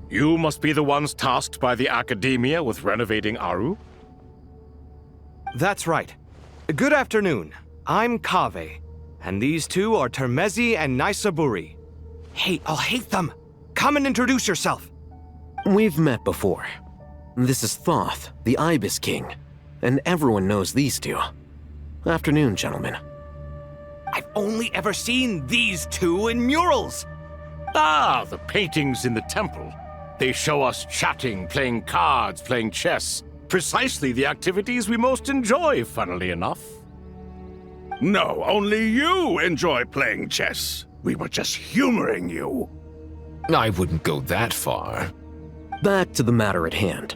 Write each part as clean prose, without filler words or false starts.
You must be the ones tasked by the Academia with renovating Aru? That's right. Good afternoon. I'm Kaveh, and these two are Termezi and Naisaburi. Hey, I'll hate them! Come and introduce yourself! We've met before. This is Thoth, the Ibis King, and everyone knows these two. Afternoon, gentlemen. I've only ever seen these two in murals! Ah, the paintings in the temple. They show us chatting, playing cards, playing chess. Precisely the activities we most enjoy, funnily enough. No, only you enjoy playing chess. We were just humoring you. I wouldn't go that far. Back to the matter at hand.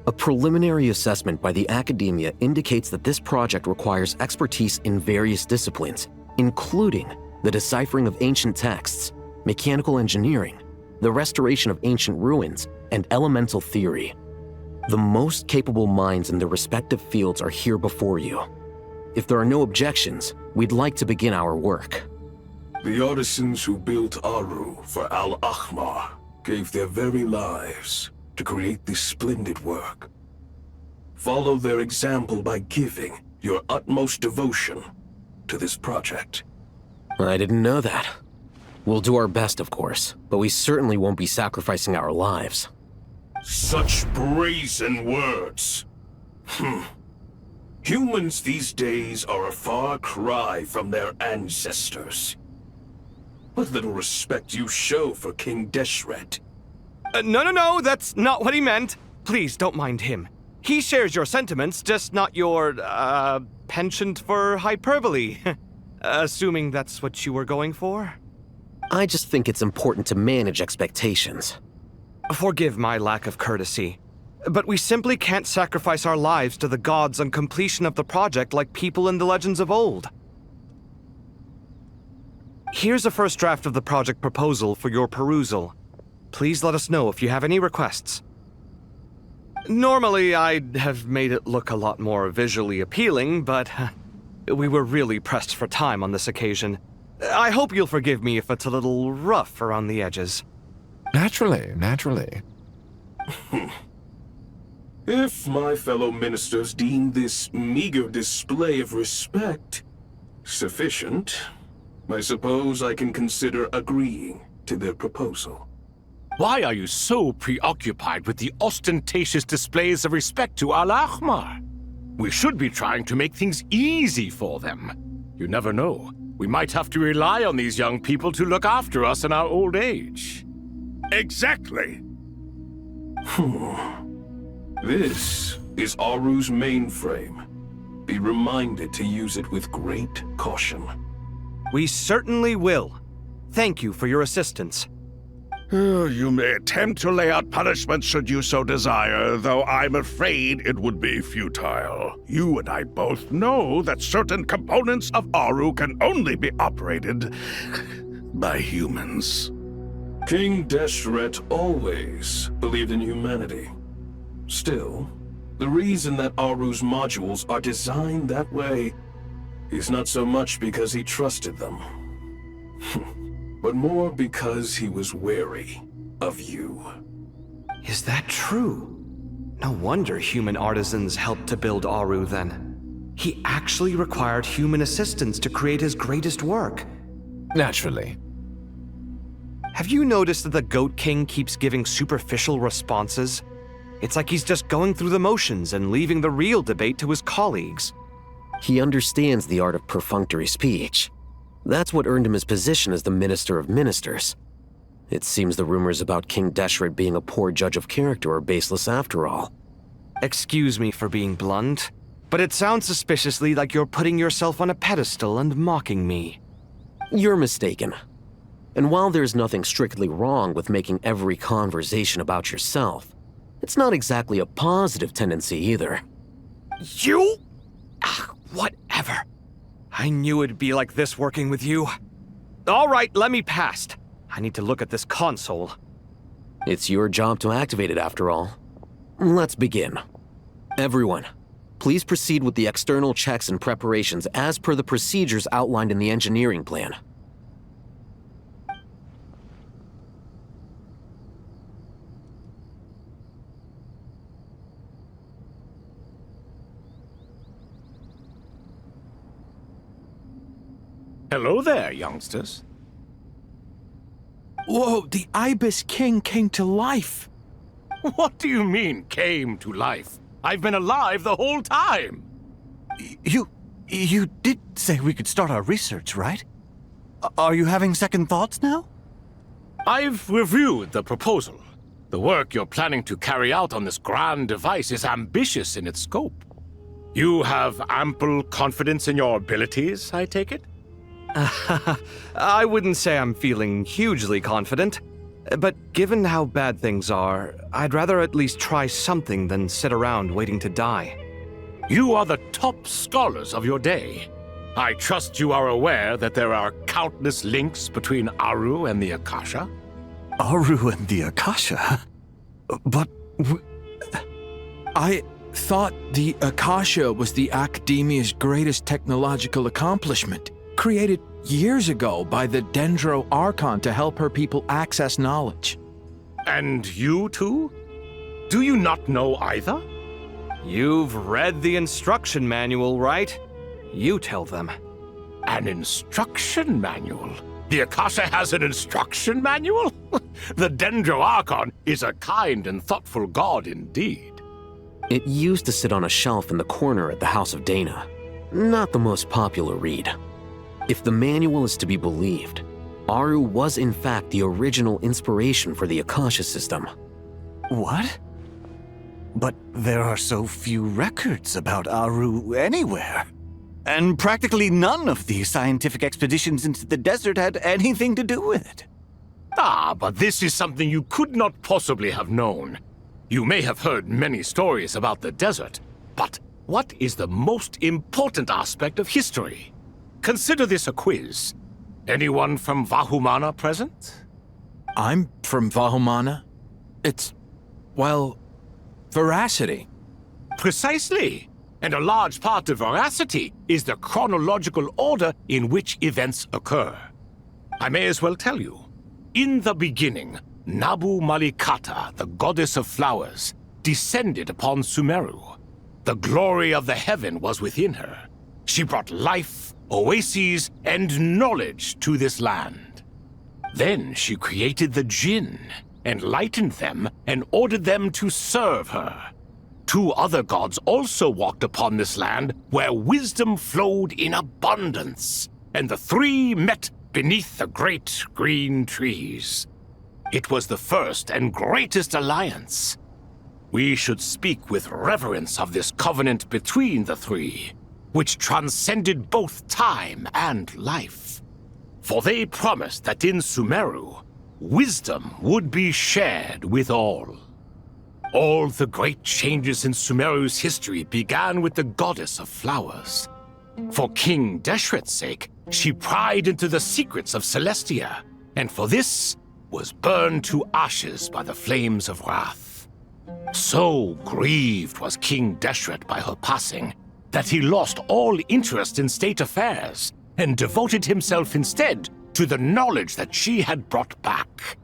A preliminary assessment by the Academia indicates that this project requires expertise in various disciplines, including the deciphering of ancient texts, mechanical engineering, the restoration of ancient ruins, and elemental theory. The most capable minds in their respective fields are here before you. If there are no objections, we'd like to begin our work. The artisans who built Aru for Al-Ahmar gave their very lives to create this splendid work. Follow their example by giving your utmost devotion to this project. I didn't know that. We'll do our best, of course, but we certainly won't be sacrificing our lives. Such brazen words. Humans these days are a far cry from their ancestors. What little respect you show for King Deshret. No, that's not what he meant. Please, don't mind him. He shares your sentiments, just not your, penchant for hyperbole. Assuming that's what you were going for? I just think it's important to manage expectations. Forgive my lack of courtesy, but we simply can't sacrifice our lives to the gods on completion of the project like people in the legends of old. Here's a first draft of the project proposal for your perusal. Please let us know if you have any requests. Normally, I'd have made it look a lot more visually appealing, but we were really pressed for time on this occasion. I hope you'll forgive me if it's a little rough around the edges. Naturally. If my fellow ministers deem this meager display of respect sufficient, I suppose I can consider agreeing to their proposal. Why are you so preoccupied with the ostentatious displays of respect to Al-Ahmar? We should be trying to make things easy for them. You never know. We might have to rely on these young people to look after us in our old age. Exactly. This is Aru's mainframe. Be reminded to use it with great caution. We certainly will. Thank you for your assistance. You may attempt to lay out punishment should you so desire, though I'm afraid it would be futile. You and I both know that certain components of Aru can only be operated by humans. King Deshret always believed in humanity. Still, the reason that Aru's modules are designed that way is not so much because he trusted them, but more because he was wary of you. Is that true? No wonder human artisans helped to build Aru then. He actually required human assistance to create his greatest work. Naturally. Have you noticed that the Goat King keeps giving superficial responses? It's like he's just going through the motions and leaving the real debate to his colleagues. He understands the art of perfunctory speech. That's what earned him his position as the Minister of Ministers. It seems the rumors about King Deshret being a poor judge of character are baseless after all. Excuse me for being blunt, but it sounds suspiciously like you're putting yourself on a pedestal and mocking me. You're mistaken. And while there's nothing strictly wrong with making every conversation about yourself, it's not exactly a positive tendency either. You? Whatever. I knew it'd be like this working with you. All right, let me past. I need to look at this console. It's your job to activate it after all. Let's begin. Everyone, please proceed with the external checks and preparations as per the procedures outlined in the engineering plan. Hello there, youngsters. Whoa, the Ibis King came to life. What do you mean, came to life? I've been alive the whole time. You did say we could start our research, right? Are you having second thoughts now? I've reviewed the proposal. The work you're planning to carry out on this grand device is ambitious in its scope. You have ample confidence in your abilities, I take it? I wouldn't say I'm feeling hugely confident, but given how bad things are, I'd rather at least try something than sit around waiting to die. You are the top scholars of your day. I trust you are aware that there are countless links between Aru and the Akasha? Aru and the Akasha? But I thought the Akasha was the Academia's greatest technological accomplishment, created years ago by the Dendro Archon to help her people access knowledge. And you too? Do you not know either? You've read the instruction manual, right? You tell them. An instruction manual? The Akasha has an instruction manual? The Dendro Archon is a kind and thoughtful god indeed. It used to sit on a shelf in the corner at the House of Dana. Not the most popular read. If the manual is to be believed, Aru was in fact the original inspiration for the Akasha system. what? But there are so few records about Aru anywhere. And practically none of these scientific expeditions into the desert had anything to do with it. Ah, but this is something you could not possibly have known. You may have heard many stories about the desert, but what is the most important aspect of history? Consider this a quiz. Anyone from Vahumana present? I'm from Vahumana. It's, well, veracity. Precisely. And a large part of veracity is the chronological order in which events occur. I may as well tell you. In the beginning, Nabu Malikata, the goddess of flowers, descended upon Sumeru. The glory of the heaven was within her. She brought life, oases, and knowledge to this land. Then she created the Jinn, enlightened them, and ordered them to serve her. Two other gods also walked upon this land where wisdom flowed in abundance, and the three met beneath the great green trees. It was the first and greatest alliance. We should speak with reverence of this covenant between the three, which transcended both time and life. For they promised that in Sumeru, wisdom would be shared with all. All the great changes in Sumeru's history began with the goddess of flowers. For King Deshret's sake, she pried into the secrets of Celestia, and for this was burned to ashes by the flames of wrath. So grieved was King Deshret by her passing that he lost all interest in state affairs and devoted himself instead to the knowledge that she had brought back.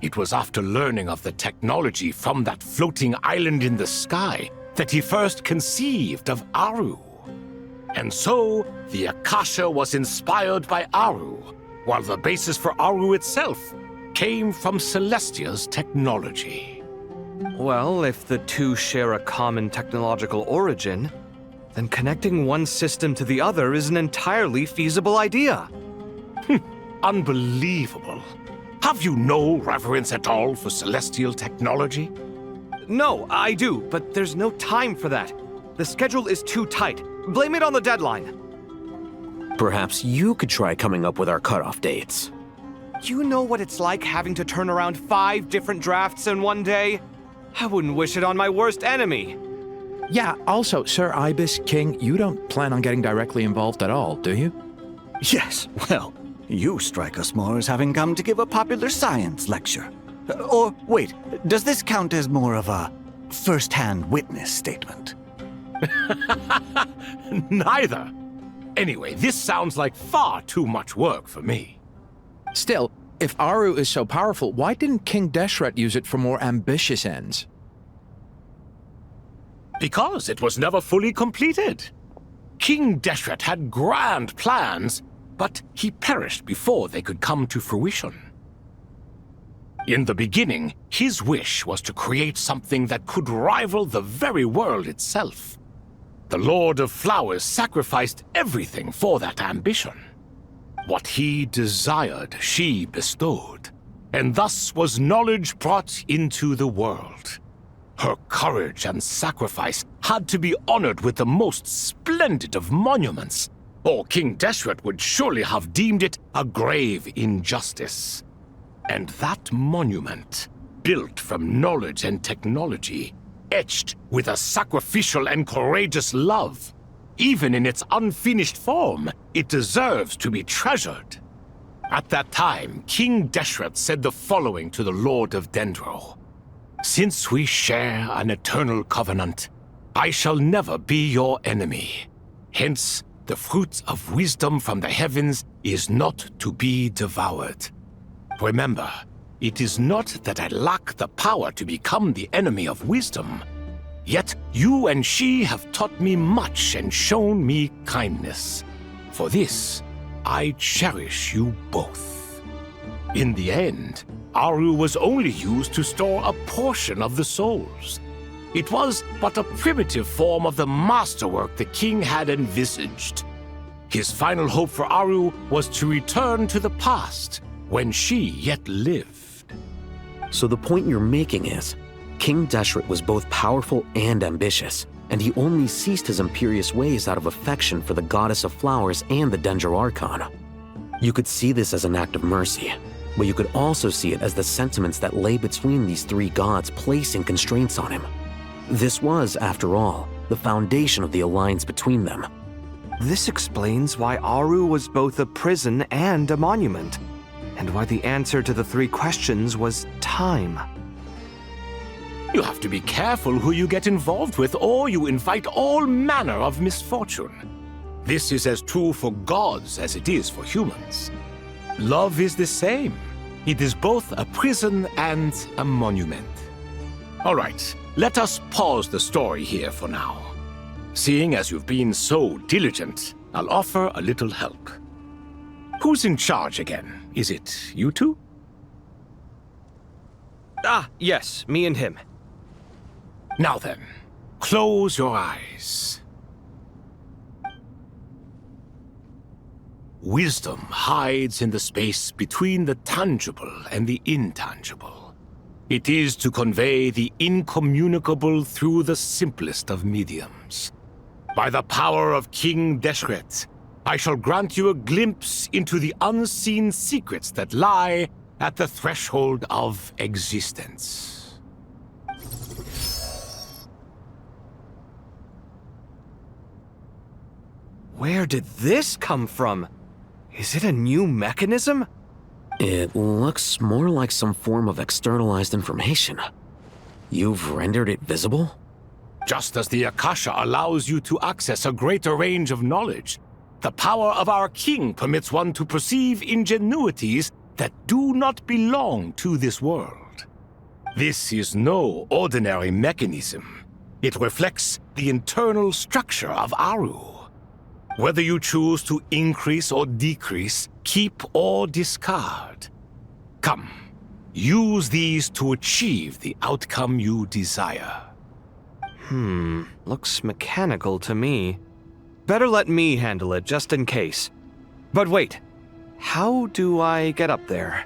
It was after learning of the technology from that floating island in the sky that he first conceived of Aru. And so, the Akasha was inspired by Aru, while the basis for Aru itself came from Celestia's technology. Well, if the two share a common technological origin, then connecting one system to the other is an entirely feasible idea. Unbelievable. Have you no reverence at all for celestial technology? No, I do, but there's no time for that. The schedule is too tight. Blame it on the deadline. Perhaps you could try coming up with our cutoff dates. You know what it's like having to turn around 5 different drafts in one day? I wouldn't wish it on my worst enemy. Yeah, also, Sir Ibis King, you don't plan on getting directly involved at all, do you? Yes, well, you strike us more as having come to give a popular science lecture. Or, wait, does this count as more of a first-hand witness statement? Neither. Anyway, this sounds like far too much work for me. Still, if Aru is so powerful, why didn't King Deshret use it for more ambitious ends? Because it was never fully completed. King Deshret had grand plans, but he perished before they could come to fruition. In the beginning, his wish was to create something that could rival the very world itself. The Lord of Flowers sacrificed everything for that ambition. What he desired, she bestowed, and thus was knowledge brought into the world. Her courage and sacrifice had to be honored with the most splendid of monuments, or King Deshret would surely have deemed it a grave injustice. And that monument, built from knowledge and technology, etched with a sacrificial and courageous love, even in its unfinished form, it deserves to be treasured. At that time, King Deshret said the following to the Lord of Dendro. Since we share an eternal covenant, I shall never be your enemy. Hence, the fruit of wisdom from the heavens is not to be devoured. Remember, it is not that I lack the power to become the enemy of wisdom. Yet you and she have taught me much and shown me kindness. For this, I cherish you both. In the end, Aru was only used to store a portion of the souls. It was but a primitive form of the masterwork the king had envisaged. His final hope for Aru was to return to the past, when she yet lived. So the point you're making is, King Deshret was both powerful and ambitious, and he only ceased his imperious ways out of affection for the Goddess of Flowers and the Dendro Archon. You could see this as an act of mercy, but you could also see it as the sentiments that lay between these three gods placing constraints on him. This was, after all, the foundation of the alliance between them. This explains why Aru was both a prison and a monument, and why the answer to the three questions was time. You have to be careful who you get involved with, or you invite all manner of misfortune. This is as true for gods as it is for humans. Love is the same. It is both a prison and a monument. All right, let us pause the story here for now. Seeing as you've been so diligent, I'll offer a little help. Who's in charge again? Is it you two? Ah, yes, me and him. Now then, close your eyes. Wisdom hides in the space between the tangible and the intangible. It is to convey the incommunicable through the simplest of mediums. By the power of King Deshret, I shall grant you a glimpse into the unseen secrets that lie at the threshold of existence. Where did this come from? Is it a new mechanism? It looks more like some form of externalized information. You've rendered it visible? Just as the Akasha allows you to access a greater range of knowledge, the power of our king permits one to perceive ingenuities that do not belong to this world. This is no ordinary mechanism. It reflects the internal structure of Aru. Whether you choose to increase or decrease, keep or discard. Come, use these to achieve the outcome you desire. Looks mechanical to me. Better let me handle it, just in case. But wait, how do I get up there?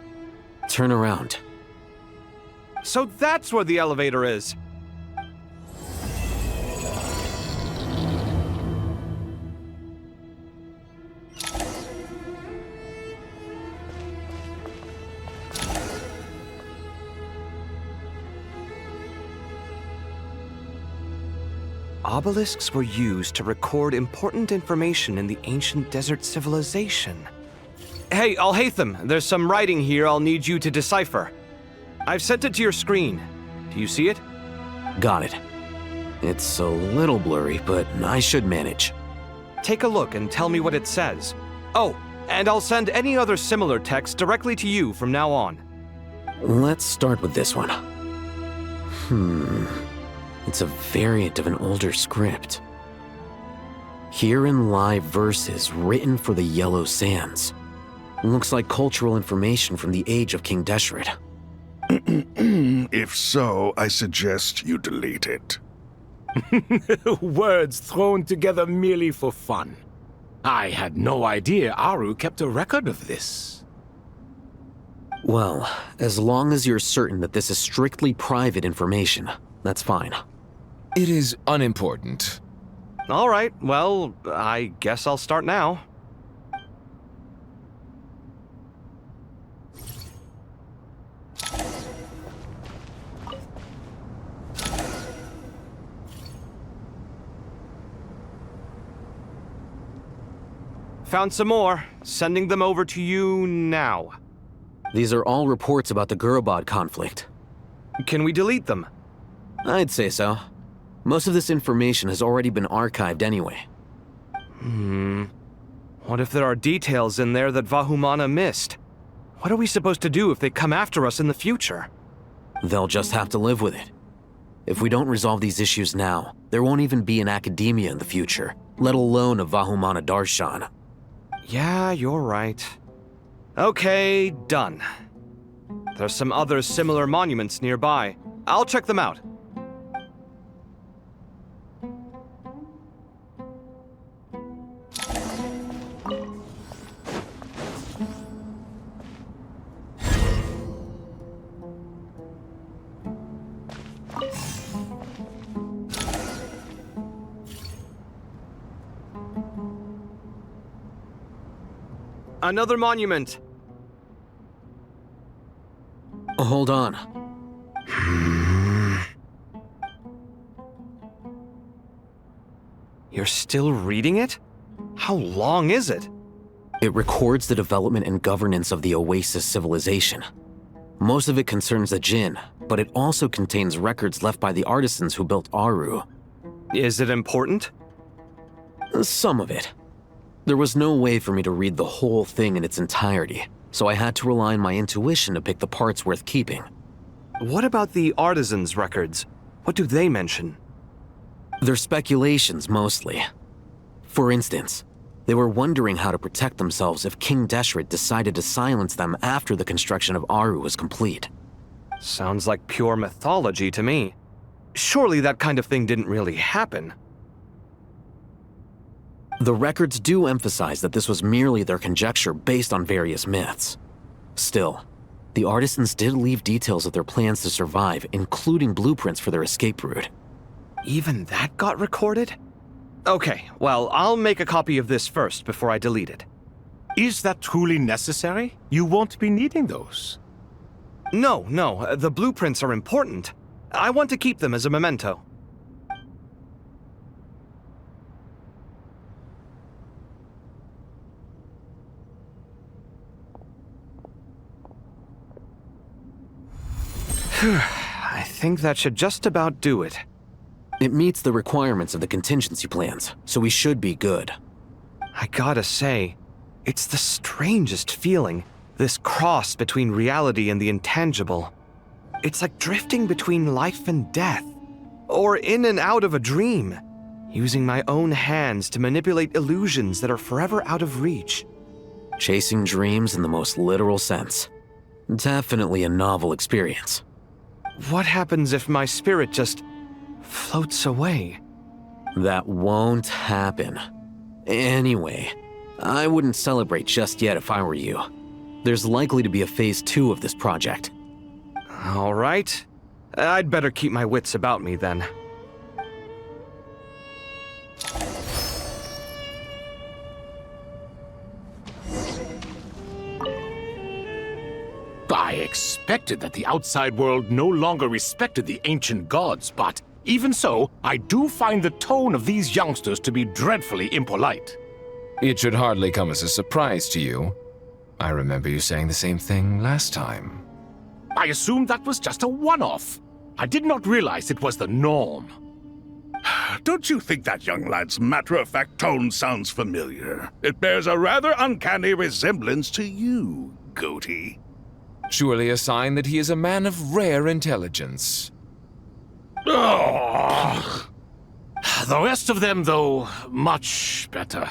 Turn around. So that's where the elevator is! Obelisks were used to record important information in the ancient desert civilization. Hey, Al-Haytham, there's some writing here I'll need you to decipher. I've sent it to your screen. Do you see it? Got it. It's a little blurry, but I should manage. Take a look and tell me what it says. Oh, and I'll send any other similar text directly to you from now on. Let's start with this one. It's a variant of an older script. Here in live verses written for the Yellow Sands. Looks like cultural information from the age of King Deshret. If so, I suggest you delete it. Words thrown together merely for fun. I had no idea Aru kept a record of this. Well, as long as you're certain that this is strictly private information, that's fine. It is unimportant. All right, well, I guess I'll start now. Found some more. Sending them over to you now. These are all reports about the Gurubad conflict. Can we delete them? I'd say so. Most of this information has already been archived anyway. What if there are details in there that Vahumana missed? What are we supposed to do if they come after us in the future? They'll just have to live with it. If we don't resolve these issues now, there won't even be an academia in the future, let alone a Vahumana Darshan. Yeah, you're right. Okay, done. There's some other similar monuments nearby. I'll check them out. Another monument. Hold on. You're still reading it? How long is it? It records the development and governance of the Oasis civilization. Most of it concerns the Jinn, but it also contains records left by the artisans who built Aru. Is it important? Some of it. There was no way for me to read the whole thing in its entirety, so I had to rely on my intuition to pick the parts worth keeping. What about the artisans' records? What do they mention? They're speculations, mostly. For instance, they were wondering how to protect themselves if King Deshret decided to silence them after the construction of Aru was complete. Sounds like pure mythology to me. Surely that kind of thing didn't really happen. The records do emphasize that this was merely their conjecture based on various myths. Still, the artisans did leave details of their plans to survive, including blueprints for their escape route. Even that got recorded? Okay, well, I'll make a copy of this first before I delete it. Is that truly necessary? You won't be needing those. No, the blueprints are important. I want to keep them as a memento. I think that should just about do it. It meets the requirements of the contingency plans, so we should be good. I gotta say, it's the strangest feeling, this cross between reality and the intangible. It's like drifting between life and death, or in and out of a dream, using my own hands to manipulate illusions that are forever out of reach. Chasing dreams in the most literal sense. Definitely a novel experience. What happens if my spirit just floats away? That won't happen. Anyway, I wouldn't celebrate just yet if I were you. There's likely to be a phase 2 of this project. All right. I'd better keep my wits about me then. I expected that the outside world no longer respected the ancient gods, but even so, I do find the tone of these youngsters to be dreadfully impolite. It should hardly come as a surprise to you. I remember you saying the same thing last time. I assumed that was just a one-off. I did not realize it was the norm. Don't you think that young lad's matter-of-fact tone sounds familiar? It bears a rather uncanny resemblance to you, Goatee. Surely a sign that he is a man of rare intelligence. Ugh. The rest of them, though, much better.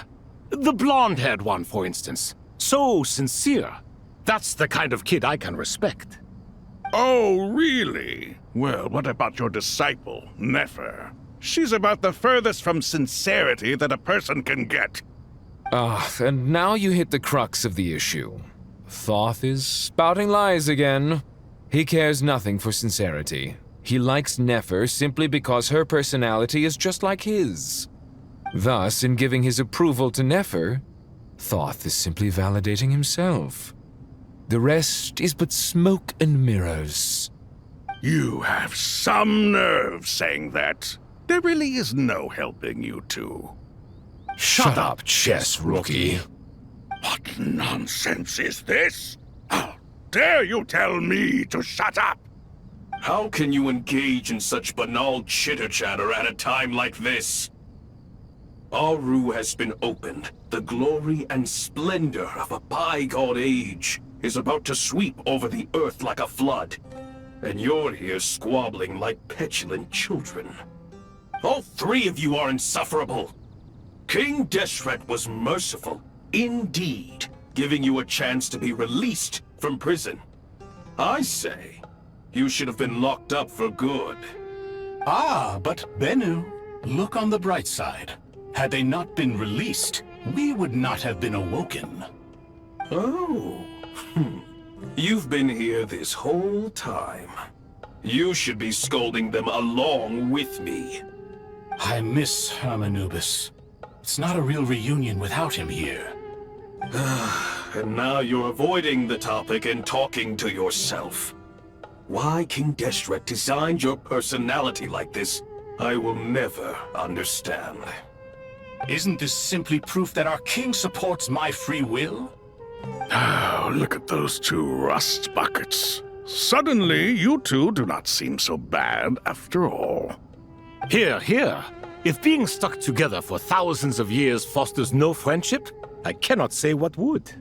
The blonde-haired one, for instance. So sincere. That's the kind of kid I can respect. Oh, really? Well, what about your disciple, Nefer? She's about the furthest from sincerity that a person can get. And now you hit the crux of the issue. Thoth is spouting lies again. He cares nothing for sincerity. He likes Nefer simply because her personality is just like his. Thus, in giving his approval to Nefer, Thoth is simply validating himself. The rest is but smoke and mirrors. You have some nerve saying that. There really is no helping you two. Shut up, chess rookie. What nonsense is this? How dare you tell me to shut up? How can you engage in such banal chitter-chatter at a time like this? Aru has been opened. The glory and splendor of a bygone age is about to sweep over the earth like a flood. And you're here squabbling like petulant children. All three of you are insufferable. King Deshret was merciful, indeed, giving you a chance to be released from prison. I say, you should have been locked up for good. Ah, but Bennu, look on the bright side. Had they not been released, we would not have been awoken. Oh, you've been here this whole time. You should be scolding them along with me. I miss Hermanubis. It's not a real reunion without him here. And now you're avoiding the topic and talking to yourself. Why King Deshret designed your personality like this, I will never understand. Isn't this simply proof that our king supports my free will? Oh, look at those two rust buckets. Suddenly, you two do not seem so bad after all. Here, here. If being stuck together for thousands of years fosters no friendship, I cannot say what would.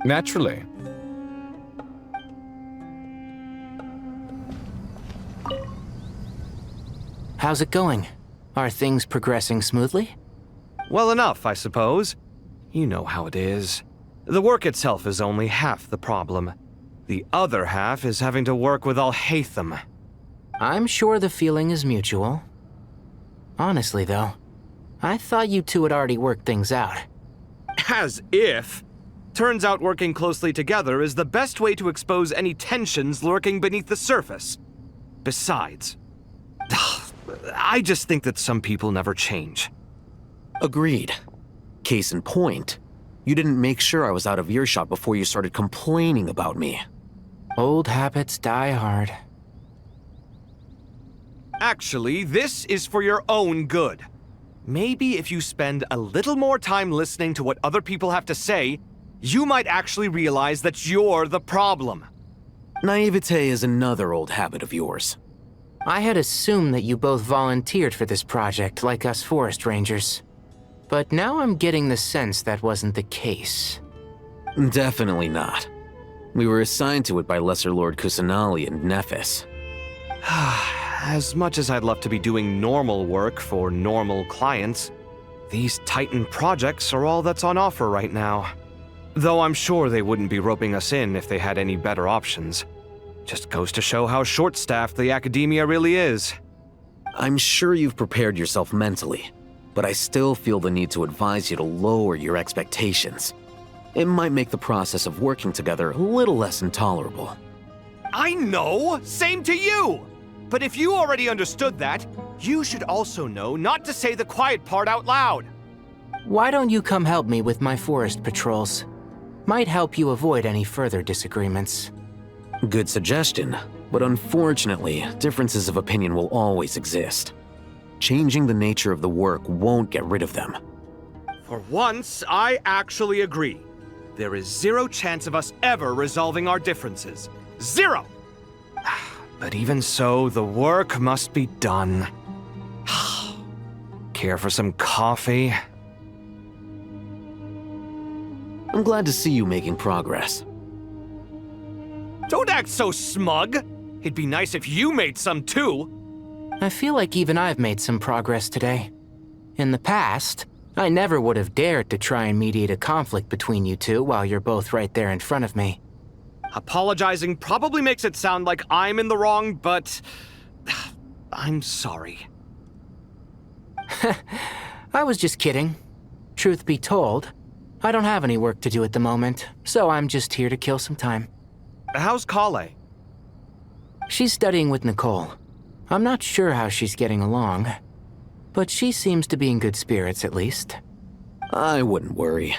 Naturally. How's it going? Are things progressing smoothly? Well enough, I suppose. You know how it is. The work itself is only half the problem. The other half is having to work with Al-Haytham. I'm sure the feeling is mutual. Honestly, though, I thought you two had already worked things out. As if. Turns out working closely together is the best way to expose any tensions lurking beneath the surface. Besides, I just think that some people never change. Agreed. Case in point, you didn't make sure I was out of earshot before you started complaining about me. Old habits die hard. Actually, this is for your own good. Maybe if you spend a little more time listening to what other people have to say, you might actually realize that you're the problem. Naivete is another old habit of yours. I had assumed that you both volunteered for this project like us forest rangers. But now I'm getting the sense that wasn't the case. Definitely not. We were assigned to it by Lesser Lord Kusanali and Nephis. As much as I'd love to be doing normal work for normal clients, these Titan projects are all that's on offer right now. Though I'm sure they wouldn't be roping us in if they had any better options. Just goes to show how short-staffed the academia really is. I'm sure you've prepared yourself mentally, but I still feel the need to advise you to lower your expectations. It might make the process of working together a little less intolerable. I know! Same to you! But if you already understood that, you should also know not to say the quiet part out loud. Why don't you come help me with my forest patrols? Might help you avoid any further disagreements. Good suggestion, but unfortunately, differences of opinion will always exist. Changing the nature of the work won't get rid of them. For once, I actually agree. There is zero chance of us ever resolving our differences. Zero! But even so, the work must be done. Care for some coffee? I'm glad to see you making progress. Don't act so smug! It'd be nice if you made some too! I feel like even I've made some progress today. In the past, I never would have dared to try and mediate a conflict between you two while you're both right there in front of me. Apologizing probably makes it sound like I'm in the wrong, but I'm sorry. I was just kidding. Truth be told, I don't have any work to do at the moment, so I'm just here to kill some time. How's Kale? She's studying with Nicole. I'm not sure how she's getting along, but she seems to be in good spirits at least. I wouldn't worry.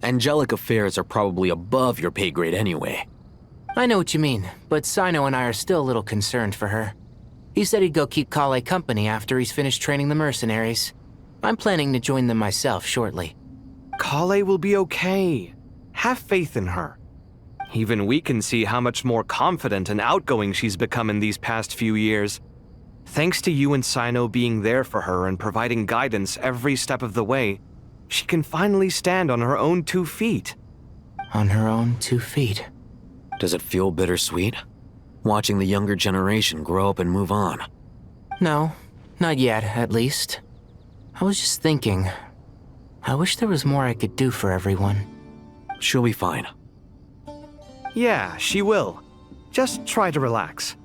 Angelic affairs are probably above your pay grade anyway. I know what you mean, but Sino and I are still a little concerned for her. He said he'd go keep Kale company after he's finished training the mercenaries. I'm planning to join them myself shortly. Kale will be okay. Have faith in her. Even we can see how much more confident and outgoing she's become in these past few years. Thanks to you and Sino being there for her and providing guidance every step of the way, she can finally stand on her own 2 feet. On her own 2 feet. Does it feel bittersweet? Watching the younger generation grow up and move on? No, not yet, at least. I was just thinking, I wish there was more I could do for everyone. She'll be fine. Yeah, she will. Just try to relax.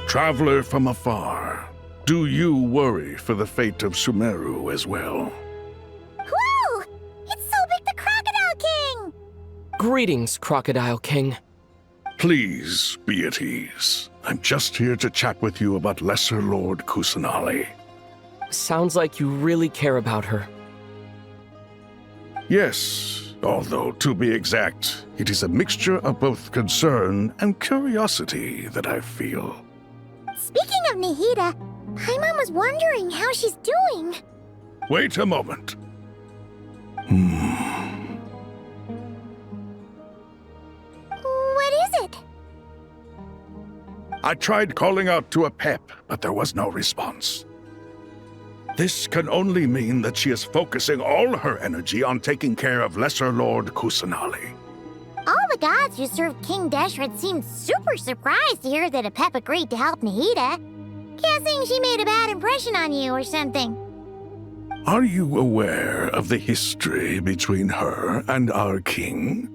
Traveler from afar, do you worry for the fate of Sumeru as well? Whoa! It's Sobek the Crocodile King! Greetings, Crocodile King. Please be at ease. I'm just here to chat with you about Lesser Lord Kusanali. Sounds like you really care about her. Yes, although to be exact, it is a mixture of both concern and curiosity that I feel. Speaking of Nihida, Paimon was wondering how she's doing. Wait a moment. What is it? I tried calling out to a pep, but there was no response. This can only mean that she is focusing all her energy on taking care of Lesser Lord Kusanali. All the gods who served King Deshret seemed super surprised to hear that a pep agreed to help Nihida. Guessing she made a bad impression on you or something. Are you aware of the history between her and our king?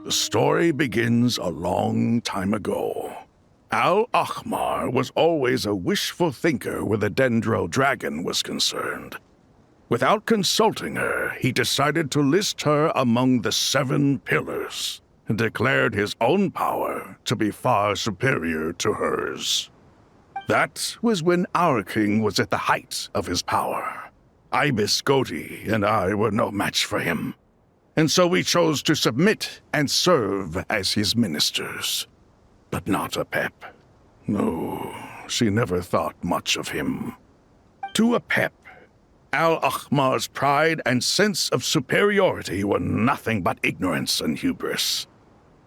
The story begins a long time ago. Al-Ahmar was always a wishful thinker where the Dendro dragon was concerned. Without consulting her, he decided to list her among the 7 pillars and declared his own power to be far superior to hers. That was when our king was at the height of his power. Ibis Goti and I were no match for him, and so we chose to submit and serve as his ministers. But not a pep. No, she never thought much of him. To a pep, Al-Ahmar's pride and sense of superiority were nothing but ignorance and hubris.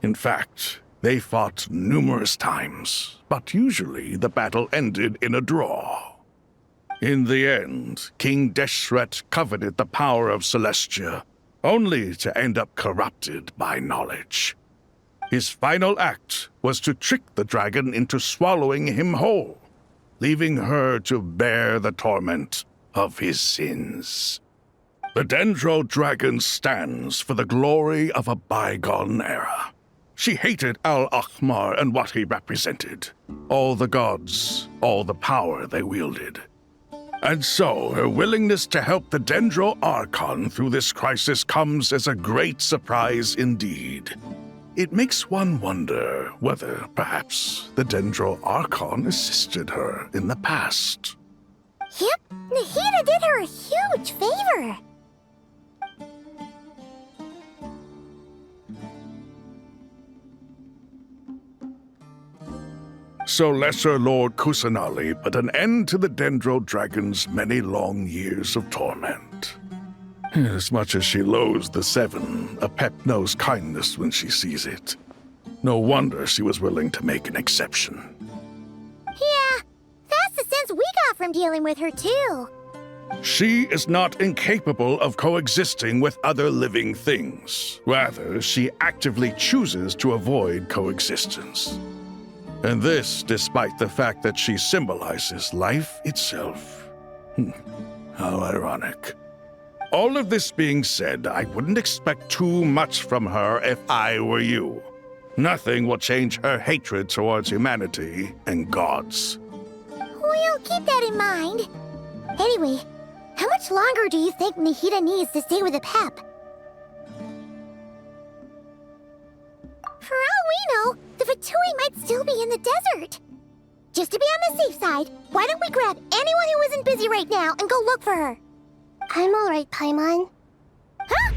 In fact, they fought numerous times, but usually the battle ended in a draw. In the end, King Deshret coveted the power of Celestia, only to end up corrupted by knowledge. His final act was to trick the dragon into swallowing him whole, leaving her to bear the torment of his sins. The Dendro dragon stands for the glory of a bygone era. She hated Al-Ahmar and what he represented. All the gods, all the power they wielded. And so, her willingness to help the Dendro Archon through this crisis comes as a great surprise indeed. It makes one wonder whether, perhaps, the Dendro Archon assisted her in the past. Yep, Nihida did her a huge favor. So Lesser Lord Kusanali put an end to the Dendro Dragon's many long years of torment. As much as she loathes the 7, a pep knows kindness when she sees it. No wonder she was willing to make an exception. Yeah, that's the sense we got from dealing with her too. She is not incapable of coexisting with other living things. Rather, she actively chooses to avoid coexistence. And this despite the fact that she symbolizes life itself. How ironic. All of this being said, I wouldn't expect too much from her if I were you. Nothing will change her hatred towards humanity and gods. We'll keep that in mind. Anyway, how much longer do you think Nahida needs to stay with the Pep? For all we know, the Fatui might still be in the desert. Just to be on the safe side, why don't we grab anyone who isn't busy right now and go look for her? I'm alright, Paimon. Huh?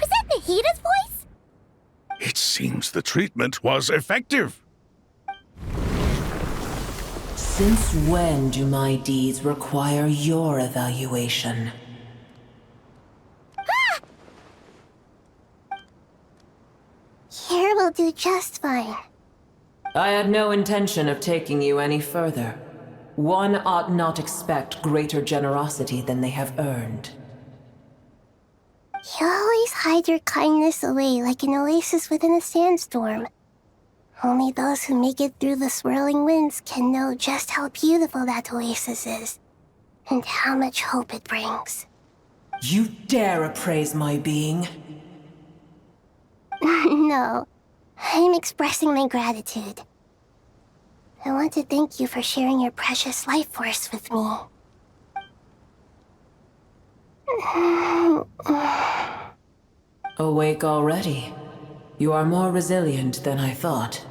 Was that Nahida's voice? It seems the treatment was effective. Since when do my deeds require your evaluation? Ah! Here will do just fine. I had no intention of taking you any further. One ought not expect greater generosity than they have earned. You always hide your kindness away like an oasis within a sandstorm. Only those who make it through the swirling winds can know just how beautiful that oasis is, and how much hope it brings. You dare appraise my being? No, I'm expressing my gratitude. I want to thank you for sharing your precious life force with me. Awake already? You are more resilient than I thought.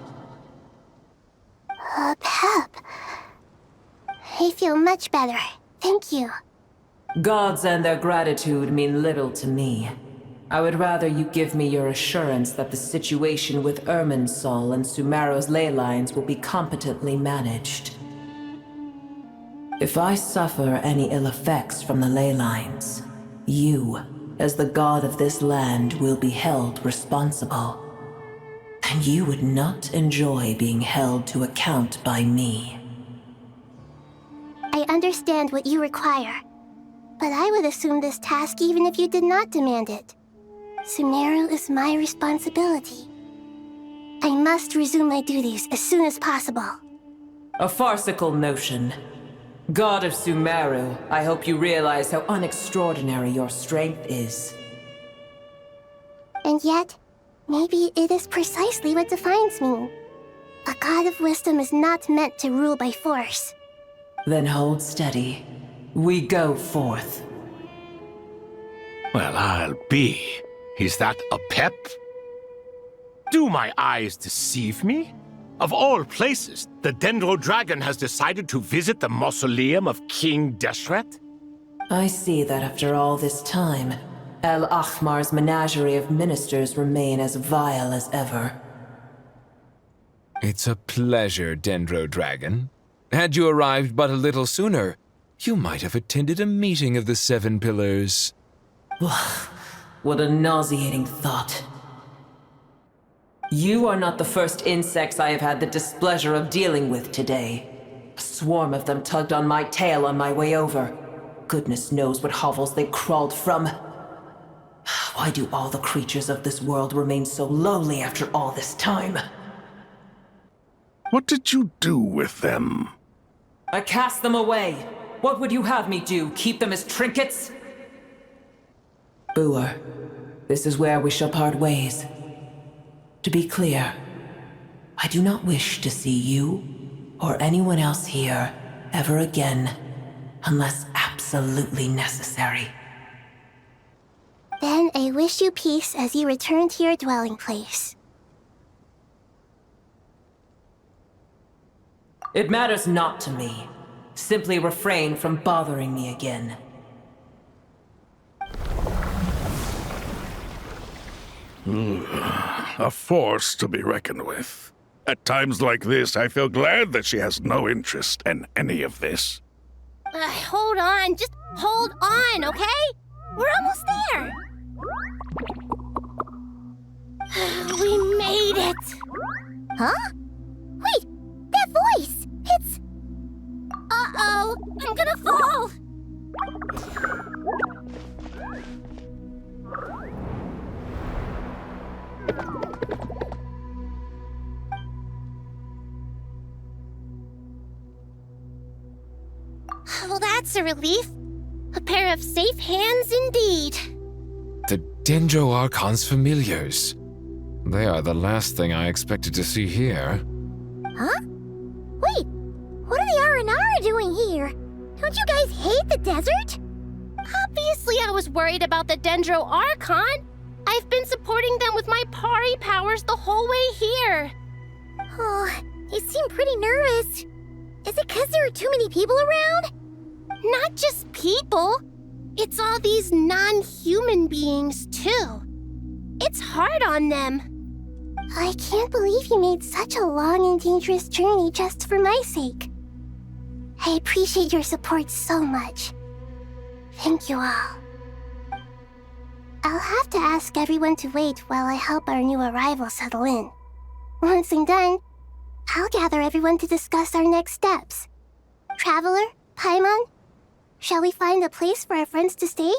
Pep. I feel much better. Thank you. Gods and their gratitude mean little to me. I would rather you give me your assurance that the situation with Irminsul and Sumeru's ley lines will be competently managed. If I suffer any ill effects from the ley lines, you, as the god of this land, will be held responsible. And you would not enjoy being held to account by me. I understand what you require, but I would assume this task even if you did not demand it. Sumeru is my responsibility. I must resume my duties as soon as possible. A farcical notion. God of Sumeru, I hope you realize how unextraordinary your strength is. And yet, maybe it is precisely what defines me. A god of wisdom is not meant to rule by force. Then hold steady. We go forth. Well, I'll be. Is that a Pep? Do my eyes deceive me? Of all places, the Dendro Dragon has decided to visit the mausoleum of King Deshret? I see that after all this time, El Ahmar's menagerie of ministers remain as vile as ever. It's a pleasure, Dendro Dragon. Had you arrived but a little sooner, you might have attended a meeting of the Seven Pillars. What a nauseating thought. You are not the first insects I have had the displeasure of dealing with today. A swarm of them tugged on my tail on my way over. Goodness knows what hovels they crawled from. Why do all the creatures of this world remain so lowly after all this time? What did you do with them? I cast them away. What would you have me do? Keep them as trinkets? Boer, this is where we shall part ways. To be clear, I do not wish to see you or anyone else here ever again, unless absolutely necessary. Then I wish you peace as you return to your dwelling place. It matters not to me. Simply refrain from bothering me again. A force to be reckoned with. At times like this, I feel glad that she has no interest in any of this. Hold on, just hold on, okay? We're almost there. We made it. Huh? Wait, that voice! It's... Uh-oh, I'm gonna fall! Well, that's a relief. A pair of safe hands indeed. The Dendro Archon's familiars. They are the last thing I expected to see here. Huh? Wait, what are the R&R doing here? Don't you guys hate the desert? Obviously I was worried about the Dendro Archon. I've been supporting them with my Pari powers the whole way here. Oh, you seem pretty nervous. Is it because there are too many people around? Not just people. It's all these non-human beings, too. It's hard on them. I can't believe you made such a long and dangerous journey just for my sake. I appreciate your support so much. Thank you all. I'll have to ask everyone to wait while I help our new arrival settle in. Once I'm done, I'll gather everyone to discuss our next steps. Traveler, Paimon, shall we find a place for our friends to stay?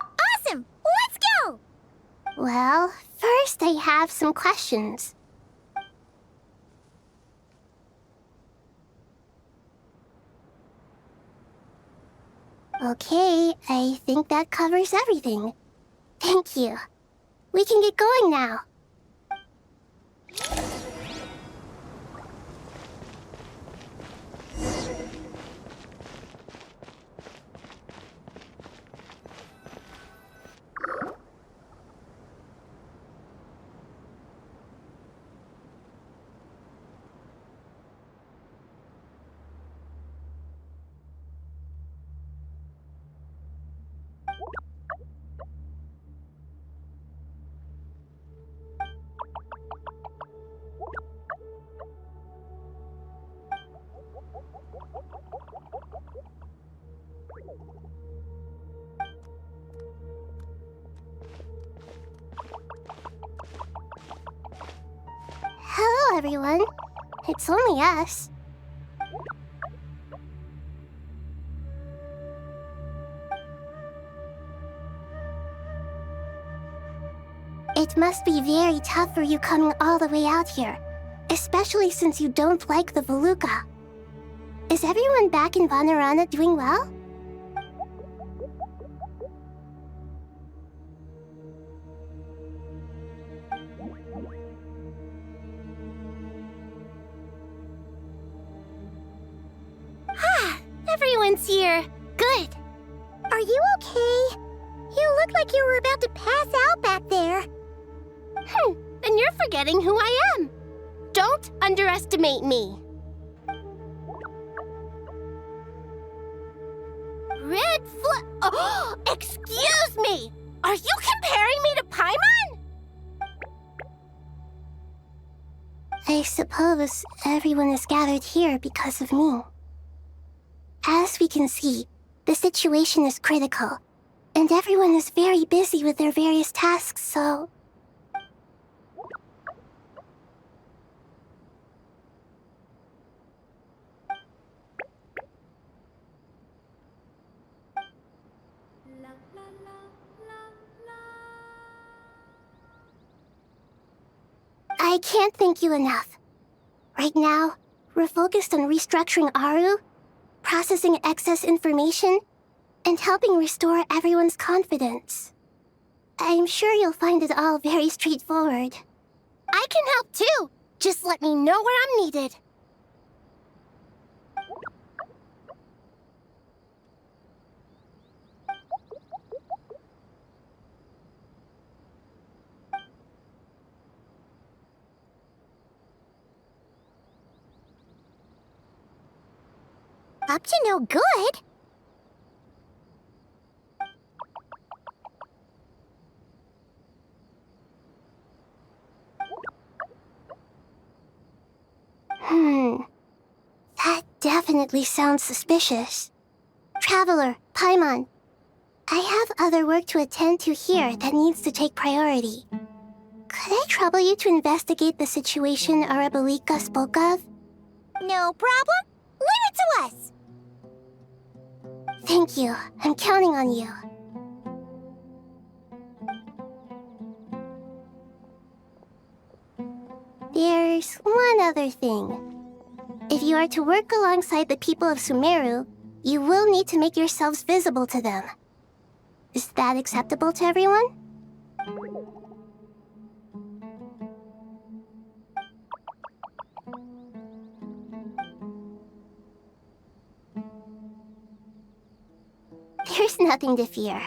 Awesome! Let's go! Well, first I have some questions. Okay, I think that covers everything. Thank you. We can get going now. Hello, everyone. It's only us. It must be very tough for you coming all the way out here, especially since you don't like the Voluka. Is everyone back in Vanarana doing well? Everyone's here. Good. Are you okay? You look like you were about to pass out back there. Then you're forgetting who I am. Don't underestimate me. Red Flux. Oh, excuse me! Are you comparing me to Paimon? I suppose everyone is gathered here because of me. As we can see, the situation is critical, and everyone is very busy with their various tasks, so... I can't thank you enough. Right now, we're focused on restructuring Aru, processing excess information, and helping restore everyone's confidence. I'm sure you'll find it all very straightforward. I can help too! Just let me know where I'm needed. Up to no good? That definitely sounds suspicious. Traveler, Paimon, I have other work to attend to here that needs to take priority. Could I trouble you to investigate the situation Arabalika spoke of? No problem. Leave it to us. Thank you. I'm counting on you. There's one other thing. If you are to work alongside the people of Sumeru, you will need to make yourselves visible to them. Is that acceptable to everyone? There's nothing to fear.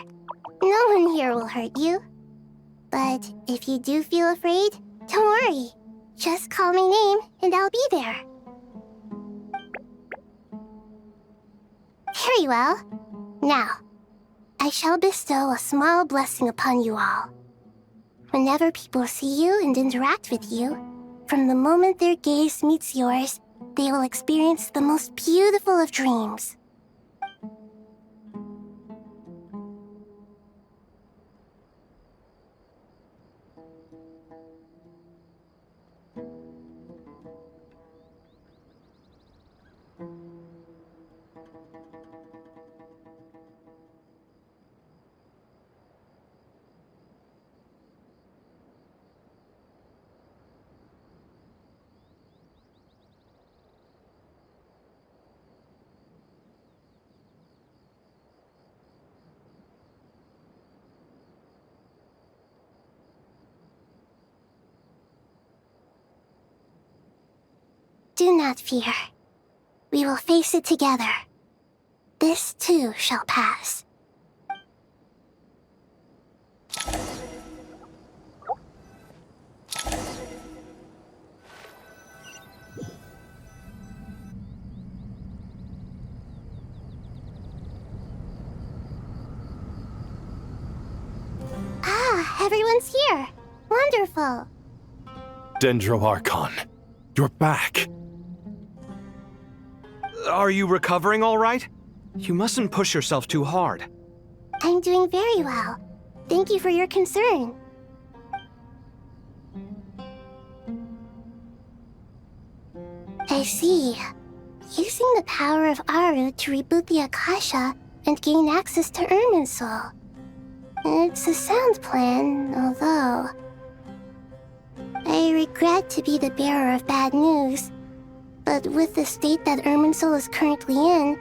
No one here will hurt you. But if you do feel afraid, don't worry. Just call my name and I'll be there. Very well. Now, I shall bestow a small blessing upon you all. Whenever people see you and interact with you, from the moment their gaze meets yours, they will experience the most beautiful of dreams. Do not fear. We will face it together. This too shall pass. Ah, everyone's here. Wonderful. Archon, you're back. Are you recovering all right? You mustn't push yourself too hard. I'm doing very well. Thank you for your concern. I see. Using the power of Aru to reboot the Akasha and gain access to Irminsul. It's a sound plan, although... I regret to be the bearer of bad news, but with the state that Irminsul is currently in,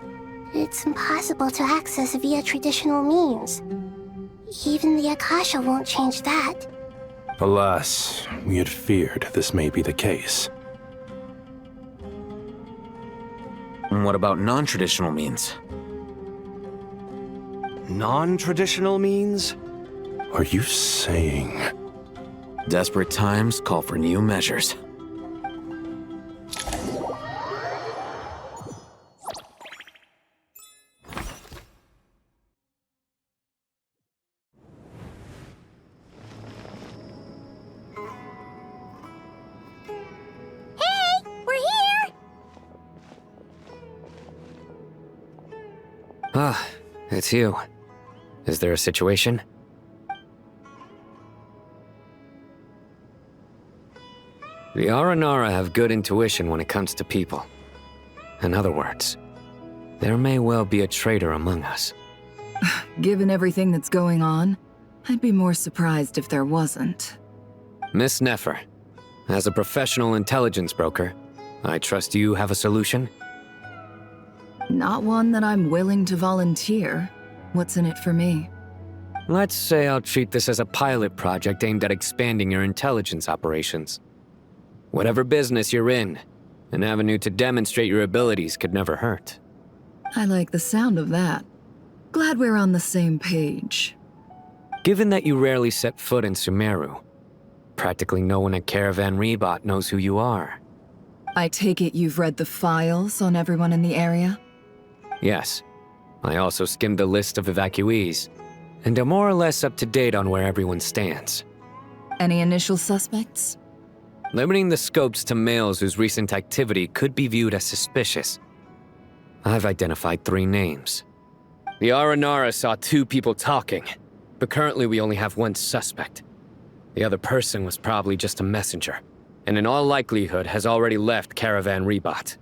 it's impossible to access via traditional means. Even the Akasha won't change that. Alas, we had feared this may be the case. And what about non-traditional means? Non-traditional means? Are you saying... Desperate times call for new measures. Ah, it's you. Is there a situation? The Aranara have good intuition when it comes to people. In other words, there may well be a traitor among us. Given everything that's going on, I'd be more surprised if there wasn't. Miss Nefer, as a professional intelligence broker, I trust you have a solution? Not one that I'm willing to volunteer. What's in it for me? Let's say I'll treat this as a pilot project aimed at expanding your intelligence operations. Whatever business you're in, an avenue to demonstrate your abilities could never hurt. I like the sound of that. Glad we're on the same page. Given that you rarely set foot in Sumeru, practically no one at Caravan Rebot knows who you are. I take it you've read the files on everyone in the area? Yes. I also skimmed the list of evacuees, and am more or less up to date on where everyone stands. Any initial suspects? Limiting the scopes to males whose recent activity could be viewed as suspicious. I've identified 3 names. The Aranara saw 2 people talking, but currently we only have 1 suspect. The other person was probably just a messenger, and in all likelihood has already left Caravan Rebot.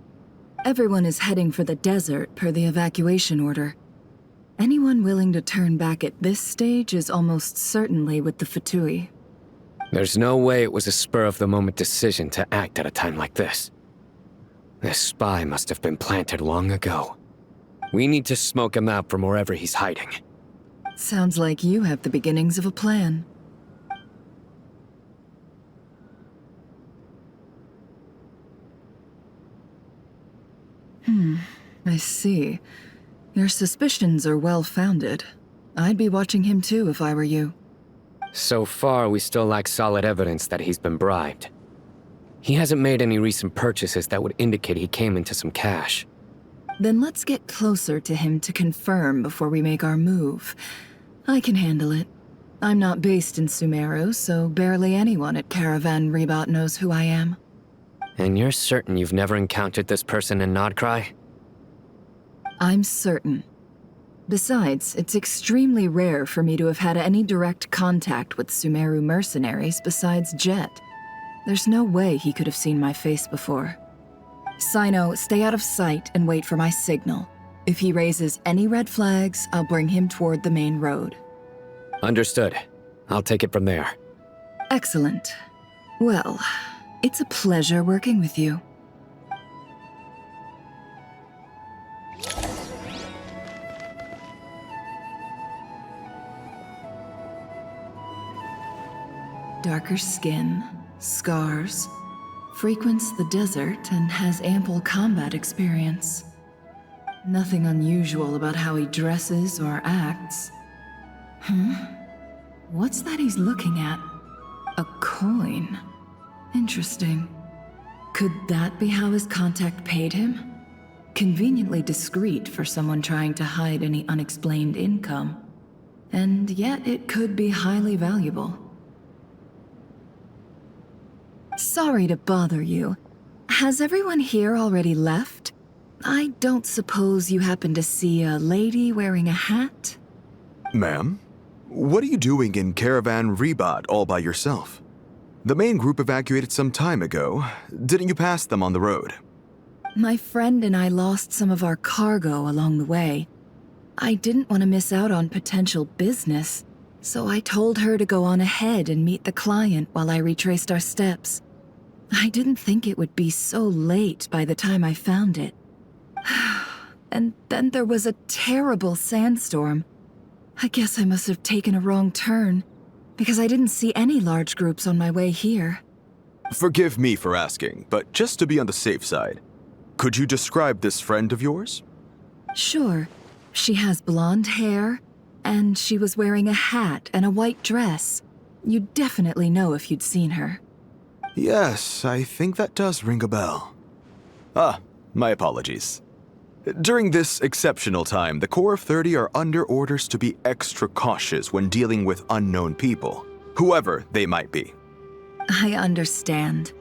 Everyone is heading for the desert per the evacuation order. Anyone willing to turn back at this stage is almost certainly with the Fatui. There's no way it was a spur-of-the-moment decision to act at a time like this. This spy must have been planted long ago. We need to smoke him out from wherever he's hiding. Sounds like you have the beginnings of a plan. I see. Your suspicions are well-founded. I'd be watching him too if I were you. So far, we still lack solid evidence that he's been bribed. He hasn't made any recent purchases that would indicate he came into some cash. Then let's get closer to him to confirm before we make our move. I can handle it. I'm not based in Sumeru, so barely anyone at Caravan Rebot knows who I am. And you're certain you've never encountered this person in Nodcry? I'm certain. Besides, it's extremely rare for me to have had any direct contact with Sumeru mercenaries besides Jet. There's no way he could have seen my face before. Sino, stay out of sight and wait for my signal. If he raises any red flags, I'll bring him toward the main road. Understood. I'll take it from there. Excellent. Well, it's a pleasure working with you. Darker skin, scars, frequents the desert and has ample combat experience. Nothing unusual about how he dresses or acts. What's that he's looking at? A coin. Interesting. Could that be how his contact paid him? Conveniently discreet for someone trying to hide any unexplained income. And yet it could be highly valuable. Sorry to bother you. Has everyone here already left? I don't suppose you happen to see a lady wearing a hat? Ma'am, what are you doing in Caravan Rebot all by yourself? The main group evacuated some time ago. Didn't you pass them on the road? My friend and I lost some of our cargo along the way. I didn't want to miss out on potential business, so I told her to go on ahead and meet the client while I retraced our steps. I didn't think it would be so late by the time I found it. And then there was a terrible sandstorm. I guess I must have taken a wrong turn, because I didn't see any large groups on my way here. Forgive me for asking, but just to be on the safe side, could you describe this friend of yours? Sure. She has blonde hair, and she was wearing a hat and a white dress. You'd definitely know if you'd seen her. Yes, I think that does ring a bell. My apologies. During this exceptional time, the Core of 30 are under orders to be extra cautious when dealing with unknown people, whoever they might be. I understand.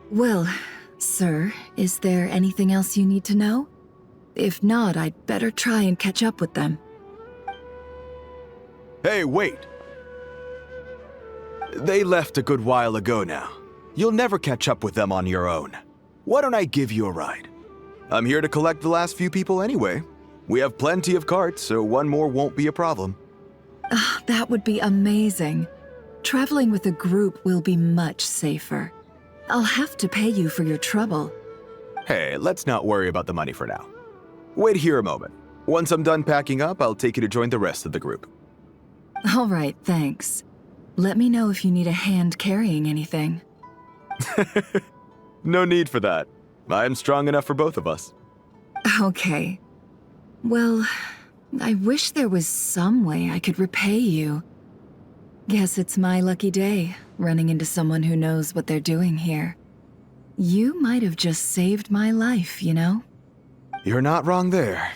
Well, sir, is there anything else you need to know? If not, I'd better try and catch up with them. Hey, wait! They left a good while ago now. You'll never catch up with them on your own. Why don't I give you a ride? I'm here to collect the last few people anyway. We have plenty of carts, so one more won't be a problem. That would be amazing. Traveling with a group will be much safer. I'll have to pay you for your trouble. Hey, let's not worry about the money for now. Wait here a moment. Once I'm done packing up, I'll take you to join the rest of the group. All right, thanks. Let me know if you need a hand carrying anything. No need for that. I'm strong enough for both of us. Okay. Well, I wish there was some way I could repay you. Guess it's my lucky day, running into someone who knows what they're doing here. You might have just saved my life, you know? You're not wrong there.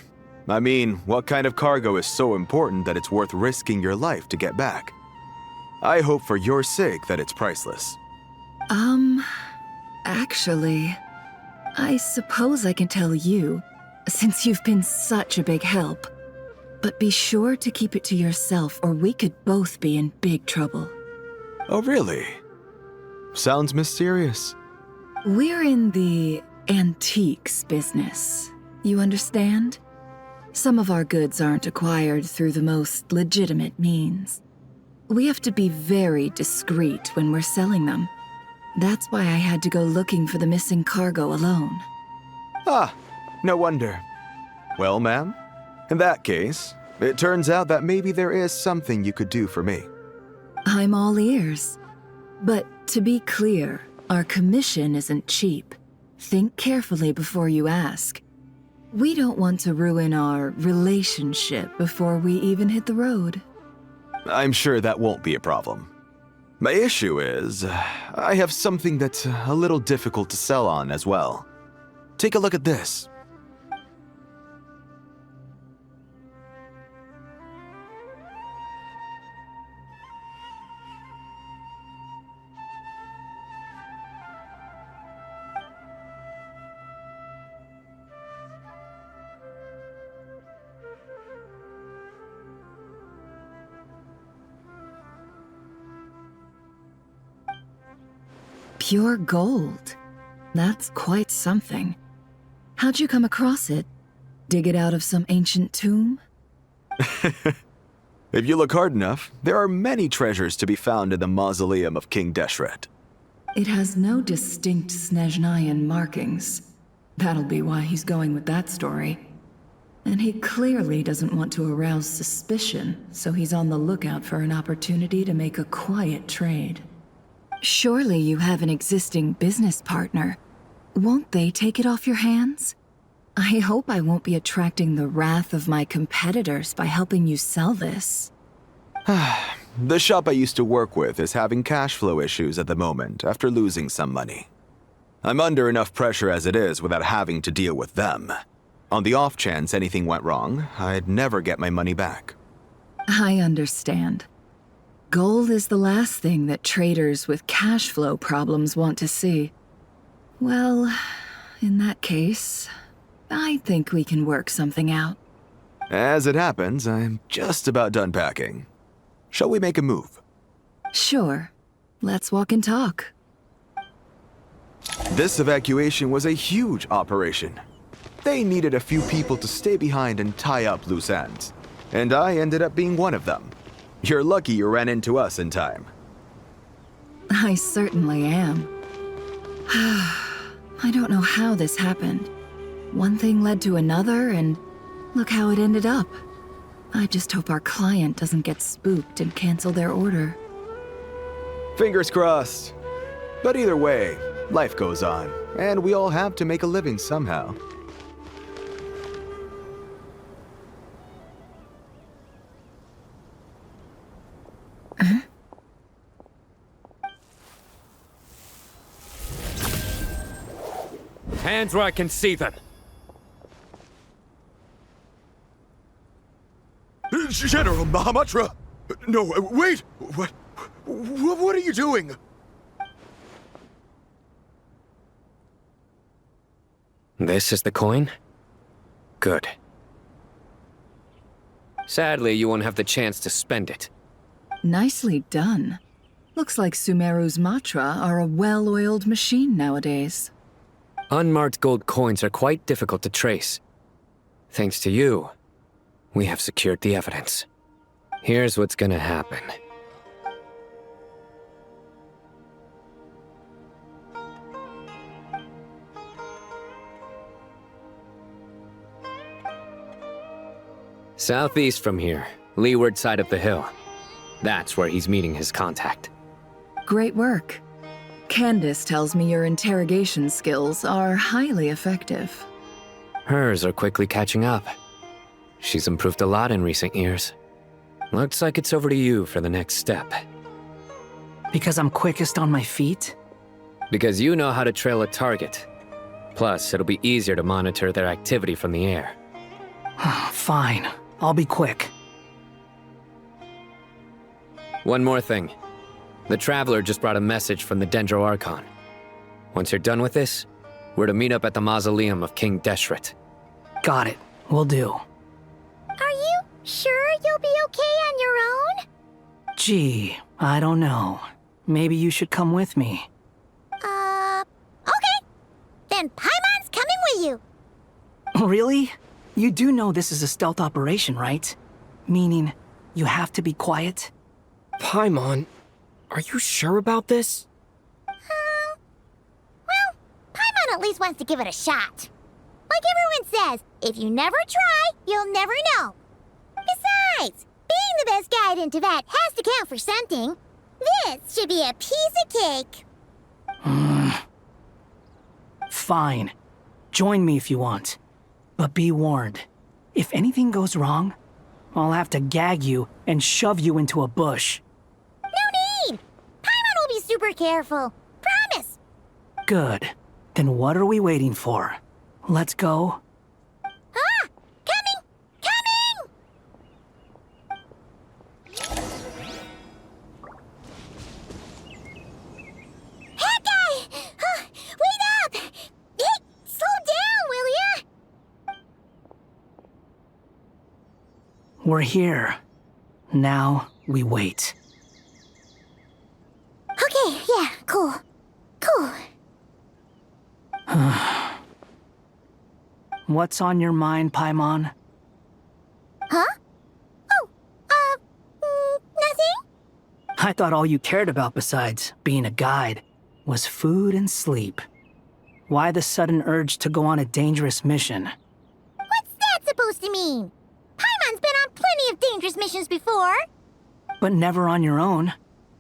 I mean, what kind of cargo is so important that it's worth risking your life to get back? I hope for your sake that it's priceless. Actually, I suppose I can tell you, since you've been such a big help. But be sure to keep it to yourself, or we could both be in big trouble. Oh, really? Sounds mysterious. We're in the antiques business. You understand? Some of our goods aren't acquired through the most legitimate means. We have to be very discreet when we're selling them. That's why I had to go looking for the missing cargo alone. Ah, no wonder. Well, ma'am, in that case, it turns out that maybe there is something you could do for me. I'm all ears. But to be clear, our commission isn't cheap. Think carefully before you ask. We don't want to ruin our relationship before we even hit the road. I'm sure that won't be a problem. My issue is, I have something that's a little difficult to sell on as well. Take a look at this. Pure gold. That's quite something. How'd you come across it? Dig it out of some ancient tomb? If you look hard enough, there are many treasures to be found in the mausoleum of King Deshret. It has no distinct Snezhnayan markings. That'll be why he's going with that story. And he clearly doesn't want to arouse suspicion, so he's on the lookout for an opportunity to make a quiet trade. Surely you have an existing business partner. Won't they take it off your hands? I hope I won't be attracting the wrath of my competitors by helping you sell this. The shop I used to work with is having cash flow issues at the moment after losing some money. I'm under enough pressure as it is without having to deal with them. On the off chance anything went wrong, I'd never get my money back. I understand. Gold is the last thing that traders with cash flow problems want to see. Well, in that case, I think we can work something out. As it happens, I'm just about done packing. Shall we make a move? Sure. Let's walk and talk. This evacuation was a huge operation. They needed a few people to stay behind and tie up loose ends. And I ended up being one of them. You're lucky you ran into us in time. I certainly am. I don't know how this happened. One thing led to another, and look how it ended up. I just hope our client doesn't get spooked and cancel their order. Fingers crossed. But either way, life goes on, and we all have to make a living somehow. Hands where I can see them. General Mahamatra! No, wait! What are you doing? This is the coin? Good. Sadly, you won't have the chance to spend it. Nicely done. Looks like Sumeru's Matra are a well-oiled machine nowadays. Unmarked gold coins are quite difficult to trace. Thanks to you, we have secured the evidence. Here's what's gonna happen. Southeast from here, leeward side of the hill. That's where he's meeting his contact. Great work. Candace tells me your interrogation skills are highly effective. Hers are quickly catching up. She's improved a lot in recent years. Looks like it's over to you for the next step. Because I'm quickest on my feet? Because you know how to trail a target. Plus, it'll be easier to monitor their activity from the air. Fine. I'll be quick. One more thing. The Traveler just brought a message from the Dendro Archon. Once you're done with this, we're to meet up at the mausoleum of King Deshret. Got it. Will do. Are you sure you'll be okay on your own? Gee, I don't know. Maybe you should come with me. Okay. Then Paimon's coming with you. Really? You do know this is a stealth operation, right? Meaning, you have to be quiet? Paimon, are you sure about this? Well, Paimon at least wants to give it a shot. Like everyone says, if you never try, you'll never know. Besides, being the best guide in Teyvat has to count for something. This should be a piece of cake. Fine. Join me if you want. But be warned, if anything goes wrong, I'll have to gag you and shove you into a bush. No need! Paimon will be super careful. Promise! Good. Then what are we waiting for? Let's go. Ah! Coming! Coming! Hey, guy! Wait up! Hey, slow down, will ya? We're here. Now we wait. Okay, yeah, cool. Cool. What's on your mind, Paimon? Huh? Oh, nothing? I thought all you cared about besides being a guide was food and sleep. Why the sudden urge to go on a dangerous mission? What's that supposed to mean? Paimon's been on plenty of dangerous missions before. But never on your own.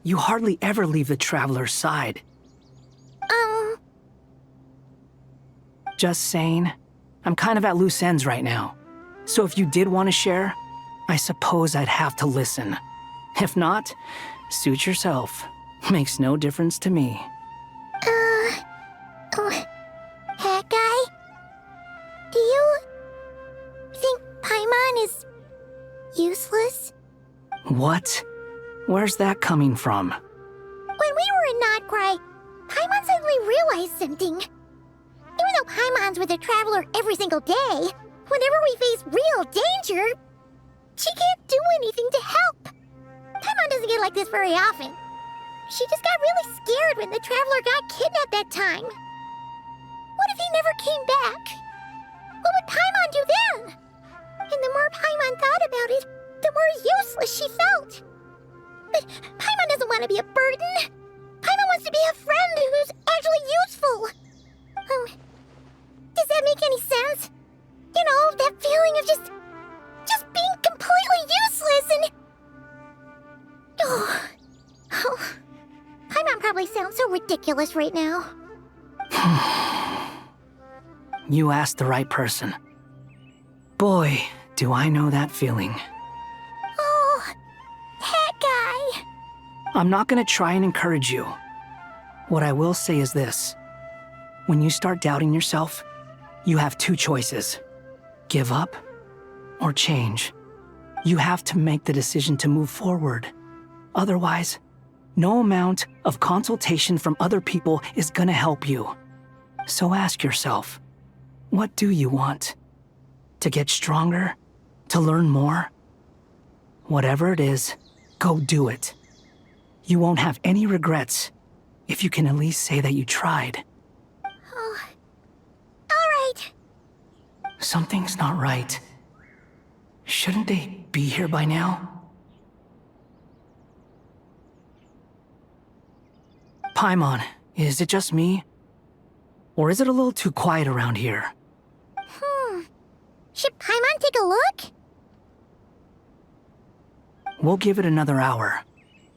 You hardly ever leave the Traveler's side. Just saying, I'm kind of at loose ends right now. So if you did want to share, I suppose I'd have to listen. If not, suit yourself. Makes no difference to me. Hat guy? Do you think Paimon is useless? What? Where's that coming from? When we were in Notcry, Paimon suddenly realized something. Even though Paimon's with a Traveler every single day, whenever we face real danger, she can't do anything to help. Paimon doesn't get like this very often. She just got really scared when the Traveler got kidnapped that time. What if he never came back? What would Paimon do then? And the more Paimon thought about it, the more useless she felt. But Paimon doesn't want to be a burden. Paimon wants to be a friend who's actually useful. Does that make any sense? You know, that feeling of just being completely useless and... Oh. Paimon probably sounds so ridiculous right now. You asked the right person. Boy, do I know that feeling. Oh, that guy. I'm not gonna try and encourage you. What I will say is this. When you start doubting yourself, you have two choices. Give up or change. You have to make the decision to move forward. Otherwise, no amount of consultation from other people is gonna help you. So ask yourself, what do you want? To get stronger? To learn more? Whatever it is, go do it. You won't have any regrets if you can at least say that you tried. Oh. All right. Something's not right. Shouldn't they be here by now? Paimon, is it just me? Or is it a little too quiet around here? Should Paimon take a look? We'll give it another hour.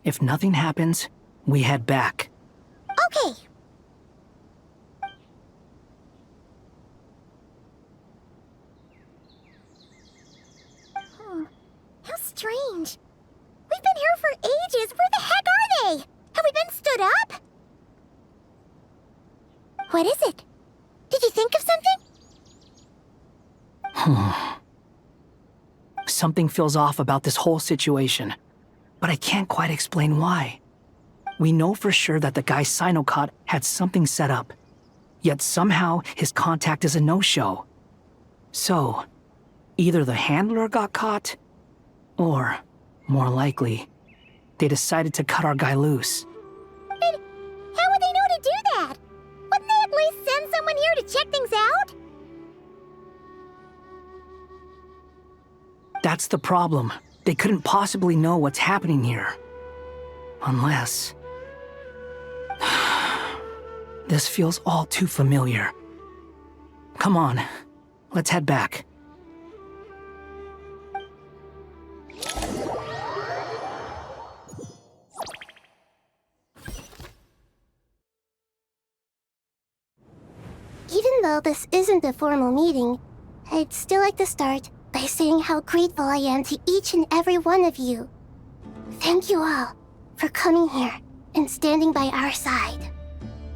If nothing happens, we head back. Okay. How strange. We've been here for ages. Where the heck are they? Have we been stood up? What is it? Did you think of something? Something feels off about this whole situation, but I can't quite explain why. We know for sure that the guy Sinocot had something set up, yet somehow his contact is a no-show. So, either the handler got caught, or, more likely, they decided to cut our guy loose. But how would they know to do that? Wouldn't they at least send someone here to check things out? That's the problem. They couldn't possibly know what's happening here. Unless... This feels all too familiar. Come on, let's head back. Even though this isn't a formal meeting, I'd still like to start by saying how grateful I am to each and every one of you. Thank you all for coming here and standing by our side.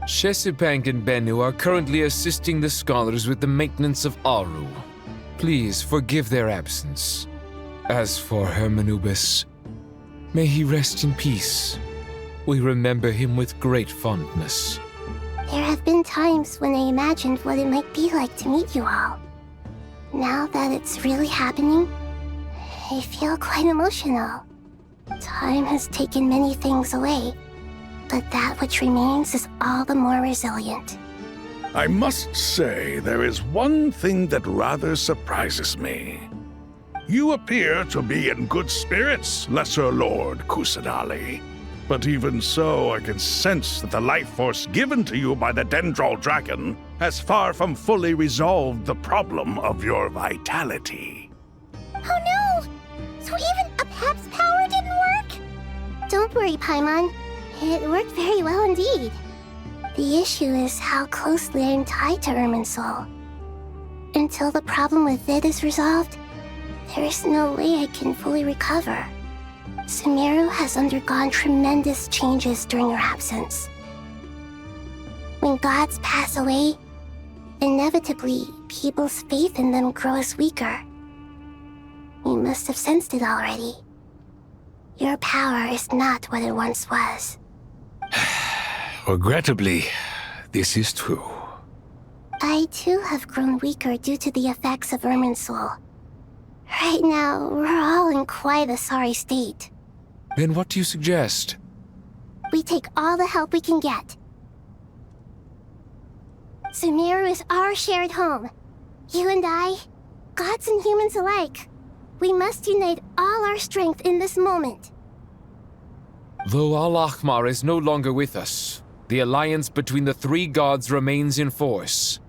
Chesapeake and Bennu are currently assisting the scholars with the maintenance of Aru. Please forgive their absence. As for Hermanubis, may he rest in peace. We remember him with great fondness. There have been times when I imagined what it might be like to meet you all. Now that it's really happening, I feel quite emotional. Time has taken many things away, but that which remains is all the more resilient. I must say, there is one thing that rather surprises me. You appear to be in good spirits, Lesser Lord Kusanali. But even so, I can sense that the life force given to you by the Dendral Dragon has far from fully resolved the problem of your vitality. Oh no! So even Apep's power didn't work? Don't worry, Paimon. It worked very well indeed. The issue is how closely I'm tied to Irminsul. Until the problem with it is resolved, there is no way I can fully recover. Sumeru has undergone tremendous changes during her absence. When gods pass away, inevitably, people's faith in them grows weaker. You must have sensed it already. Your power is not what it once was. Regrettably, this is true. I too have grown weaker due to the effects of Irminsul. Right now, we're all in quite a sorry state. Then what do you suggest? We take all the help we can get. Sumeru is our shared home. You and I, gods and humans alike. We must unite all our strength in this moment. Though Al-Ahmar is no longer with us, the alliance between the three gods remains in force.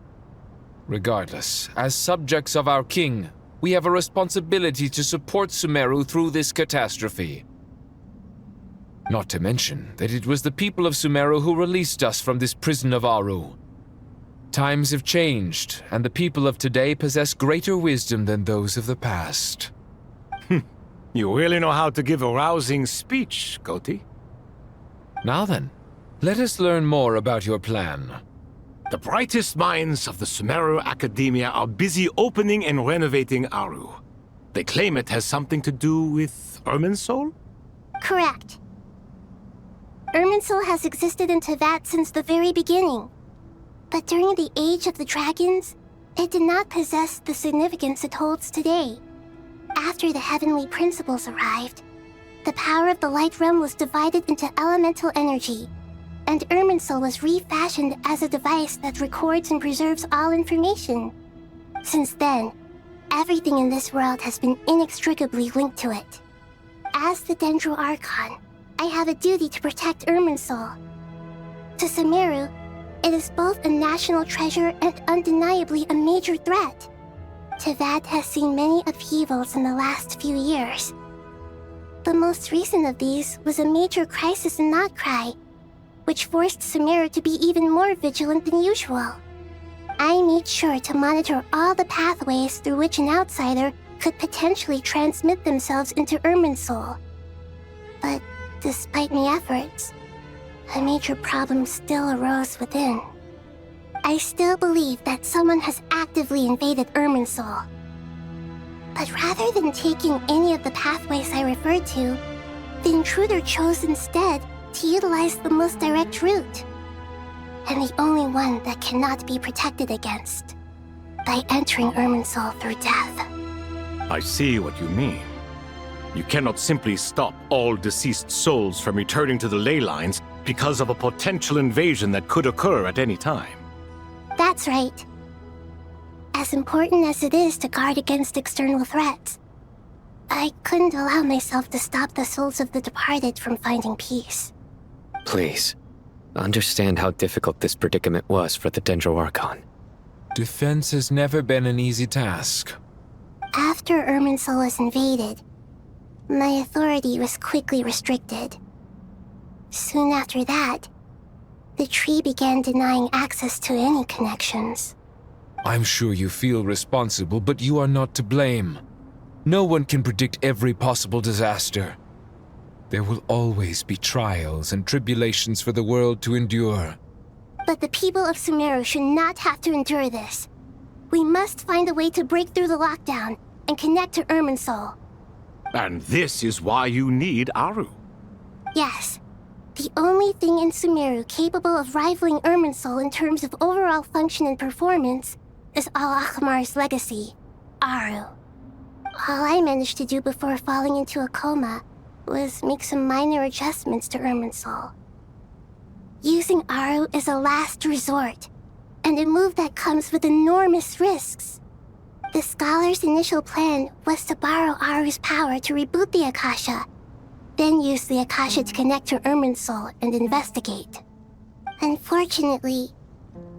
Regardless, as subjects of our king, we have a responsibility to support Sumeru through this catastrophe. Not to mention that it was the people of Sumeru who released us from this prison of Aru. Times have changed, and the people of today possess greater wisdom than those of the past. You really know how to give a rousing speech, Goti. Now then, let us learn more about your plan. The brightest minds of the Sumeru Academia are busy opening and renovating Aru. They claim it has something to do with Irminsul? Correct. Irminsul has existed in Tevat since the very beginning. But during the Age of the Dragons, it did not possess the significance it holds today. After the heavenly principles arrived, the power of the Light Realm was divided into elemental energy, and Irminsul was refashioned as a device that records and preserves all information. Since then, everything in this world has been inextricably linked to it. As the Dendral Archon, I have a duty to protect Irminsul. To Sumeru, it is both a national treasure and undeniably a major threat. Tevat has seen many upheavals in the last few years. The most recent of these was a major crisis in Notcry, which forced Sumeru to be even more vigilant than usual. I made sure to monitor all the pathways through which an outsider could potentially transmit themselves into Irminsul. But despite my efforts, a major problem still arose within. I still believe that someone has actively invaded Irminsul. But rather than taking any of the pathways I referred to, the intruder chose instead to utilize the most direct route, and the only one that cannot be protected against, by entering Irminsul through death. I see what you mean. You cannot simply stop all deceased souls from returning to the ley lines because of a potential invasion that could occur at any time. That's right. As important as it is to guard against external threats, I couldn't allow myself to stop the souls of the departed from finding peace. Please, understand how difficult this predicament was for the Dendro Archon. Defense has never been an easy task. After Irminsul was invaded, my authority was quickly restricted. Soon after that, the tree began denying access to any connections. I'm sure you feel responsible, but you are not to blame. No one can predict every possible disaster. There will always be trials and tribulations for the world to endure. But the people of Sumeru should not have to endure this. We must find a way to break through the lockdown and connect to Irminsul. And this is why you need Aru. Yes. The only thing in Sumeru capable of rivaling Irminsul in terms of overall function and performance is Al-Akhmar's legacy, Aru. All I managed to do before falling into a coma was make some minor adjustments to Irminsul. Using Aru is a last resort, and a move that comes with enormous risks. The Scholar's initial plan was to borrow Aru's power to reboot the Akasha, then use the Akasha to connect to Irminsul and investigate. Unfortunately,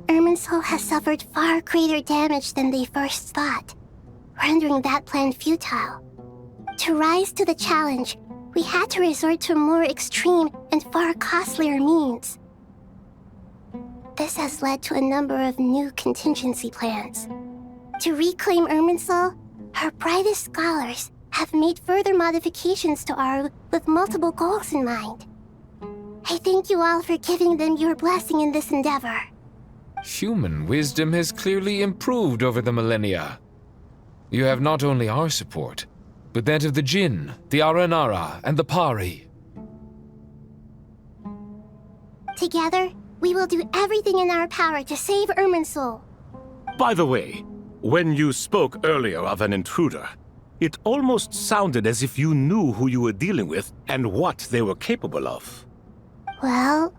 Irminsul has suffered far greater damage than they first thought, rendering that plan futile. To rise to the challenge, we had to resort to a more extreme and far costlier means. This has led to a number of new contingency plans. To reclaim Irminsul, her brightest scholars have made further modifications to Aru with multiple goals in mind. I thank you all for giving them your blessing in this endeavor. Human wisdom has clearly improved over the millennia. You have not only our support, but that of the Jinn, the Aranara, and the Pari. Together, we will do everything in our power to save Irminsul. By the way, when you spoke earlier of an intruder, it almost sounded as if you knew who you were dealing with and what they were capable of. Well,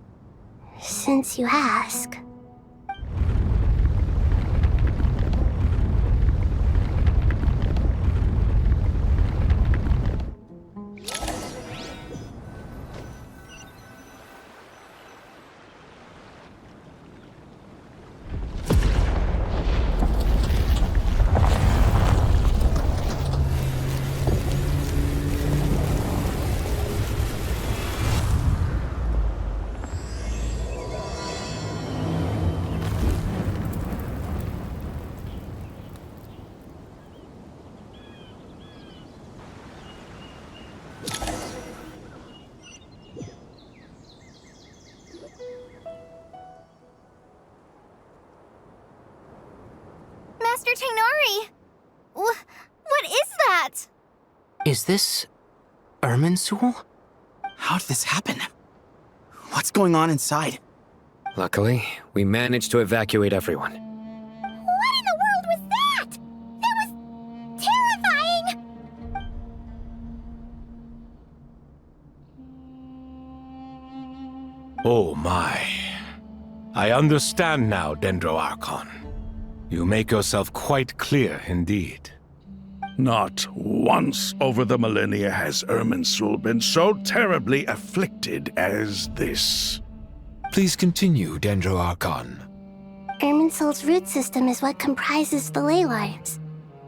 since you ask. Master Tainari! What is that? Is this Irminsul? How did this happen? What's going on inside? Luckily, we managed to evacuate everyone. What in the world was that? That was terrifying! Oh my. I understand now, Dendro Archon. You make yourself quite clear indeed. Not once over the millennia has Irminsul been so terribly afflicted as this. Please continue, Dendro Archon. Irminsul's root system is what comprises the ley lines.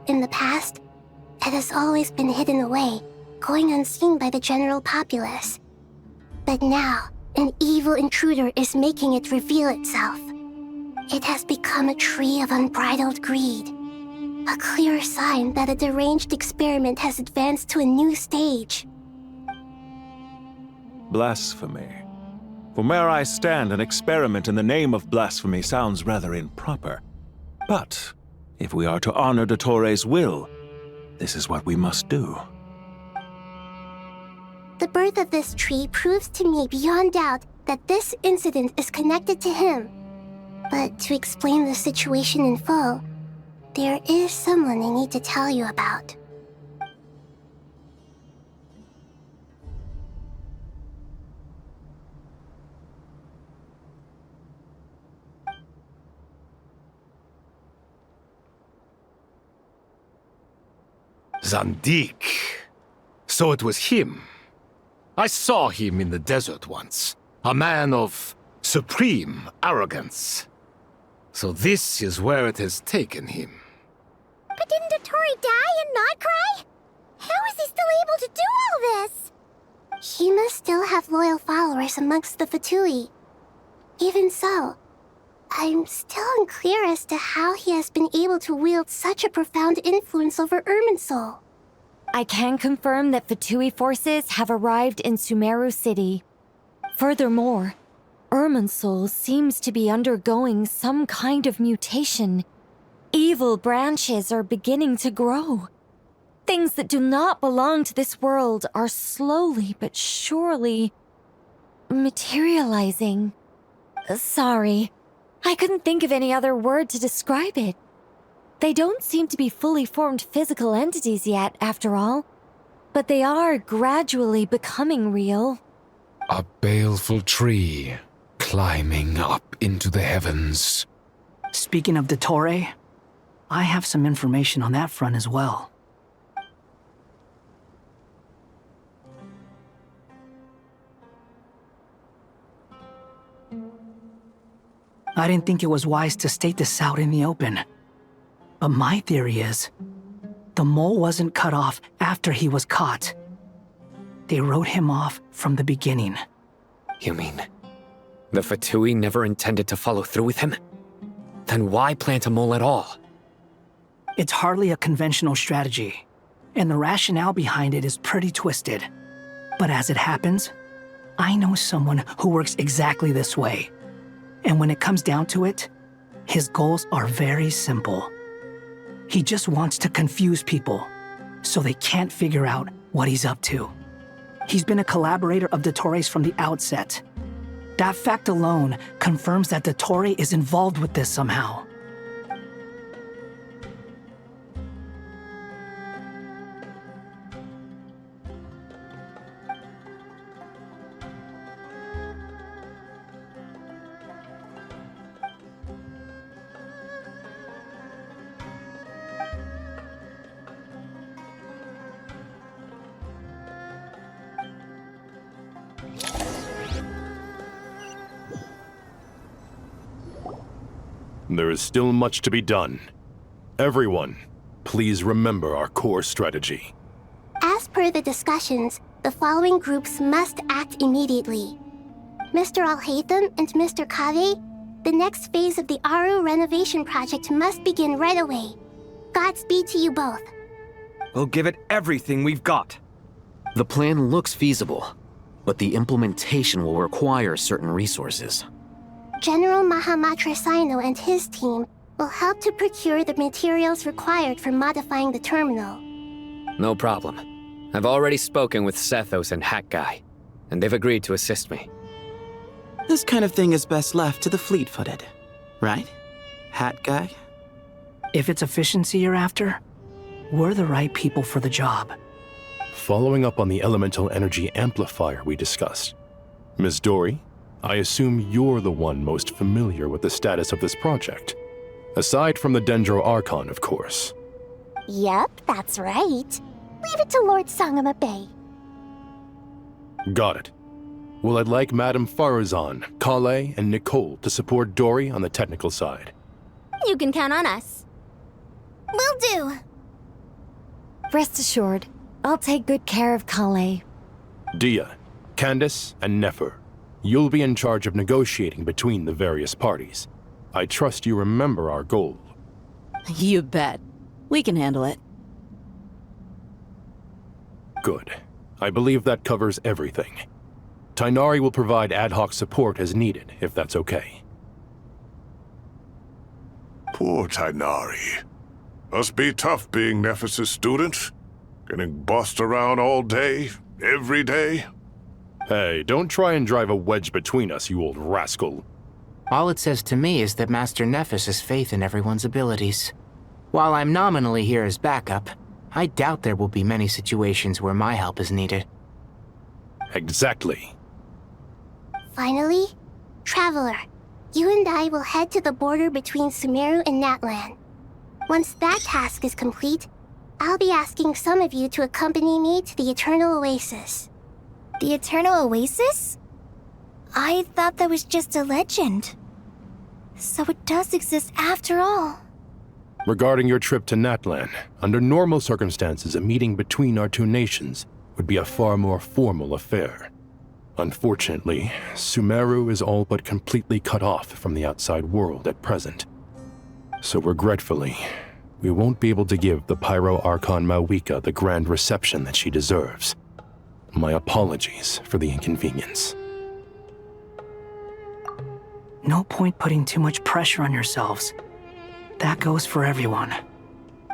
In the past, it has always been hidden away, going unseen by the general populace. But now, an evil intruder is making it reveal itself. It has become a tree of unbridled greed. A clear sign that a deranged experiment has advanced to a new stage. Blasphemy. From where I stand, an experiment in the name of blasphemy sounds rather improper. But if we are to honor Dottores' will, this is what we must do. The birth of this tree proves to me beyond doubt that this incident is connected to him. But to explain the situation in full, there is someone I need to tell you about. Zandik. So it was him. I saw him in the desert once. A man of supreme arrogance. So this is where it has taken him. But didn't Dottore die and not cry? How is he still able to do all this? He must still have loyal followers amongst the Fatui. Even so, I'm still unclear as to how he has been able to wield such a profound influence over Irminsul. I can confirm that Fatui forces have arrived in Sumeru City. Furthermore, Irminsul seems to be undergoing some kind of mutation. Evil branches are beginning to grow. Things that do not belong to this world are slowly but surely materializing. Sorry, I couldn't think of any other word to describe it. They don't seem to be fully formed physical entities yet, after all, but they are gradually becoming real. A baleful tree climbing up into the heavens. Speaking of Dottore, I have some information on that front as well. I didn't think it was wise to state this out in the open. But my theory is, the mole wasn't cut off after he was caught. They wrote him off from the beginning. You mean, the Fatui never intended to follow through with him? Then why plant a mole at all? It's hardly a conventional strategy, and the rationale behind it is pretty twisted. But as it happens, I know someone who works exactly this way. And when it comes down to it, his goals are very simple. He just wants to confuse people, so they can't figure out what he's up to. He's been a collaborator of Dottore's from the outset. That fact alone confirms that Dottore is involved with this somehow. There is still much to be done. Everyone, please remember our core strategy. As per the discussions, the following groups must act immediately. Mr. Alhaitham and Mr. Kave, the next phase of the Aru renovation project must begin right away. Godspeed to you both. We'll give it everything we've got. The plan looks feasible, but the implementation will require certain resources. General Mahamatra Sino and his team will help to procure the materials required for modifying the terminal. No problem. I've already spoken with Sethos and Hat Guy, and they've agreed to assist me. This kind of thing is best left to the fleet-footed, right? Hat Guy? If it's efficiency you're after, we're the right people for the job. Following up on the elemental energy amplifier we discussed, Ms. Dory, I assume you're the one most familiar with the status of this project. Aside from the Dendro Archon, of course. Yep, that's right. Leave it to Lord Sangama Bay. Got it. Well, I'd like Madame Farazan, Kale, and Nicole to support Dory on the technical side. You can count on us. Will do. Rest assured, I'll take good care of Kale. Dia, Candace, and Nefer, you'll be in charge of negotiating between the various parties. I trust you remember our goal. You bet. We can handle it. Good. I believe that covers everything. Tainari will provide ad hoc support as needed, if that's okay. Poor Tainari. Must be tough being Nephis' student. Getting bossed around all day, every day. Hey, don't try and drive a wedge between us, you old rascal. All it says to me is that Master Nephis has faith in everyone's abilities. While I'm nominally here as backup, I doubt there will be many situations where my help is needed. Exactly. Finally, Traveler, you and I will head to the border between Sumeru and Natlan. Once that task is complete, I'll be asking some of you to accompany me to the Eternal Oasis. The Eternal Oasis? I thought that was just a legend. So it does exist after all. Regarding your trip to Natlan, under normal circumstances, a meeting between our two nations would be a far more formal affair. Unfortunately, Sumeru is all but completely cut off from the outside world at present. So regretfully, we won't be able to give the Pyro Archon Mawika the grand reception that she deserves. My apologies for the inconvenience. No point putting too much pressure on yourselves. That goes for everyone.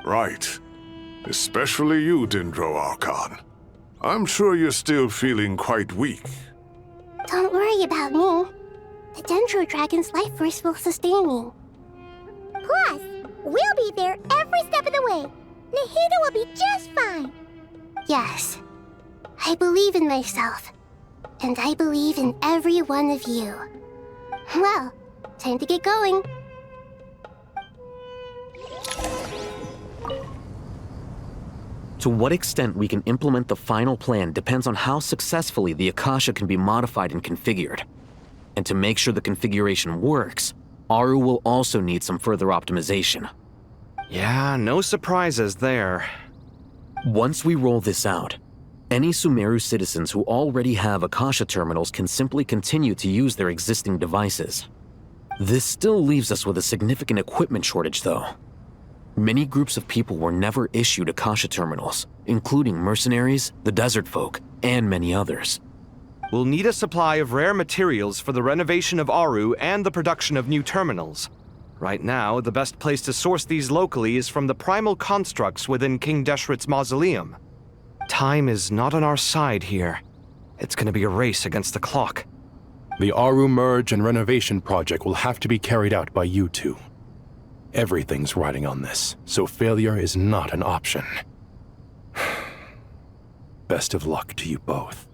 Right. Especially you, Dendro Archon. I'm sure you're still feeling quite weak. Don't worry about me. The Dendro Dragon's life force will sustain me. Plus, we'll be there every step of the way. Nahida will be just fine. Yes, I believe in myself. And I believe in every one of you. Well, time to get going. To what extent we can implement the final plan depends on how successfully the Akasha can be modified and configured. And to make sure the configuration works, Aru will also need some further optimization. Yeah, no surprises there. Once we roll this out, any Sumeru citizens who already have Akasha terminals can simply continue to use their existing devices. This still leaves us with a significant equipment shortage, though. Many groups of people were never issued Akasha terminals, including mercenaries, the desert folk, and many others. We'll need a supply of rare materials for the renovation of Aru and the production of new terminals. Right now, the best place to source these locally is from the primal constructs within King Deshret's mausoleum. Time is not on our side here. It's gonna be a race against the clock. The Aru merge and renovation project will have to be carried out by you two. Everything's riding on this, so failure is not an option. Best of luck to you both.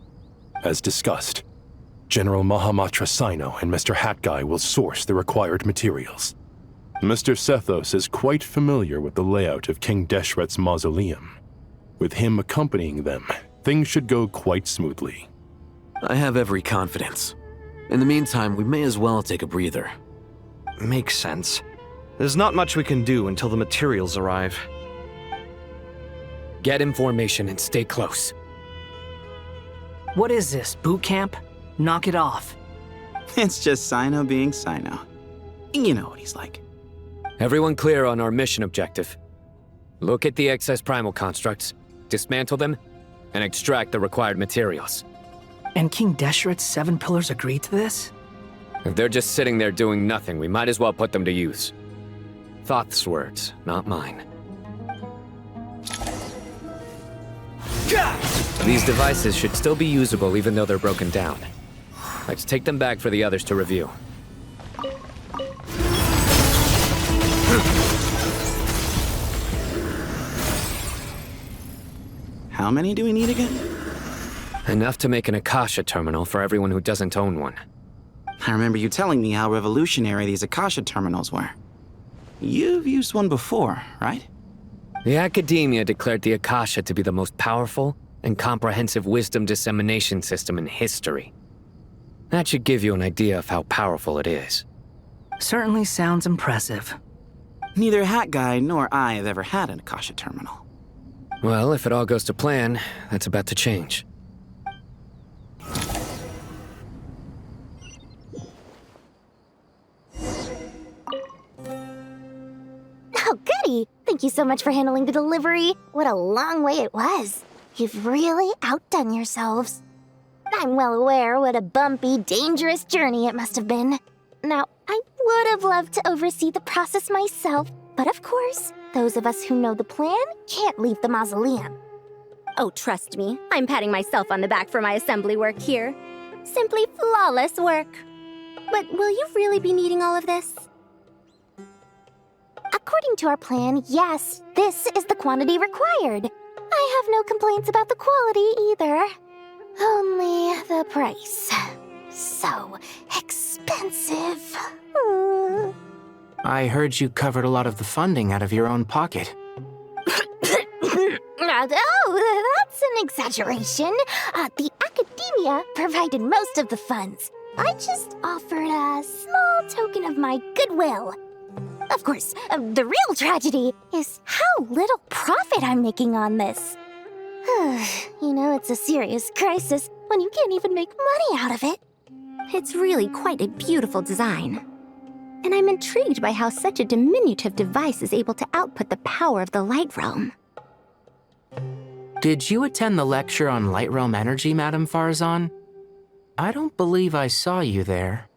As discussed, General Mahamatra Sino and Mr. Hatguy will source the required materials. Mr. Sethos is quite familiar with the layout of King Deshret's mausoleum. With him accompanying them, things should go quite smoothly. I have every confidence. In the meantime, we may as well take a breather. Makes sense. There's not much we can do until the materials arrive. Get information and stay close. What is this, boot camp? Knock it off. It's just Sino being Sino. You know what he's like. Everyone clear on our mission objective. Look at the excess primal constructs, dismantle them, and extract the required materials. And King Deshret's 7 pillars agreed to this? If they're just sitting there doing nothing, we might as well put them to use. Thoth's words, not mine. These devices should still be usable even though they're broken down. Let's take them back for the others to review. How many do we need again? Enough to make an Akasha terminal for everyone who doesn't own one. I remember you telling me how revolutionary these Akasha terminals were. You've used one before, right? The Academia declared the Akasha to be the most powerful and comprehensive wisdom dissemination system in history. That should give you an idea of how powerful it is. Certainly sounds impressive. Neither Hat Guy nor I have ever had an Akasha terminal. Well, if it all goes to plan, that's about to change. Oh, goody! Thank you so much for handling the delivery. What a long way it was. You've really outdone yourselves. I'm well aware what a bumpy, dangerous journey it must have been. Now, I would have loved to oversee the process myself, but of course, those of us who know the plan can't leave the mausoleum. Oh, trust me, I'm patting myself on the back for my assembly work here. Simply flawless work. But will you really be needing all of this? According to our plan, yes, this is the quantity required. I have no complaints about the quality either. Only the price. So expensive. I heard you covered a lot of the funding out of your own pocket. that's an exaggeration. The academia provided most of the funds. I just offered a small token of my goodwill. Of course, the real tragedy is how little profit I'm making on this. You know, it's a serious crisis when you can't even make money out of it. It's really quite a beautiful design. And I'm intrigued by how such a diminutive device is able to output the power of the Light Realm. Did you attend the lecture on Light Realm energy, Madame Farzan? I don't believe I saw you there.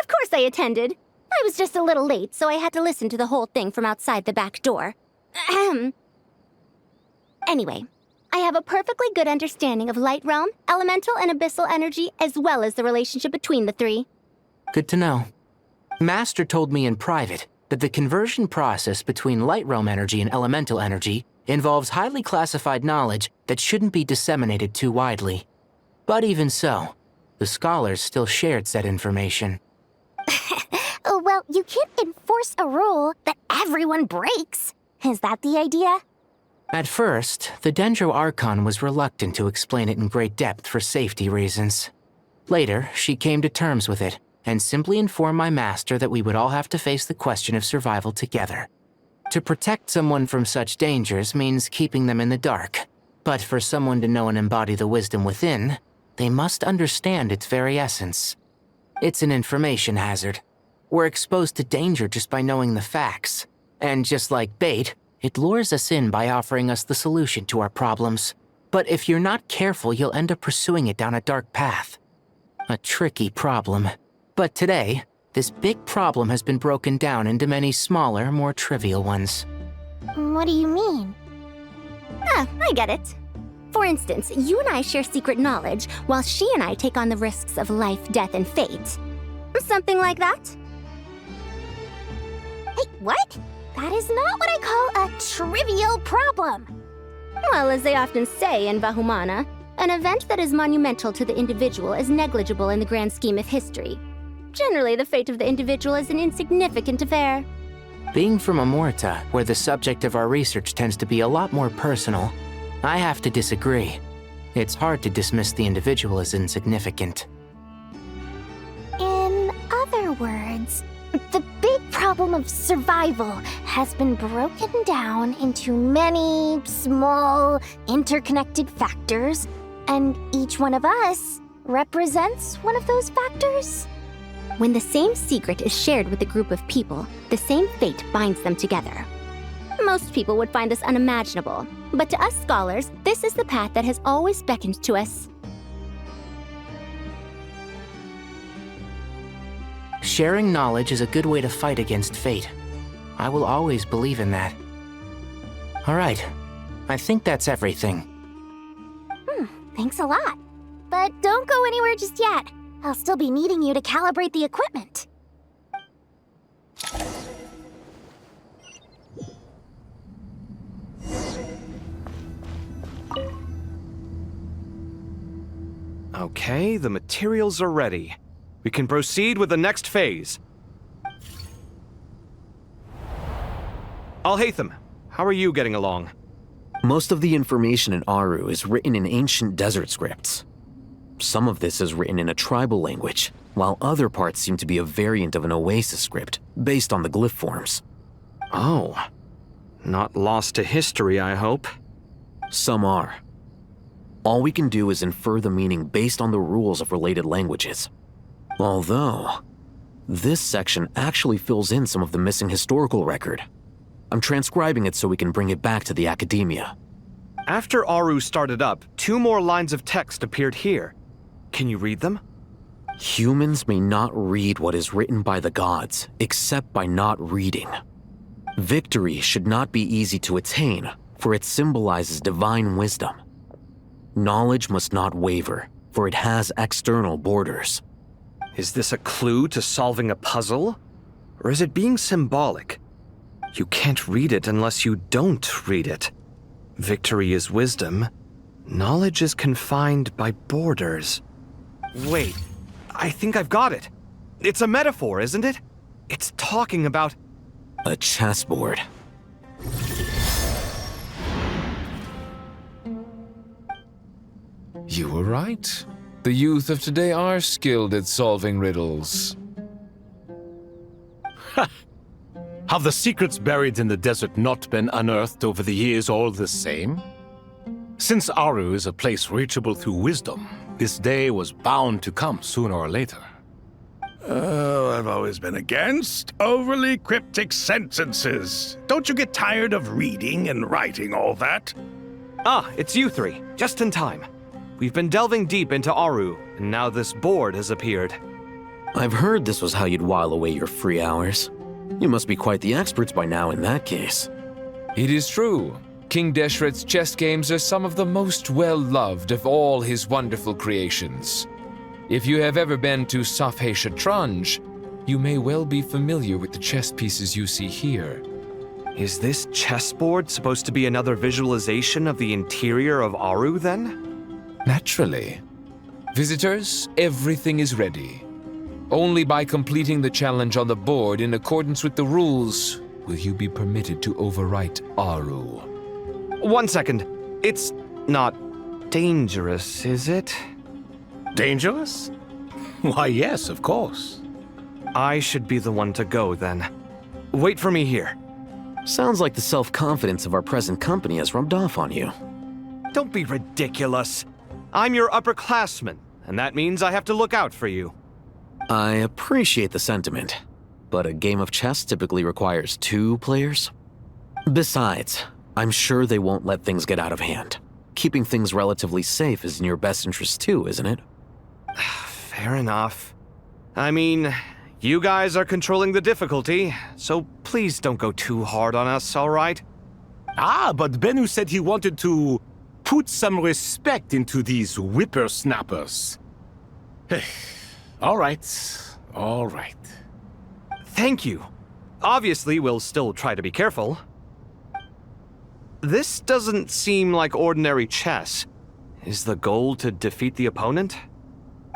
Of course I attended. I was just a little late, so I had to listen to the whole thing from outside the back door. Anyway, I have a perfectly good understanding of Light Realm, elemental and abyssal energy, as well as the relationship between the three. Good to know. Master told me in private that the conversion process between Light Realm energy and elemental energy involves highly classified knowledge that shouldn't be disseminated too widely. But even so, the scholars still shared said information. Well, you can't enforce a rule that everyone breaks. Is that the idea? At first, the Dendro Archon was reluctant to explain it in great depth for safety reasons. Later, she came to terms with it and simply informed my master that we would all have to face the question of survival together. To protect someone from such dangers means keeping them in the dark, but for someone to know and embody the wisdom within, they must understand its very essence. It's an information hazard. We're exposed to danger just by knowing the facts, and just like bait, it lures us in by offering us the solution to our problems. But if you're not careful, you'll end up pursuing it down a dark path. A tricky problem. But today, this big problem has been broken down into many smaller, more trivial ones. What do you mean? I get it. For instance, you and I share secret knowledge, while she and I take on the risks of life, death, and fate. Something like that? Hey, what? That is not what I call a trivial problem. Well, as they often say in Vahumana, an event that is monumental to the individual is negligible in the grand scheme of history. Generally, the fate of the individual is an insignificant affair. Being from Amorta, where the subject of our research tends to be a lot more personal, I have to disagree. It's hard to dismiss the individual as insignificant. In other words, the big problem of survival has been broken down into many small, interconnected factors, and each one of us represents one of those factors. When the same secret is shared with a group of people, the same fate binds them together. Most people would find this unimaginable, but to us scholars, this is the path that has always beckoned to us. Sharing knowledge is a good way to fight against fate. I will always believe in that. All right, I think that's everything. Thanks a lot. But don't go anywhere just yet. I'll still be needing you to calibrate the equipment. Okay, the materials are ready. We can proceed with the next phase. Al-Haytham, how are you getting along? Most of the information in Aru is written in ancient desert scripts. Some of this is written in a tribal language, while other parts seem to be a variant of an Oasis script, based on the glyph forms. Oh. Not lost to history, I hope. Some are. All we can do is infer the meaning based on the rules of related languages. Although, this section actually fills in some of the missing historical record. I'm transcribing it so we can bring it back to the academia. After Aru started up, 2 more lines of text appeared here. Can you read them? Humans may not read what is written by the gods, except by not reading. Victory should not be easy to attain, for it symbolizes divine wisdom. Knowledge must not waver, for it has external borders. Is this a clue to solving a puzzle? Or is it being symbolic? You can't read it unless you don't read it. Victory is wisdom. Knowledge is confined by borders. Wait, I think I've got it. It's a metaphor, isn't it? It's talking about... a chessboard. You were right. The youth of today are skilled at solving riddles. Have the secrets buried in the desert not been unearthed over the years all the same? Since Aru is a place reachable through wisdom, this day was bound to come sooner or later. Oh, I've always been against overly cryptic sentences. Don't you get tired of reading and writing all that? Ah, it's you three. Just in time. We've been delving deep into Aru, and now this board has appeared. I've heard this was how you'd while away your free hours. You must be quite the experts by now in that case. It is true. King Deshret's chess games are some of the most well-loved of all his wonderful creations. If you have ever been to Safhe Shatranj, you may well be familiar with the chess pieces you see here. Is this chessboard supposed to be another visualization of the interior of Aru, then? Naturally. Visitors, everything is ready. Only by completing the challenge on the board in accordance with the rules will you be permitted to overwrite Aru. 1 second. It's not dangerous, is it? Dangerous? Why, yes, of course. I should be the one to go, then. Wait for me here. Sounds like the self-confidence of our present company has rubbed off on you. Don't be ridiculous. I'm your upperclassman, and that means I have to look out for you. I appreciate the sentiment, but a game of chess typically requires 2 players. Besides, I'm sure they won't let things get out of hand. Keeping things relatively safe is in your best interest too, isn't it? Fair enough. I mean, you guys are controlling the difficulty, so please don't go too hard on us, all right? Ah, but Bennu said he wanted to put some respect into these whippersnappers. All right, all right. Thank you. Obviously, we'll still try to be careful. This doesn't seem like ordinary chess. Is the goal to defeat the opponent?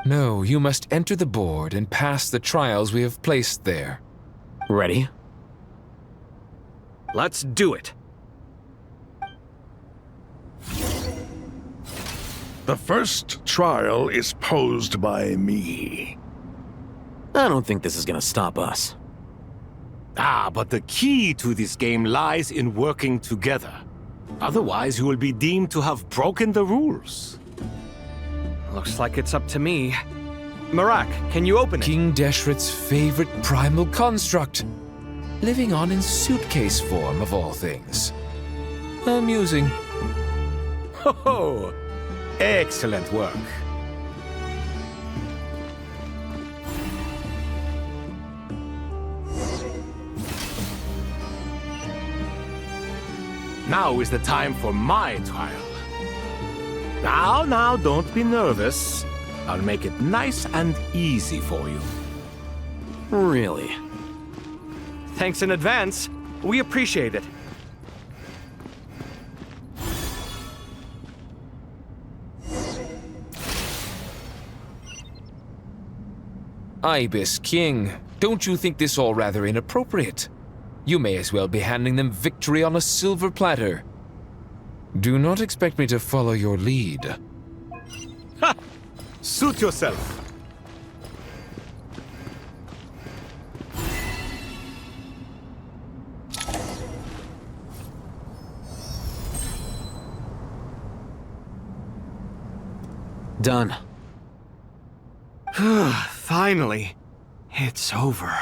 No, you must enter the board and pass the trials we have placed there. Ready? Let's do it. The first trial is posed by me. I don't think this is gonna stop us. Ah, but the key to this game lies in working together. Otherwise, you will be deemed to have broken the rules. Looks like it's up to me. Marak, can you open it? King Deshret's favorite primal construct. Living on in suitcase form, of all things. Amusing. Ho ho! Excellent work. Now is the time for my trial. Now, don't be nervous. I'll make it nice and easy for you. Really? Thanks in advance. We appreciate it. Ibis King, don't you think this all rather inappropriate? You may as well be handing them victory on a silver platter. Do not expect me to follow your lead. Ha! Suit yourself. Done. Finally. It's over.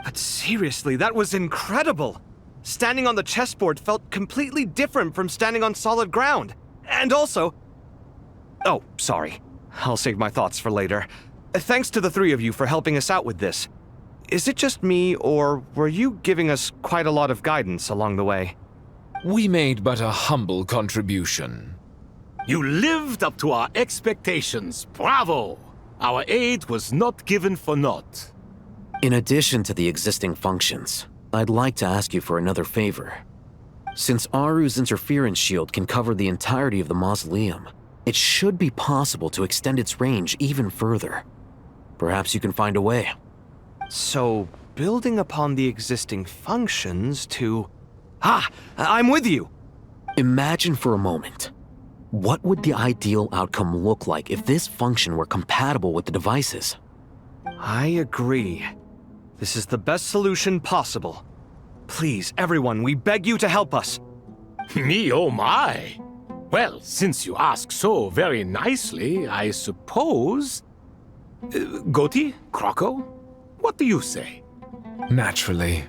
But seriously, that was incredible. Standing on the chessboard felt completely different from standing on solid ground. And also... Oh, sorry. I'll save my thoughts for later. Thanks to the 3 of you for helping us out with this. Is it just me, or were you giving us quite a lot of guidance along the way? We made but a humble contribution. You lived up to our expectations. Bravo! Our aid was not given for naught. In addition to the existing functions, I'd like to ask you for another favor. Since Aru's interference shield can cover the entirety of the mausoleum, it should be possible to extend its range even further. Perhaps you can find a way. So, building upon the existing functions to... Ah! I'm with you! Imagine for a moment. What would the ideal outcome look like if this function were compatible with the devices? I agree. This is the best solution possible. Please, everyone, we beg you to help us. Me, oh my! Well, since you ask so very nicely, I suppose... Goti? Kroko? What do you say? Naturally.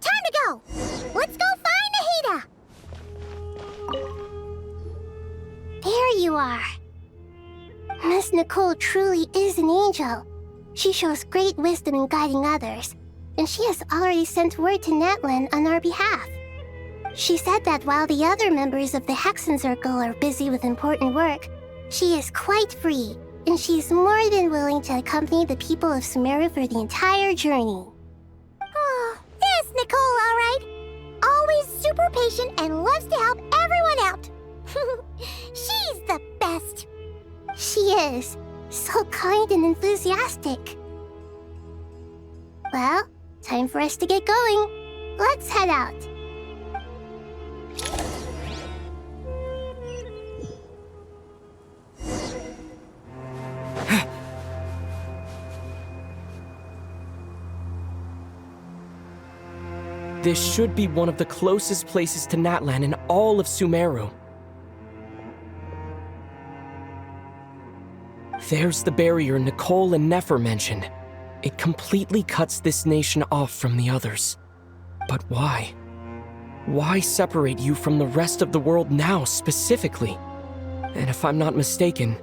Time to go! Let's go find Nahida! There you are. Miss Nicole truly is an angel. She shows great wisdom in guiding others, and she has already sent word to Natlan on our behalf. She said that while the other members of the Hexen Circle are busy with important work, she is quite free, and she is more than willing to accompany the people of Sumeru for the entire journey. Oh, there's Nicole, all right. Always super patient and loves to help everyone out. She's the best. She is. So kind and enthusiastic. Well, time for us to get going. Let's head out. This should be one of the closest places to Natlan in all of Sumeru. There's the barrier Nicole and Nefer mentioned. It completely cuts this nation off from the others. But why? Why separate you from the rest of the world now, specifically? And if I'm not mistaken,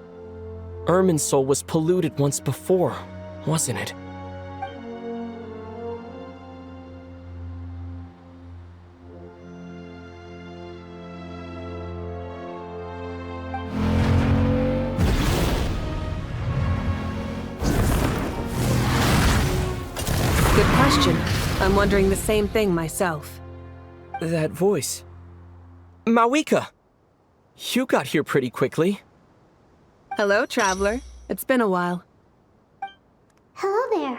Irminsul was polluted once before, wasn't it? I'm wondering the same thing myself. That voice. Mawika! You got here pretty quickly. Hello, traveler. It's been a while. Hello there.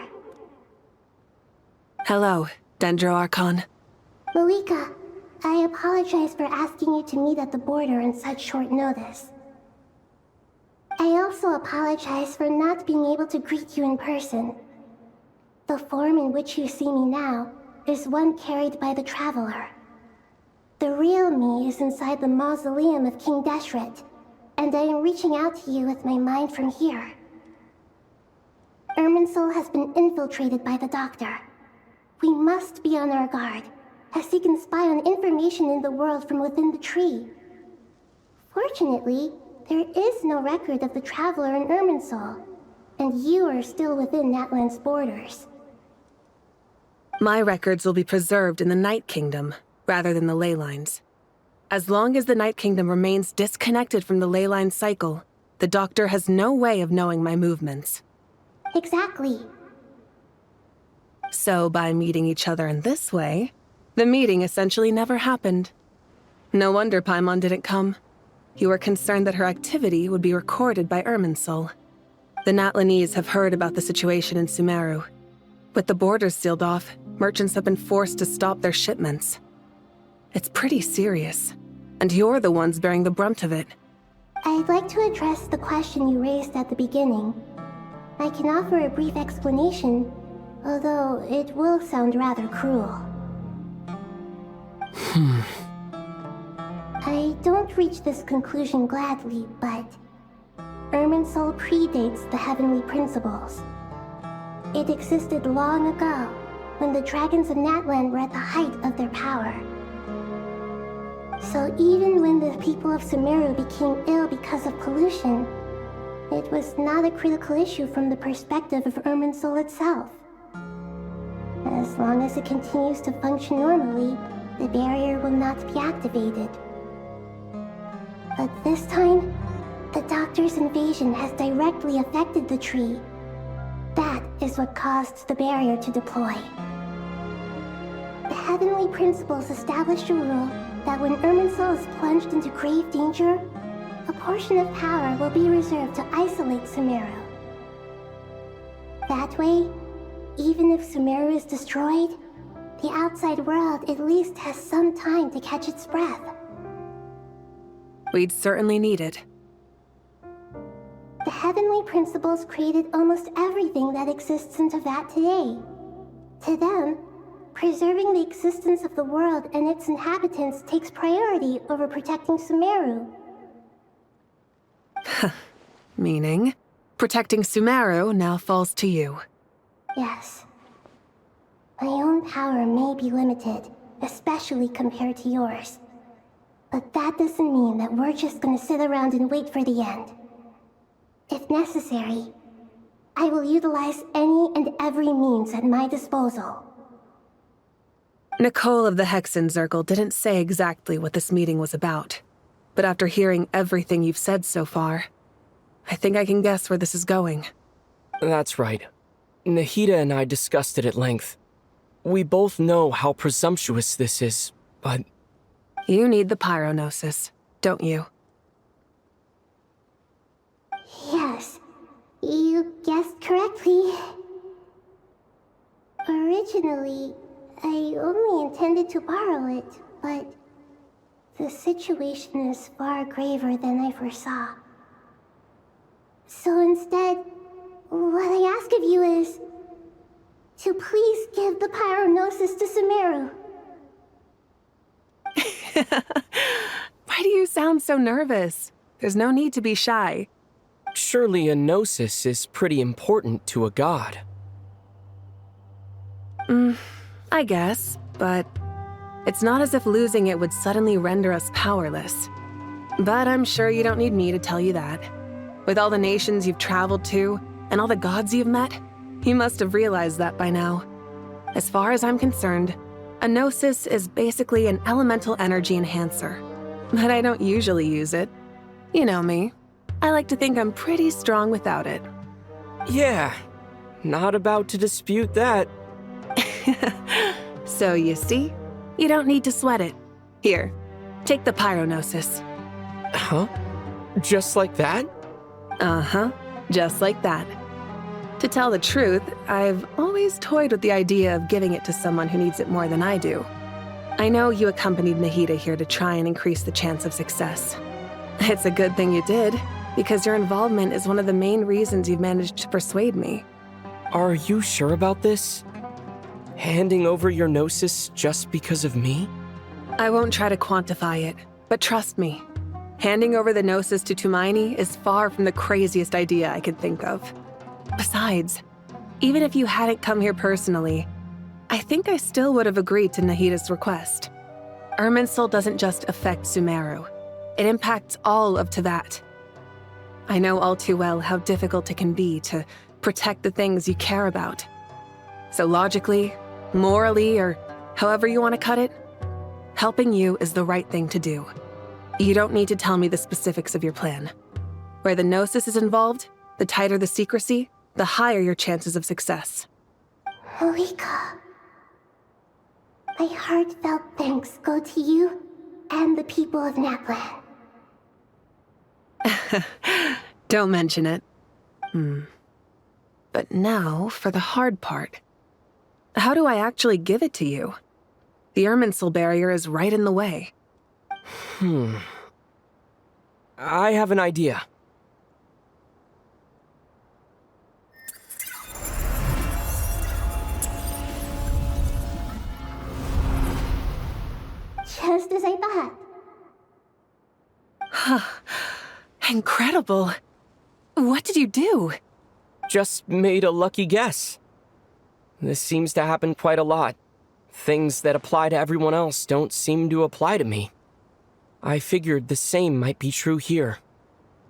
Hello, Dendro Archon. Mawika, I apologize for asking you to meet at the border on such short notice. I also apologize for not being able to greet you in person. The form in which you see me now is one carried by the Traveler. The real me is inside the mausoleum of King Deshret, and I am reaching out to you with my mind from here. Irminsul has been infiltrated by the Doctor. We must be on our guard, as he can spy on information in the world from within the tree. Fortunately, there is no record of the Traveler in Irminsul, and you are still within Natlan's borders. My records will be preserved in the Night Kingdom, rather than the ley lines. As long as the Night Kingdom remains disconnected from the ley line cycle, the Doctor has no way of knowing my movements. Exactly. So by meeting each other in this way, the meeting essentially never happened. No wonder Paimon didn't come. You were concerned that her activity would be recorded by Irminsul. The Natlanese have heard about the situation in Sumeru. With the borders sealed off, merchants have been forced to stop their shipments. It's pretty serious, and you're the ones bearing the brunt of it. I'd like to address the question you raised at the beginning. I can offer a brief explanation, although it will sound rather cruel. I don't reach this conclusion gladly, but Irminsul predates the Heavenly Principles. It existed long ago, when the dragons of Natlan were at the height of their power. So even when the people of Sumeru became ill because of pollution, it was not a critical issue from the perspective of Irminsul itself. As long as it continues to function normally, the barrier will not be activated. But this time, the Doctor's invasion has directly affected the tree. That is what caused the barrier to deploy. The Heavenly Principles established a rule that when Irminsul is plunged into grave danger, a portion of power will be reserved to isolate Sumeru. That way, even if Sumeru is destroyed, the outside world at least has some time to catch its breath. We'd certainly need it. The heavenly principles created almost everything that exists in Teyvat today. To them, preserving the existence of the world and its inhabitants takes priority over protecting Sumeru. Meaning, protecting Sumeru now falls to you. Yes. My own power may be limited, especially compared to yours. But that doesn't mean that we're just gonna sit around and wait for the end. If necessary, I will utilize any and every means at my disposal. Nicole of the Hexen Circle didn't say exactly what this meeting was about. But after hearing everything you've said so far, I think I can guess where this is going. That's right. Nahida and I discussed it at length. We both know how presumptuous this is, but... You need the pyronosis, don't you? Yes, you guessed correctly. Originally, I only intended to borrow it, but the situation is far graver than I foresaw. So instead, what I ask of you is to please give the pyronosis to Sumeru. Why do you sound so nervous? There's no need to be shy. Surely a gnosis is pretty important to a god. I guess, but it's not as if losing it would suddenly render us powerless. But I'm sure you don't need me to tell you that. With all the nations you've traveled to, and all the gods you've met, you must have realized that by now. As far as I'm concerned, a gnosis is basically an elemental energy enhancer. But I don't usually use it. You know me. I like to think I'm pretty strong without it. Yeah, not about to dispute that. So you see, you don't need to sweat it. Here, take the pyronosis. Huh? Just like that? Uh-huh, just like that. To tell the truth, I've always toyed with the idea of giving it to someone who needs it more than I do. I know you accompanied Nahida here to try and increase the chance of success. It's a good thing you did, because your involvement is one of the main reasons you've managed to persuade me. Are you sure about this? Handing over your gnosis just because of me? I won't try to quantify it, but trust me. Handing over the gnosis to Tumaini is far from the craziest idea I could think of. Besides, even if you hadn't come here personally, I think I still would have agreed to Nahida's request. Irminsul doesn't just affect Sumeru. It impacts all of Teyvat. I know all too well how difficult it can be to protect the things you care about. So logically, morally, or however you want to cut it, helping you is the right thing to do. You don't need to tell me the specifics of your plan. Where the gnosis is involved, the tighter the secrecy, the higher your chances of success. Malika, my heartfelt thanks go to you and the people of Naplan. Don't mention it. But now for the hard part. How do I actually give it to you? The Irminsul barrier is right in the way. I have an idea. Just as I thought. Incredible. What did you do? Just made a lucky guess. This seems to happen quite a lot. Things that apply to everyone else don't seem to apply to me. I figured the same might be true here.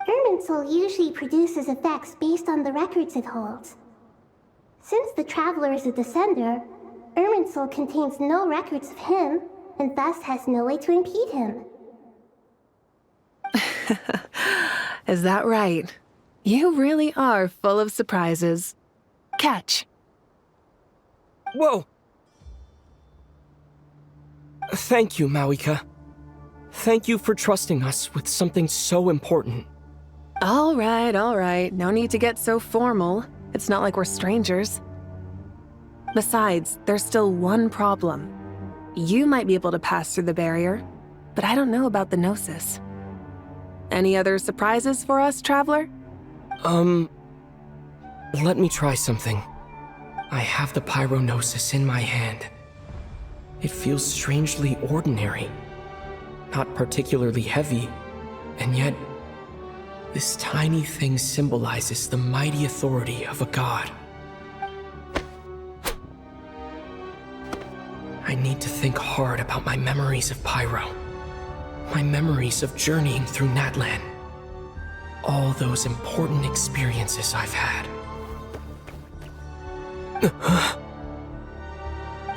Irminsul usually produces effects based on the records it holds. Since the Traveler is a Descender, Irminsul contains no records of him, and thus has no way to impede him. Is that right? You really are full of surprises. Catch. Whoa! Thank you, Mawika. Thank you for trusting us with something so important. All right. No need to get so formal. It's not like we're strangers. Besides, there's still one problem. You might be able to pass through the barrier, but I don't know about the Gnosis. Any other surprises for us, Traveler? Let me try something. I have the Pyronosis in my hand. It feels strangely ordinary. Not particularly heavy, and yet, this tiny thing symbolizes the mighty authority of a god. I need to think hard about my memories of Pyro. My memories of journeying through Natlan. All those important experiences I've had. The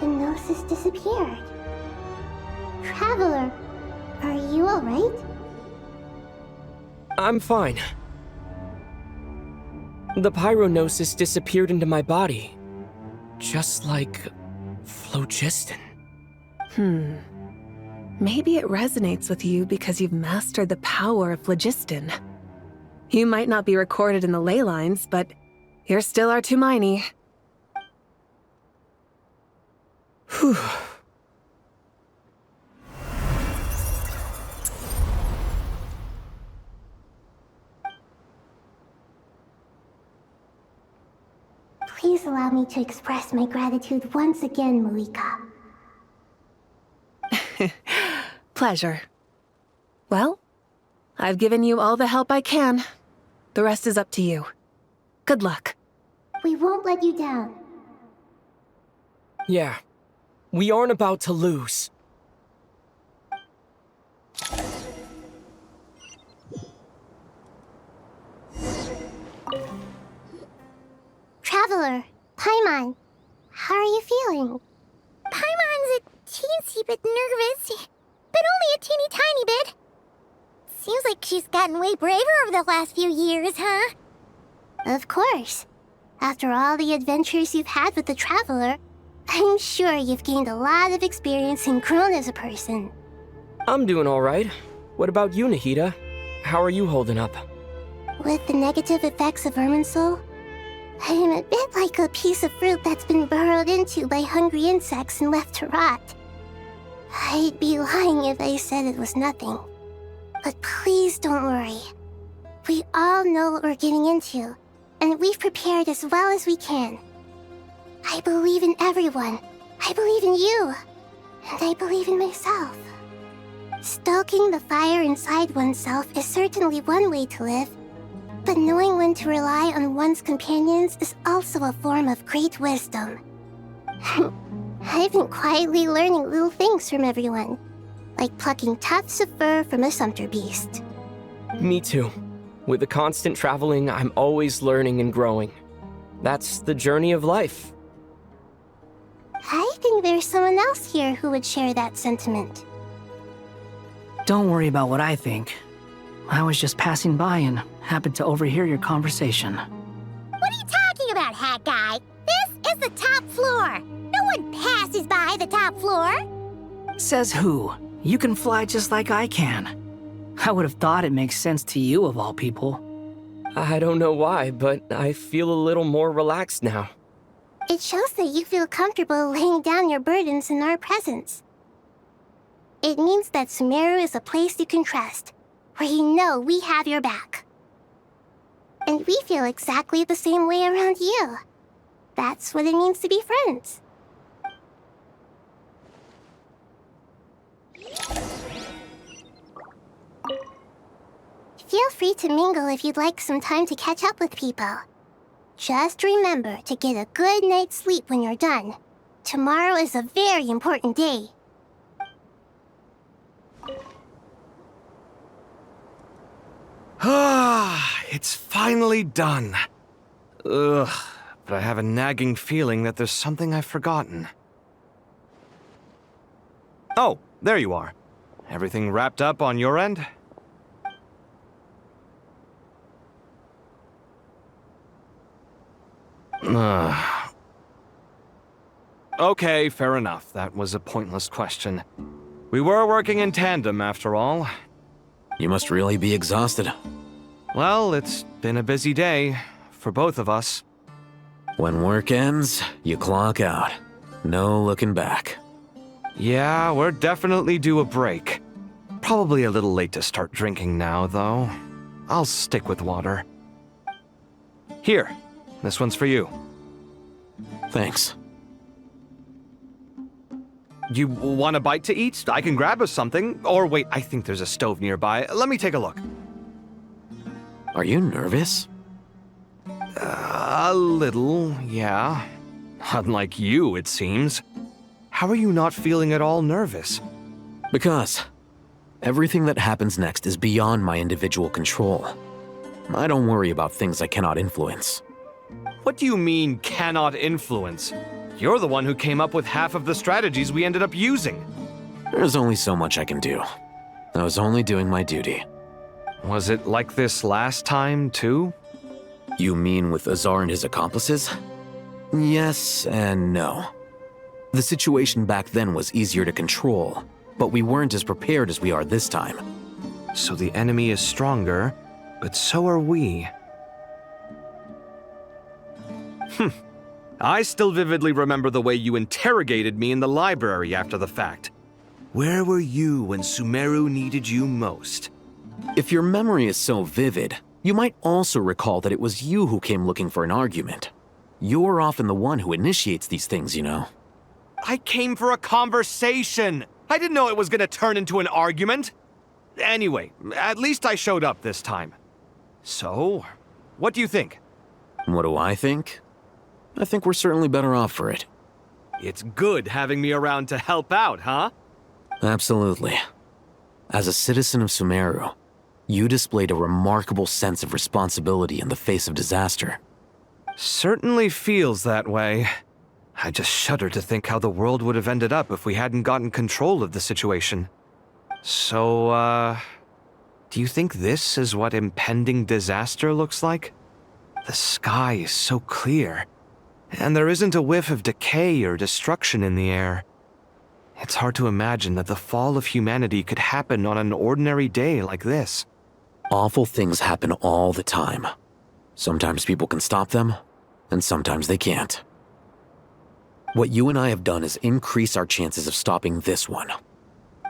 Gnosis disappeared. Traveler, are you alright? I'm fine. The Pyronosis disappeared into my body. Just like phlogiston. Maybe it resonates with you because you've mastered the power of phlogiston. You might not be recorded in the ley lines, but you're still our Tumaini. Whew. Please allow me to express my gratitude once again, Malika. Pleasure. Well, I've given you all the help I can. The rest is up to you. Good luck. We won't let you down. Yeah. We aren't about to lose. Traveler, Paimon, how are you feeling? Paimon's a teensy bit nervous, but only a teeny tiny bit. Seems like she's gotten way braver over the last few years, huh? Of course. After all the adventures you've had with the Traveler, I'm sure you've gained a lot of experience and grown as a person. I'm doing alright. What about you, Nahida? How are you holding up? With the negative effects of Irminsul, I am a bit like a piece of fruit that's been burrowed into by hungry insects and left to rot. I'd be lying if I said it was nothing. But please don't worry. We all know what we're getting into, and we've prepared as well as we can. I believe in everyone. I believe in you. And I believe in myself. Stoking the fire inside oneself is certainly one way to live, but knowing when to rely on one's companions is also a form of great wisdom. I've been quietly learning little things from everyone, like plucking tufts of fur from a sumpter beast. Me too. With the constant traveling, I'm always learning and growing. That's the journey of life. I think there's someone else here who would share that sentiment. Don't worry about what I think. I was just passing by and happened to overhear your conversation. What are you talking about, Hat Guy? This is the top floor. No one passes by the top floor. Says who? You can fly just like I can. I would have thought it makes sense to you of all people. I don't know why, but I feel a little more relaxed now. It shows that you feel comfortable laying down your burdens in our presence. It means that Sumeru is a place you can trust, where you know we have your back. And we feel exactly the same way around you. That's what it means to be friends. Feel free to mingle if you'd like some time to catch up with people. Just remember to get a good night's sleep when you're done. Tomorrow is a very important day. It's finally done. Ugh, but I have a nagging feeling that there's something I've forgotten. Oh, there you are. Everything wrapped up on your end? Okay, fair enough. That was a pointless question. We were working in tandem, after all. You must really be exhausted. Well, it's been a busy day for both of us. When work ends, you clock out. No looking back. Yeah, we're definitely due a break. Probably a little late to start drinking now, though. I'll stick with water. Here, this one's for you. Thanks. You want a bite to eat? I can grab us something. Or wait, I think there's a stove nearby. Let me take a look. Are you nervous? A little, yeah. Unlike you, it seems. How are you not feeling at all nervous? Because everything that happens next is beyond my individual control. I don't worry about things I cannot influence. What do you mean, cannot influence? You're the one who came up with half of the strategies we ended up using. There's only so much I can do. I was only doing my duty. Was it like this last time, too? You mean with Azar and his accomplices? Yes and no. The situation back then was easier to control, but we weren't as prepared as we are this time. So the enemy is stronger, but so are we. I still vividly remember the way you interrogated me in the library after the fact. Where were you when Sumeru needed you most? If your memory is so vivid, you might also recall that it was you who came looking for an argument. You're often the one who initiates these things, you know. I came for a conversation! I didn't know it was gonna turn into an argument! Anyway, at least I showed up this time. So, what do you think? What do I think? I think we're certainly better off for it. It's good having me around to help out, huh? Absolutely. As a citizen of Sumeru, you displayed a remarkable sense of responsibility in the face of disaster. Certainly feels that way. I just shudder to think how the world would have ended up if we hadn't gotten control of the situation. So, do you think this is what impending disaster looks like? The sky is so clear, and there isn't a whiff of decay or destruction in the air. It's hard to imagine that the fall of humanity could happen on an ordinary day like this. Awful things happen all the time. Sometimes people can stop them, and sometimes they can't. What you and I have done is increase our chances of stopping this one.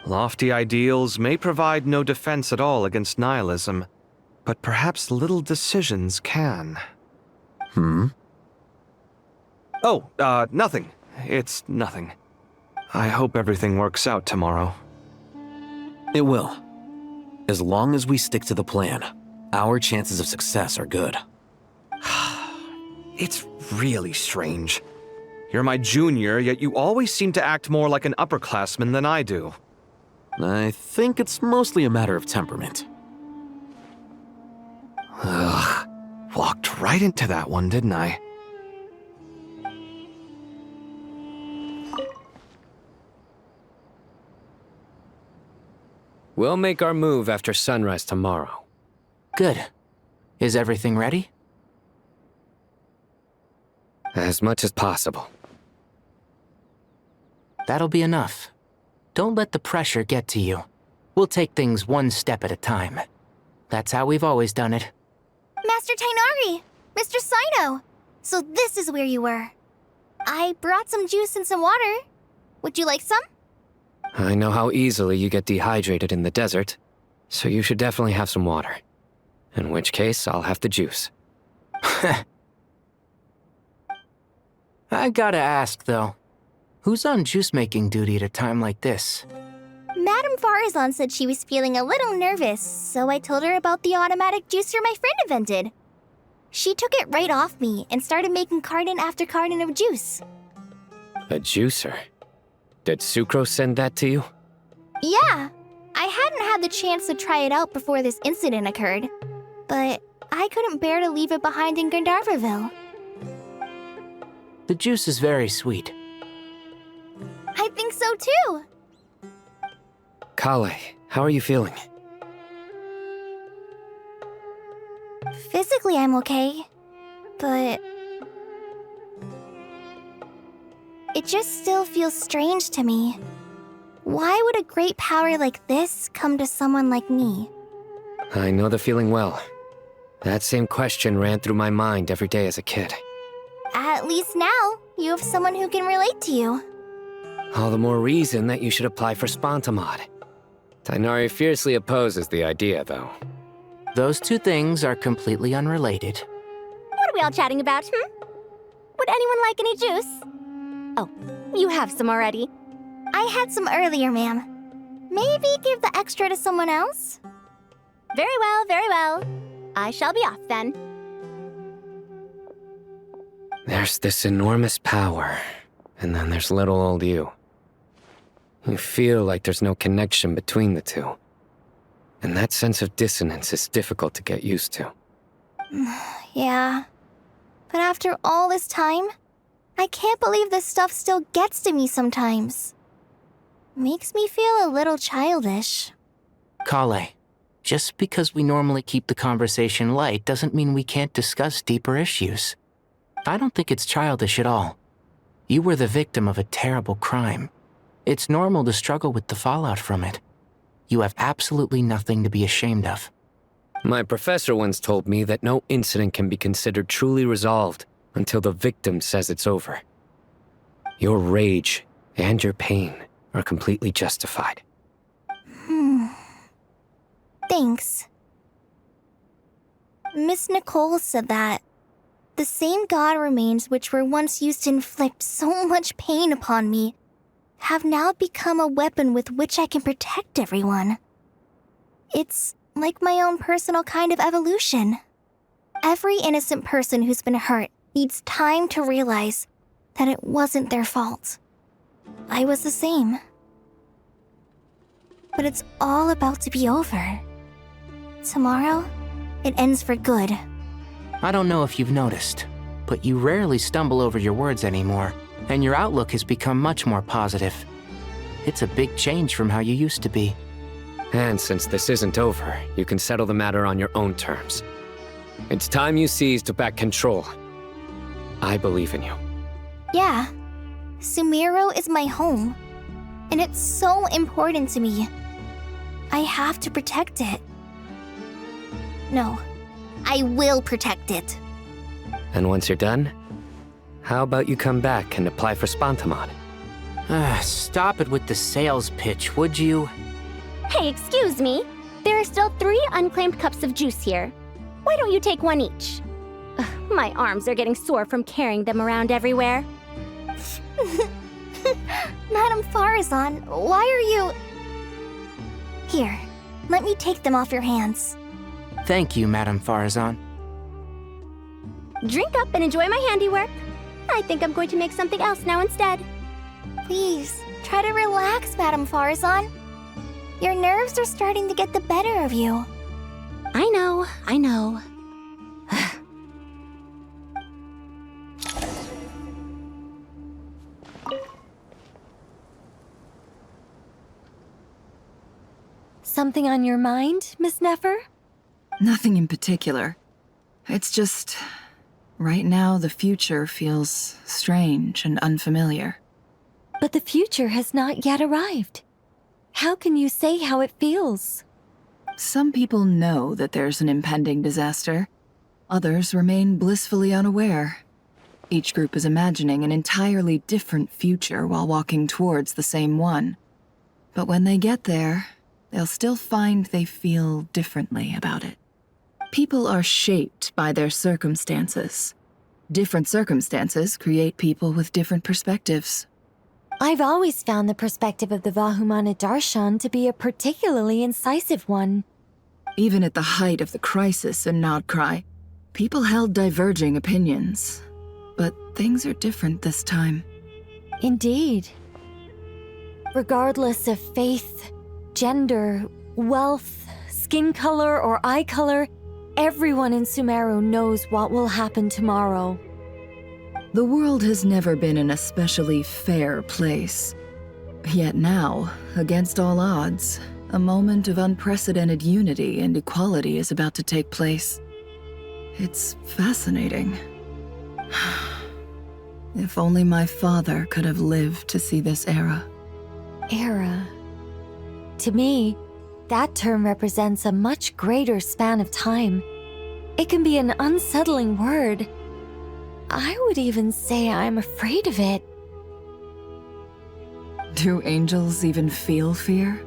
Lofty ideals may provide no defense at all against nihilism, but perhaps little decisions can. Oh, nothing. It's nothing. I hope everything works out tomorrow. It will. As long as we stick to the plan, our chances of success are good. It's really strange. You're my junior, yet you always seem to act more like an upperclassman than I do. I think it's mostly a matter of temperament. Ugh. Walked right into that one, didn't I? We'll make our move after sunrise tomorrow. Good. Is everything ready? As much as possible. That'll be enough. Don't let the pressure get to you. We'll take things one step at a time. That's how we've always done it. Master Tainari! Mr. Saito! So this is where you were. I brought some juice and some water. Would you like some? I know how easily you get dehydrated in the desert, so you should definitely have some water. In which case, I'll have the juice. I gotta ask, though. Who's on juice-making duty at a time like this? Madame Farazan said she was feeling a little nervous, so I told her about the automatic juicer my friend invented. She took it right off me and started making carton after carton of juice. A juicer? Did Sucro send that to you? Yeah, I hadn't had the chance to try it out before this incident occurred, but I couldn't bear to leave it behind in Gandharvaville. The juice is very sweet. I think so too. Kale, how are you feeling? Physically, I'm okay, but it just still feels strange to me. Why would a great power like this come to someone like me? I know the feeling well. That same question ran through my mind every day as a kid. At At least now, you have someone who can relate to you. All the more reason that you should apply for Spontamod. Tighnari fiercely opposes the idea, though. Those two things are completely unrelated. What are we all chatting about, Would anyone like any juice? Oh, you have some already. I had some earlier, ma'am. Maybe give the extra to someone else? Very well, very well. I shall be off then. There's this enormous power, and then there's little old you. You feel like there's no connection between the two. And that sense of dissonance is difficult to get used to. Yeah. But after all this time, I can't believe this stuff still gets to me sometimes. Makes me feel a little childish. Kale, just because we normally keep the conversation light doesn't mean we can't discuss deeper issues. I don't think it's childish at all. You were the victim of a terrible crime. It's normal to struggle with the fallout from it. You have absolutely nothing to be ashamed of. My professor once told me that no incident can be considered truly resolved until the victim says it's over. Your rage and your pain are completely justified. Thanks. Miss Nicole said that the same god remains which were once used to inflict so much pain upon me have now become a weapon with which I can protect everyone. It's like my own personal kind of evolution. Every innocent person who's been hurt needs time to realize that it wasn't their fault. I was the same. But it's all about to be over. Tomorrow, it ends for good. I don't know if you've noticed, but you rarely stumble over your words anymore, and your outlook has become much more positive. It's a big change from how you used to be. And since this isn't over, you can settle the matter on your own terms. It's time you seized back control. I believe in you. Yeah, Sumeru is my home, and it's so important to me. I have to protect it. No, I will protect it. And once you're done, how about you come back and apply for Spontamod? Stop it with the sales pitch, would you? Hey, excuse me. There are still 3 unclaimed cups of juice here. Why don't you take one each? Ugh, my arms are getting sore from carrying them around everywhere. Madame Farazan, why are you... Here, let me take them off your hands. Thank you, Madame Farazan. Drink up and enjoy my handiwork. I think I'm going to make something else now instead. Please, try to relax, Madame Farazan. Your nerves are starting to get the better of you. I know, I know. Something on your mind, Miss Nefer? Nothing in particular. It's just... right now, the future feels strange and unfamiliar. But the future has not yet arrived. How can you say how it feels? Some people know that there's an impending disaster. Others remain blissfully unaware. Each group is imagining an entirely different future while walking towards the same one. But when they get there, they'll still find they feel differently about it. People are shaped by their circumstances. Different circumstances create people with different perspectives. I've always found the perspective of the Vahumana Darshan to be a particularly incisive one. Even at the height of the crisis in Nodcry, people held diverging opinions. But things are different this time. Indeed. Regardless of faith, gender, wealth, skin color, or eye color, everyone in Sumeru knows what will happen tomorrow. The world has never been an especially fair place. Yet now, against all odds, a moment of unprecedented unity and equality is about to take place. It's fascinating. If only my father could have lived to see this era. Era. To me, that term represents a much greater span of time. It can be an unsettling word. I would even say I'm afraid of it. Do angels even feel fear?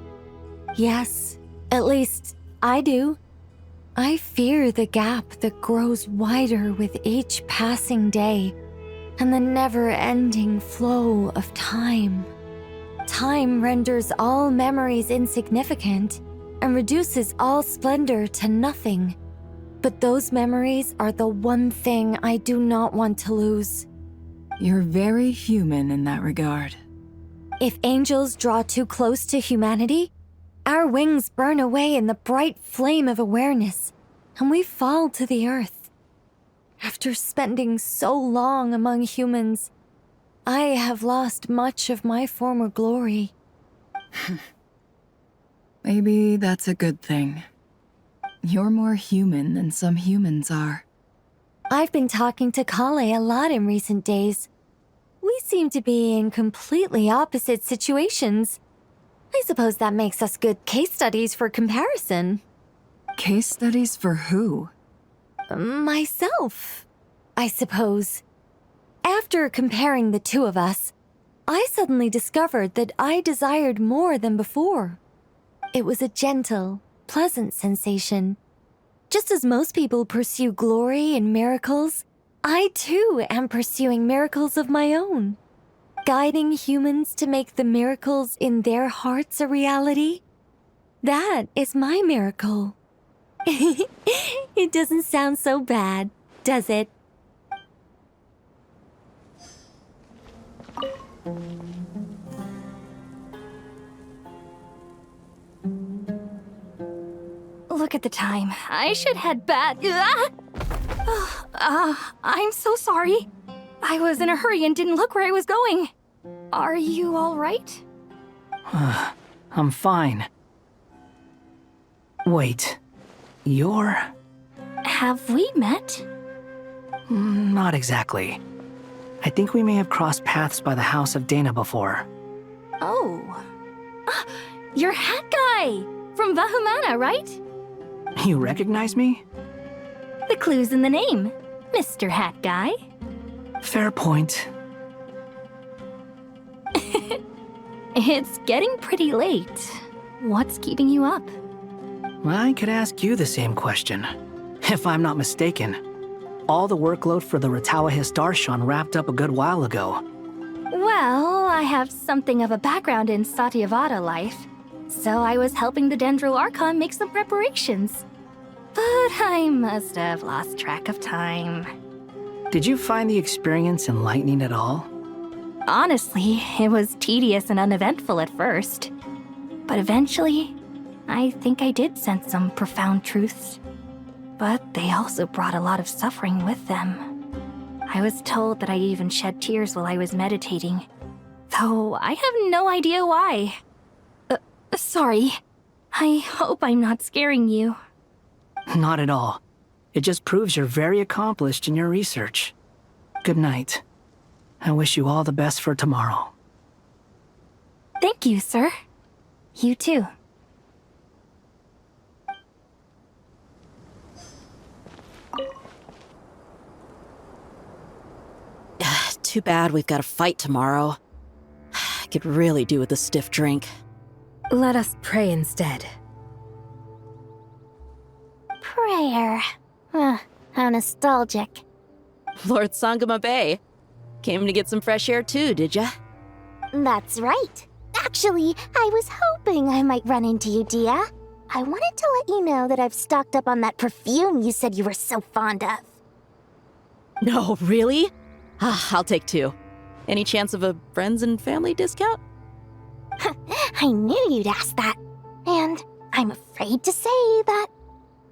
Yes, at least I do. I fear the gap that grows wider with each passing day and the never-ending flow of time. Time renders all memories insignificant and reduces all splendor to nothing. But those memories are the one thing I do not want to lose. You're very human in that regard. If angels draw too close to humanity, our wings burn away in the bright flame of awareness, and we fall to the earth. After spending so long among humans, I have lost much of my former glory. Maybe that's a good thing. You're more human than some humans are. I've been talking to Kale a lot in recent days. We seem to be in completely opposite situations. I suppose that makes us good case studies for comparison. Case studies for who? Myself, I suppose. After comparing the two of us, I suddenly discovered that I desired more than before. It was a gentle, pleasant sensation. Just as most people pursue glory and miracles, I too am pursuing miracles of my own. Guiding humans to make the miracles in their hearts a reality. That is my miracle. It doesn't sound so bad, does it? Look at the time. I should head back. I'm so sorry. I was in a hurry and didn't look where I was going. Are you all right? I'm fine. Wait, you're... Have we met? Not exactly. I think we may have crossed paths by the house of Dana before. Oh. You're Hat Guy! From Vahumana, right? You recognize me? The clue's in the name, Mr. Hat Guy. Fair point. It's getting pretty late. What's keeping you up? I could ask you the same question. If I'm not mistaken, all the workload for the Ratawahist Archon wrapped up a good while ago. Well, I have something of a background in Satyavada life, so I was helping the Dendro Archon make some preparations. But I must have lost track of time. Did you find the experience enlightening at all? Honestly, it was tedious and uneventful at first. But eventually, I think I did sense some profound truths. But they also brought a lot of suffering with them. I was told that I even shed tears while I was meditating, though I have no idea why. Sorry. I hope I'm not scaring you. Not at all. It just proves you're very accomplished in your research. Good night. I wish you all the best for tomorrow. Thank you, sir. You too. Too bad we've got a fight tomorrow. I could really do with a stiff drink. Let us pray instead. Prayer. How nostalgic. Lord Sangama Bay. Came to get some fresh air too, did ya? That's right. Actually, I was hoping I might run into you, Dia. I wanted to let you know that I've stocked up on that perfume you said you were so fond of. No, really? I'll take 2. Any chance of a friends and family discount? I knew you'd ask that. And I'm afraid to say that.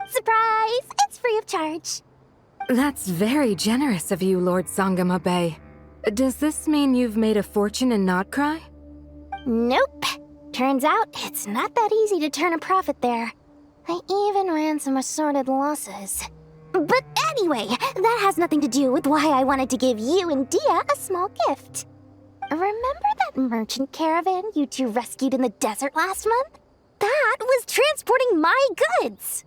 Surprise! It's free of charge. That's very generous of you, Lord Sangama Bay. Does this mean you've made a fortune in Notcry? Nope. Turns out it's not that easy to turn a profit there. I even ran some assorted losses. But anyway, that has nothing to do with why I wanted to give you and Dia a small gift. Remember that merchant caravan you two rescued in the desert last month? That was transporting my goods!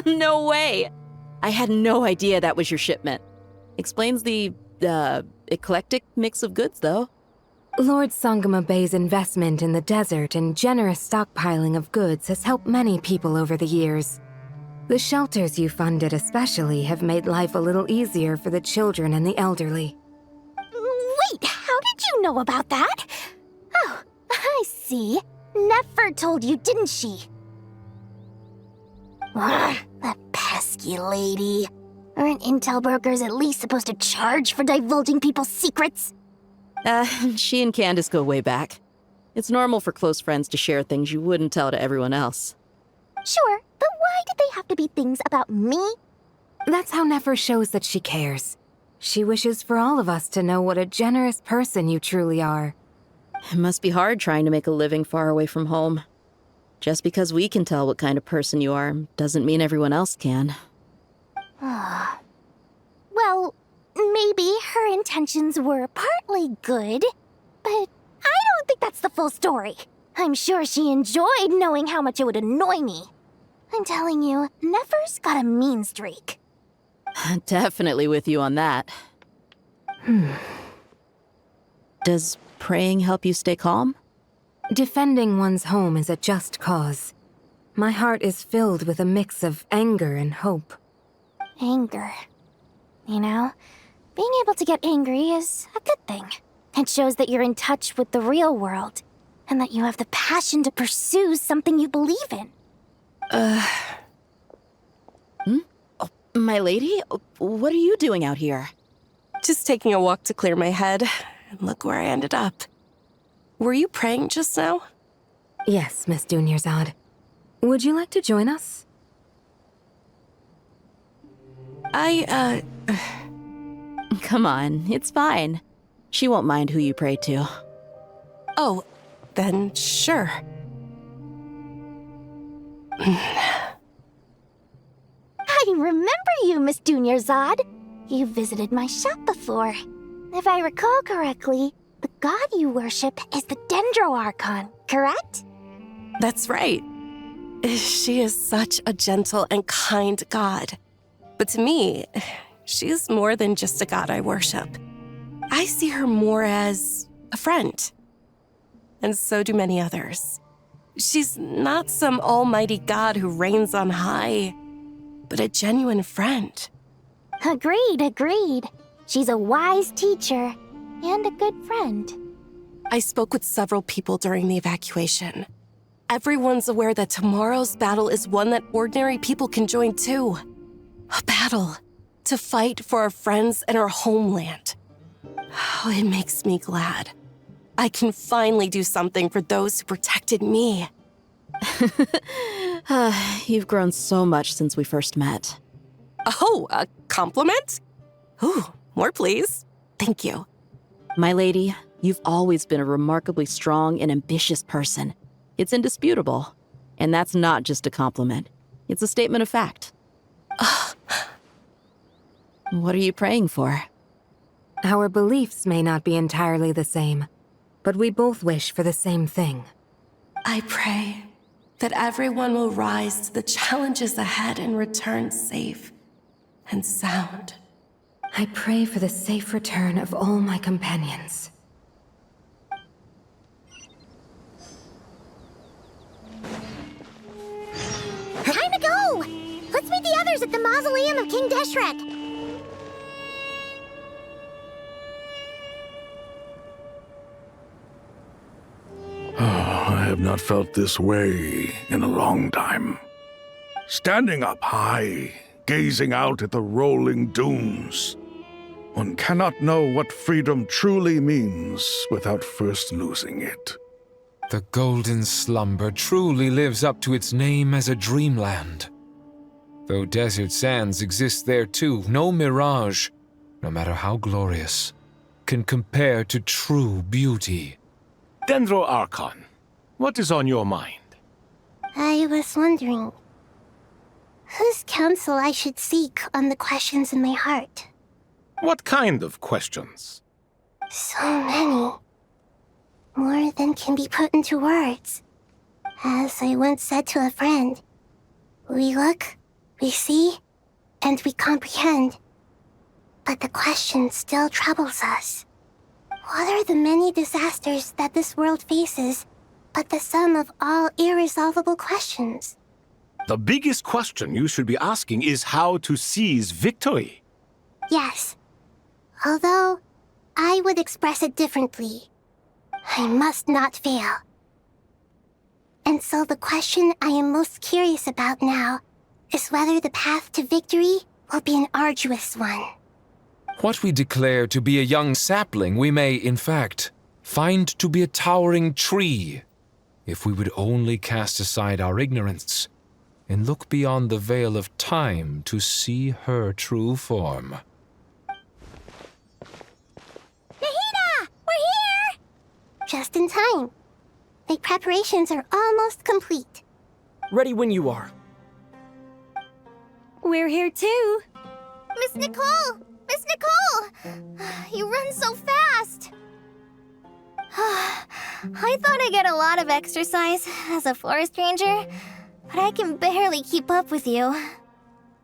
No way! I had no idea that was your shipment. Explains the, eclectic mix of goods, though. Lord Sangama Bay's investment in the desert and generous stockpiling of goods has helped many people over the years. The shelters you funded especially have made life a little easier for the children and the elderly. Wait, how did you know about that? Oh, I see. Nefer told you, didn't she? Ugh, that pesky lady. Aren't intel brokers at least supposed to charge for divulging people's secrets? She and Candace go way back. It's normal for close friends to share things you wouldn't tell to everyone else. Sure, but why did they have to be things about me? That's how Nefer shows that she cares. She wishes for all of us to know what a generous person you truly are. It must be hard trying to make a living far away from home. Just because we can tell what kind of person you are doesn't mean everyone else can. Well, maybe her intentions were partly good, but I don't think that's the full story. I'm sure she enjoyed knowing how much it would annoy me. I'm telling you, Nefer's got a mean streak. Definitely with you on that. Does praying help you stay calm? Defending one's home is a just cause. My heart is filled with a mix of anger and hope. Anger. You know, being able to get angry is a good thing. It shows that you're in touch with the real world, and that you have the passion to pursue something you believe in. My lady, what are you doing out here? Just taking a walk to clear my head, and look where I ended up. Were you praying just now? Yes, Miss Dunyarzad. Would you like to join us? Come on, it's fine. She won't mind who you pray to. Oh, then sure. I remember you, Miss Dunyarzad. You visited my shop before. If I recall correctly, the god you worship is the Dendro Archon, correct? That's right. She is such a gentle and kind god. But to me, she is more than just a god I worship. I see her more as a friend. And so do many others. She's not some almighty god who reigns on high, but a genuine friend. Agreed. She's a wise teacher and a good friend. I spoke with several people during the evacuation. Everyone's aware that tomorrow's battle is one that ordinary people can join too. A battle to fight for our friends and our homeland. Oh, it makes me glad. I can finally do something for those who protected me. You've grown so much since we first met. Oh, a compliment? Ooh, more please. Thank you. My lady, you've always been a remarkably strong and ambitious person. It's indisputable. And that's not just a compliment. It's a statement of fact. What are you praying for? Our beliefs may not be entirely the same, but we both wish for the same thing. I pray that everyone will rise to the challenges ahead and return safe and sound. I pray for the safe return of all my companions. Time to go! Let's meet the others at the mausoleum of King Deshret. I have not felt this way in a long time. Standing up high, gazing out at the rolling dunes. One cannot know what freedom truly means without first losing it. The golden slumber truly lives up to its name as a dreamland. Though desert sands exist there too, no mirage, no matter how glorious, can compare to true beauty. Dendro Archon, what is on your mind? I was wondering whose counsel I should seek on the questions in my heart. What kind of questions? So many. More than can be put into words. As I once said to a friend, we look, we see, and we comprehend. But the question still troubles us. What are the many disasters that this world faces, but the sum of all irresolvable questions? The biggest question you should be asking is how to seize victory. Yes. Although, I would express it differently. I must not fail. And so the question I am most curious about now is whether the path to victory will be an arduous one. What we declare to be a young sapling, we may, in fact, find to be a towering tree, if we would only cast aside our ignorance and look beyond the veil of time to see her true form. Nahida! We're here! Just in time. The preparations are almost complete. Ready when you are. We're here too. Miss Nicole! Miss Nicole! You run so fast! I thought I'd get a lot of exercise as a forest ranger, but I can barely keep up with you.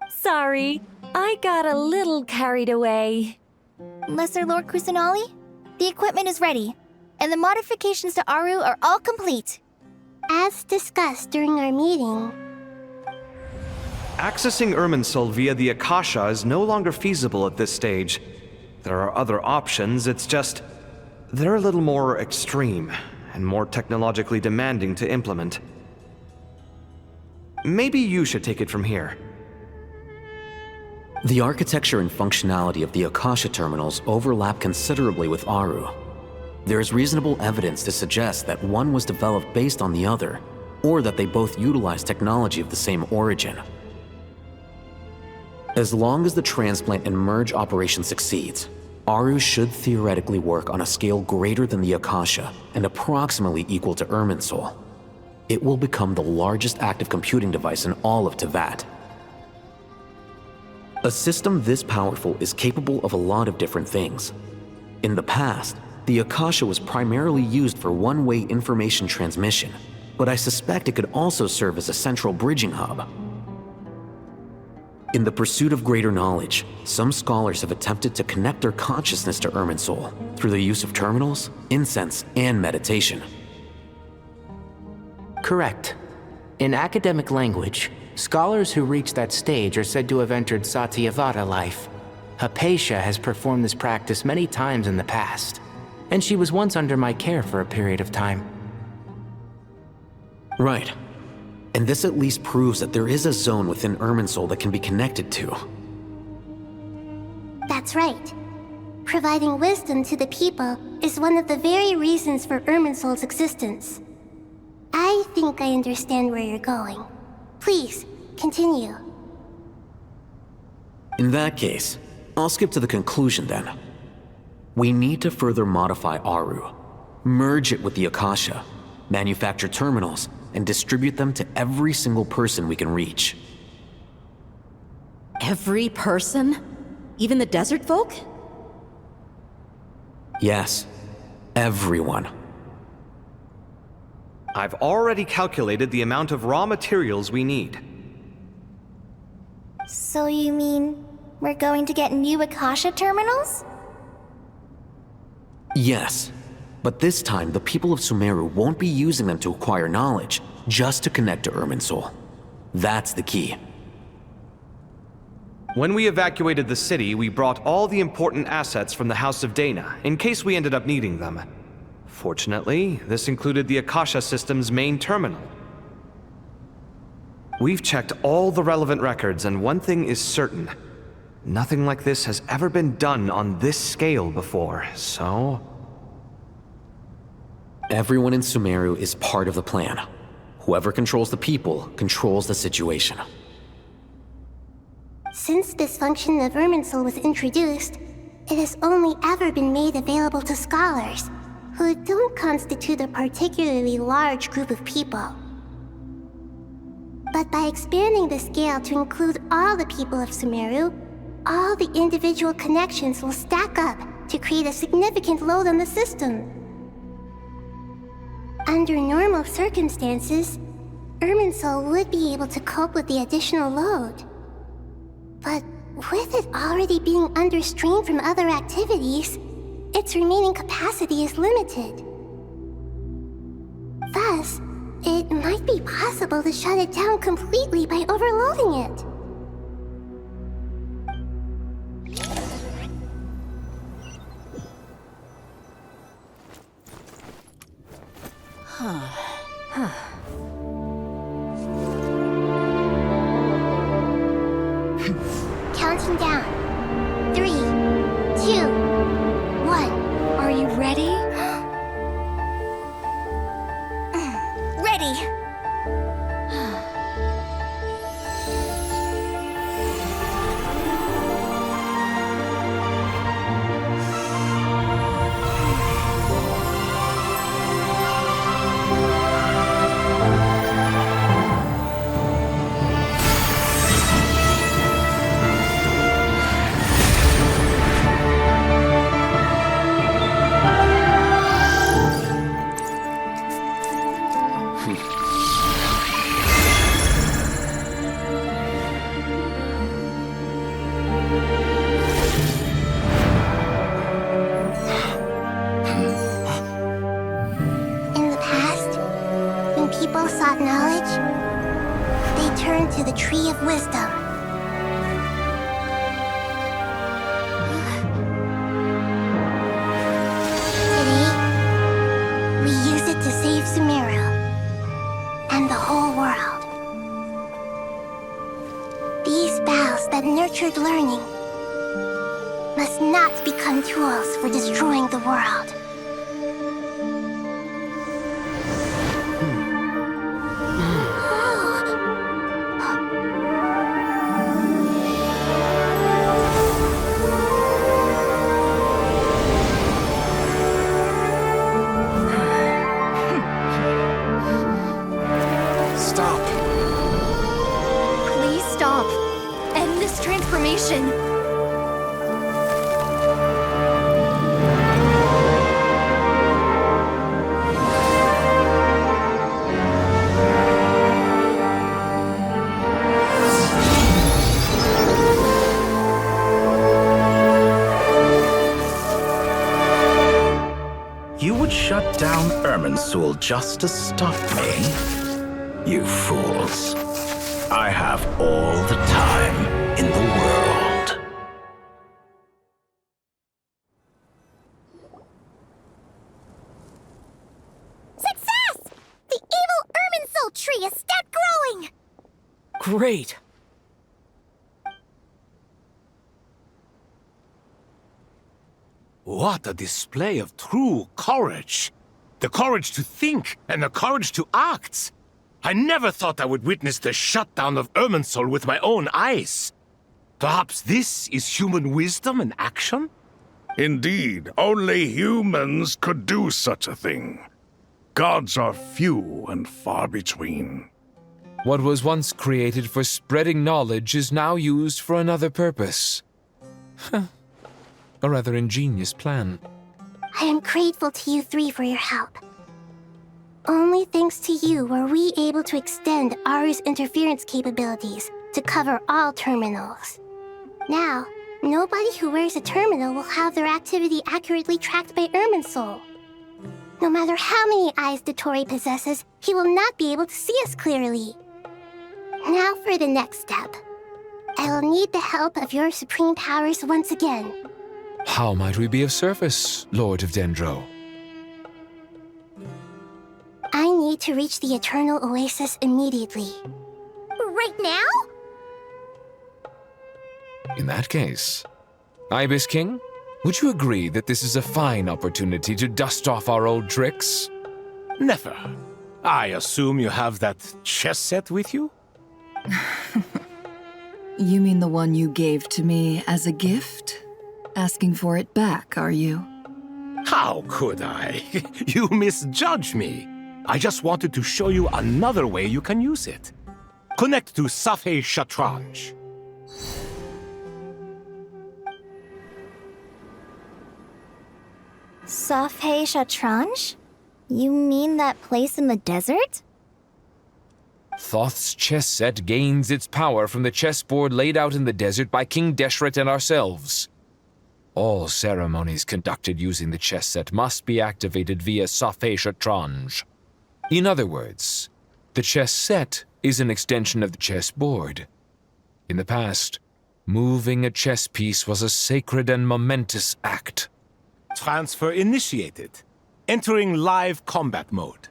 Sorry, I got a little carried away. Lesser Lord Kusanali, the equipment is ready, and the modifications to Aru are all complete. As discussed during our meeting, Accessing Irminsul via the Akasha is no longer feasible at this stage. There are other options, it's just... they're a little more extreme, and more technologically demanding to implement. Maybe you should take it from here. The architecture and functionality of the Akasha terminals overlap considerably with Aru. There is reasonable evidence to suggest that one was developed based on the other, or that they both utilize technology of the same origin. As long as the transplant and merge operation succeeds, Aru should theoretically work on a scale greater than the Akasha and approximately equal to Irminsul. It will become the largest active computing device in all of Teyvat. A system this powerful is capable of a lot of different things. In the past, the Akasha was primarily used for one-way information transmission, but I suspect it could also serve as a central bridging hub. In the pursuit of greater knowledge, some scholars have attempted to connect their consciousness to Irminsul through the use of terminals, incense, and meditation. Correct. In academic language, scholars who reach that stage are said to have entered Satyavada life. Hypatia has performed this practice many times in the past, and she was once under my care for a period of time. Right. And this at least proves that there is a zone within Irminsul that can be connected to. that's right. Providing wisdom to the people is one of the very reasons for Irminsul's existence. I think I understand where you're going. Please, continue. In that case, I'll skip to the conclusion then. We need to further modify Aru, merge it with the Akasha, manufacture terminals, and distribute them to every single person we can reach. Every person? Even the desert folk? Yes, everyone. I've already calculated the amount of raw materials we need. So you mean we're going to get new Akasha terminals? Yes, but this time the people of Sumeru won't be using them to acquire knowledge, just to connect to Irminsul. That's the key. When we evacuated the city, we brought all the important assets from the House of Dana, in case we ended up needing them. Fortunately, this included the Akasha system's main terminal. We've checked all the relevant records, and one thing is certain. Nothing like this has ever been done on this scale before, so... Everyone in Sumeru is part of the plan. Whoever controls the people controls the situation. Since this function of Irminsul was introduced, it has only ever been made available to scholars, who don't constitute a particularly large group of people. But by expanding the scale to include all the people of Sumeru, all the individual connections will stack up to create a significant load on the system. Under normal circumstances, Irminsul would be able to cope with the additional load. But with it already being under strain from other activities, its remaining capacity is limited. Thus, it might be possible to shut it down completely by overloading it. Counting down. 3, 2, 1. Are you ready? Ready! In the past, when people sought knowledge, they turned to the Tree of Wisdom. Today, we use it to save Sumeru and the whole world. These boughs that nurtured learning must not become tools for destroying the world. Stop. Please stop. End this transformation. You would shut down Irminsul just to stop me? You fools. I have all the time in the world. Success! The evil Irminsul tree is stopped growing! Great! What a display of true courage! The courage to think and the courage to act! I never thought I would witness the shutdown of Irminsul with my own eyes. Perhaps this is human wisdom in action? Indeed, only humans could do such a thing. Gods are few and far between. What was once created for spreading knowledge is now used for another purpose. A rather ingenious plan. I am grateful to you three for your help. Only thanks to you were we able to extend Aru's interference capabilities to cover all terminals. Now, nobody who wears a terminal will have their activity accurately tracked by Irminsul. No matter how many eyes Dottore possesses, he will not be able to see us clearly. Now for the next step. I will need the help of your supreme powers once again. How might we be of service, Lord of Dendro? I need to reach the Eternal Oasis immediately. Right now? In that case, Ibis King, would you agree that this is a fine opportunity to dust off our old tricks? Never. I assume you have that chess set with you? You mean the one you gave to me as a gift? Asking for it back, are you? How could I? You misjudge me. I just wanted to show you another way you can use it. Connect to Safhe Shatranj. Safhe Shatranj? You mean that place in the desert? Thoth's chess set gains its power from the chessboard laid out in the desert by King Deshret and ourselves. All ceremonies conducted using the chess set must be activated via Safé Shatranj. In other words, the chess set is an extension of the chessboard. In the past, moving a chess piece was a sacred and momentous act. Transfer initiated. Entering live combat mode.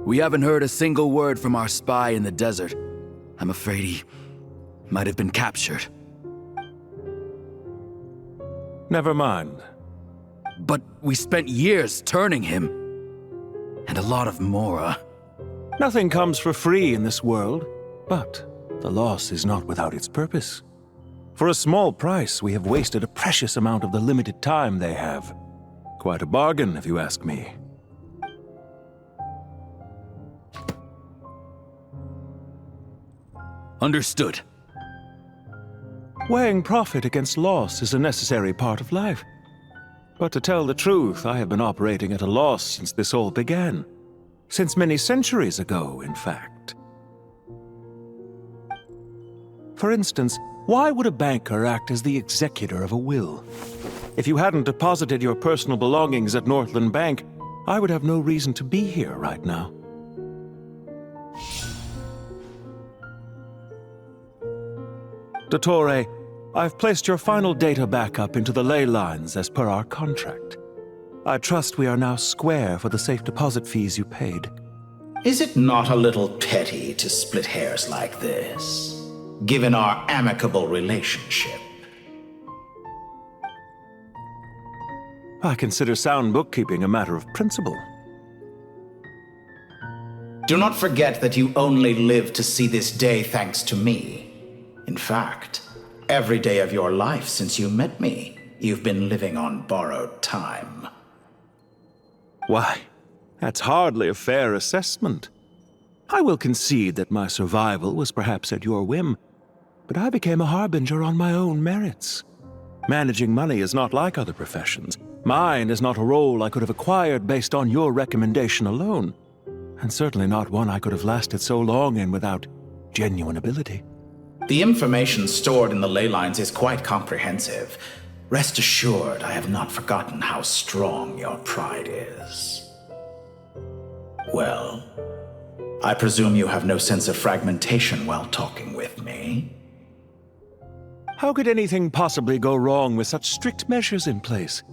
We haven't heard a single word from our spy in the desert. I'm afraid he might have been captured. Never mind. But we spent years turning him. And a lot of Mora. Nothing comes for free in this world, but the loss is not without its purpose. For a small price, we have wasted a precious amount of the limited time they have. Quite a bargain, if you ask me. Understood. Weighing profit against loss is a necessary part of life. But to tell the truth, I have been operating at a loss since this all began. Since many centuries ago, in fact. For instance, why would a banker act as the executor of a will? If you hadn't deposited your personal belongings at Northland Bank, I would have no reason to be here right now. Dottore, I've placed your final data backup into the ley lines as per our contract. I trust we are now square for the safe deposit fees you paid. Is it not a little petty to split hairs like this, given our amicable relationship? I consider sound bookkeeping a matter of principle. Do not forget that you only live to see this day thanks to me. In fact, every day of your life since you met me, you've been living on borrowed time. Why, that's hardly a fair assessment. I will concede that my survival was perhaps at your whim, but I became a harbinger on my own merits. Managing money is not like other professions. Mine is not a role I could have acquired based on your recommendation alone, and certainly not one I could have lasted so long in without genuine ability. The information stored in the ley lines is quite comprehensive. Rest assured, I have not forgotten how strong your pride is. Well, I presume you have no sense of fragmentation while talking with me. How could anything possibly go wrong with such strict measures in place?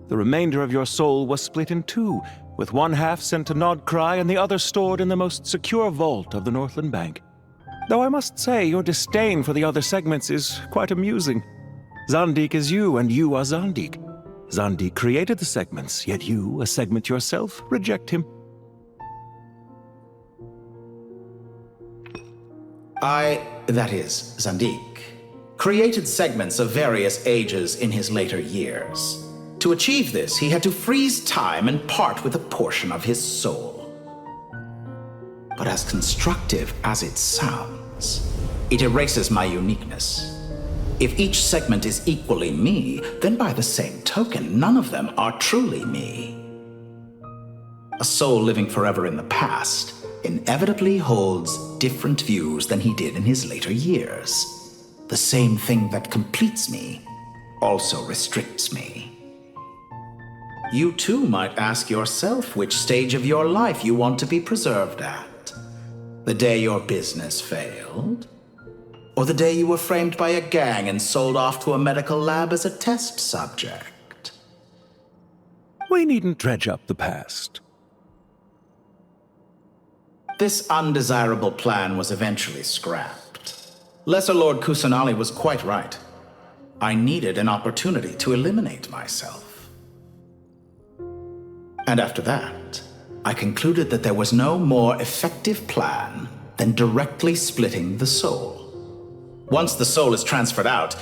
The remainder of your soul was split in two, with one half sent to Nodcry and the other stored in the most secure vault of the Northland Bank. Though I must say, your disdain for the other segments is quite amusing. Zandik is you, and you are Zandik. Zandik created the segments, yet you, a segment yourself, reject him. That is, Zandik, created segments of various ages in his later years. To achieve this, he had to freeze time and part with a portion of his soul. But as constructive as it sounds, it erases my uniqueness. If each segment is equally me, then by the same token, none of them are truly me. A soul living forever in the past inevitably holds different views than he did in his later years. The same thing that completes me also restricts me. You too might ask yourself which stage of your life you want to be preserved at. The day your business failed? Or the day you were framed by a gang and sold off to a medical lab as a test subject? We needn't dredge up the past. This undesirable plan was eventually scrapped. Lesser Lord Kusanali was quite right. I needed an opportunity to eliminate myself. And after that, I concluded that there was no more effective plan than directly splitting the soul. Once the soul is transferred out,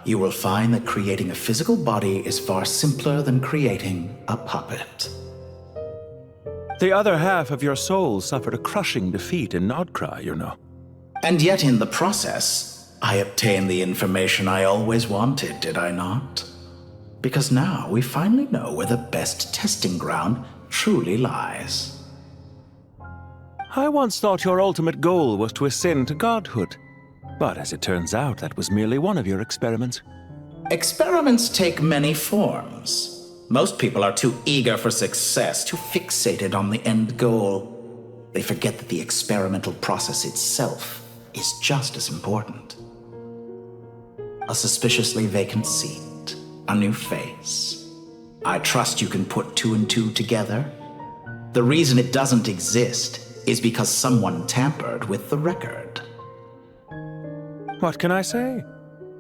you will find that creating a physical body is far simpler than creating a puppet. The other half of your soul suffered a crushing defeat in Nodcry, you know. And yet in the process, I obtained the information I always wanted, did I not? Because now we finally know where the best testing ground truly lies. I once thought your ultimate goal was to ascend to godhood. But as it turns out, that was merely one of your experiments. Experiments take many forms. Most people are too eager for success, too fixated on the end goal. They forget that the experimental process itself is just as important. A suspiciously vacant seat, a new face. I trust you can put two and two together. The reason it doesn't exist is because someone tampered with the record. What can I say?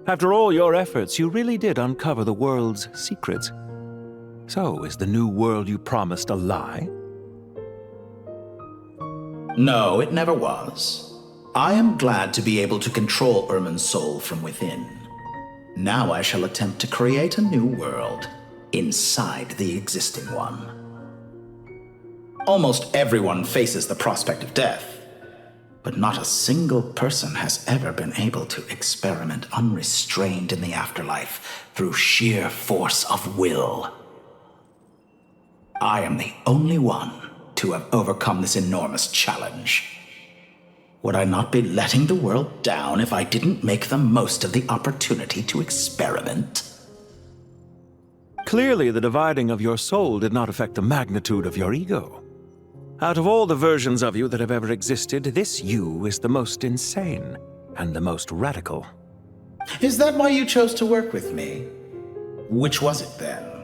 After all your efforts, you really did uncover the world's secrets. So, is the new world you promised a lie? No, it never was. I am glad to be able to control Irmin's soul from within. Now I shall attempt to create a new world inside the existing one. Almost everyone faces the prospect of death. But not a single person has ever been able to experiment unrestrained in the afterlife through sheer force of will. I am the only one to have overcome this enormous challenge. Would I not be letting the world down if I didn't make the most of the opportunity to experiment? Clearly, the dividing of your soul did not affect the magnitude of your ego. Out of all the versions of you that have ever existed, this you is the most insane and the most radical. Is that why you chose to work with me? Which was it then?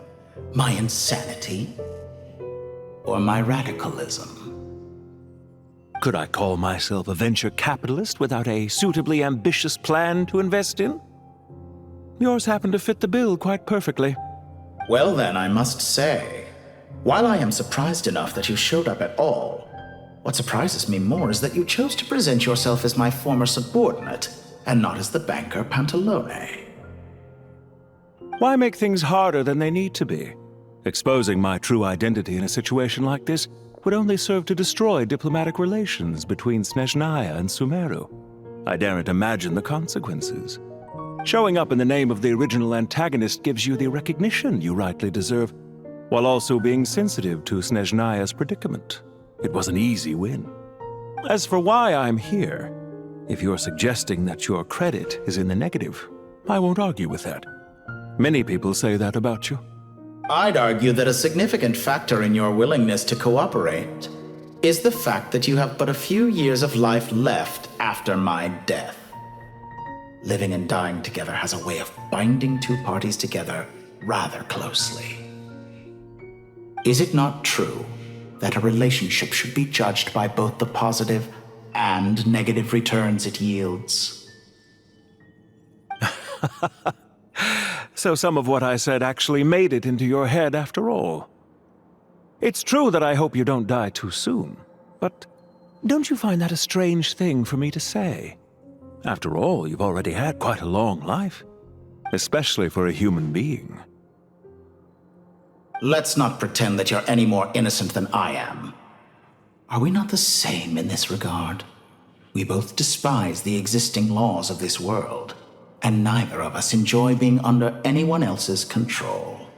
My insanity? Or my radicalism? Could I call myself a venture capitalist without a suitably ambitious plan to invest in? Yours happened to fit the bill quite perfectly. Well then, I must say, while I am surprised enough that you showed up at all, what surprises me more is that you chose to present yourself as my former subordinate, and not as the banker Pantalone. Why make things harder than they need to be? Exposing my true identity in a situation like this would only serve to destroy diplomatic relations between Snezhnaya and Sumeru. I daren't imagine the consequences. Showing up in the name of the original antagonist gives you the recognition you rightly deserve, while also being sensitive to Snezhnaya's predicament. It was an easy win. As for why I'm here, if you're suggesting that your credit is in the negative, I won't argue with that. Many people say that about you. I'd argue that a significant factor in your willingness to cooperate is the fact that you have but a few years of life left after my death. Living and dying together has a way of binding two parties together rather closely. Is it not true that a relationship should be judged by both the positive and negative returns it yields? So some of what I said actually made it into your head after all. It's true that I hope you don't die too soon, but don't you find that a strange thing for me to say? After all, you've already had quite a long life, especially for a human being. Let's not pretend that you're any more innocent than I am. Are we not the same in this regard? We both despise the existing laws of this world, and neither of us enjoy being under anyone else's control.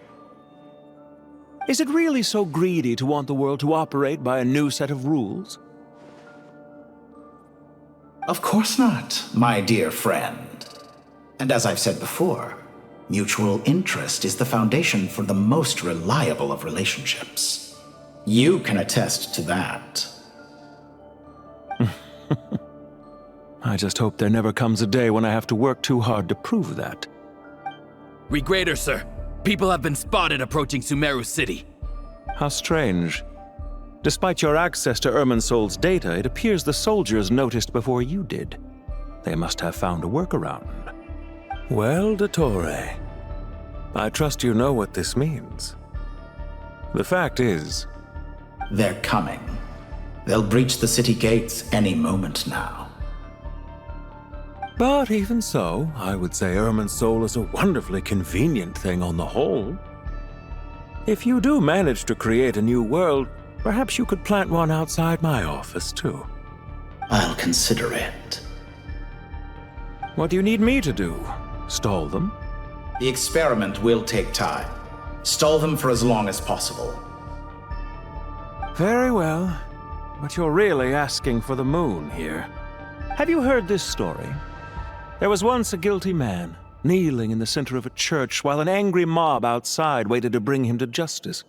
Is it really so greedy to want the world to operate by a new set of rules? Of course not, my dear friend. And as I've said before, mutual interest is the foundation for the most reliable of relationships. You can attest to that. I just hope there never comes a day when I have to work too hard to prove that. Regrader, sir. People have been spotted approaching Sumeru City. How strange. Despite your access to Irminsol's data, it appears the soldiers noticed before you did. They must have found a workaround. Well, Dottore, I trust you know what this means. The fact is... They're coming. They'll breach the city gates any moment now. But even so, I would say Irmin's soul is a wonderfully convenient thing on the whole. If you do manage to create a new world, perhaps you could plant one outside my office, too. I'll consider it. What do you need me to do? Stall them? The experiment will take time. Stall them for as long as possible. Very well. But you're really asking for the moon here. Have you heard this story? There was once a guilty man, kneeling in the center of a church while an angry mob outside waited to bring him to justice.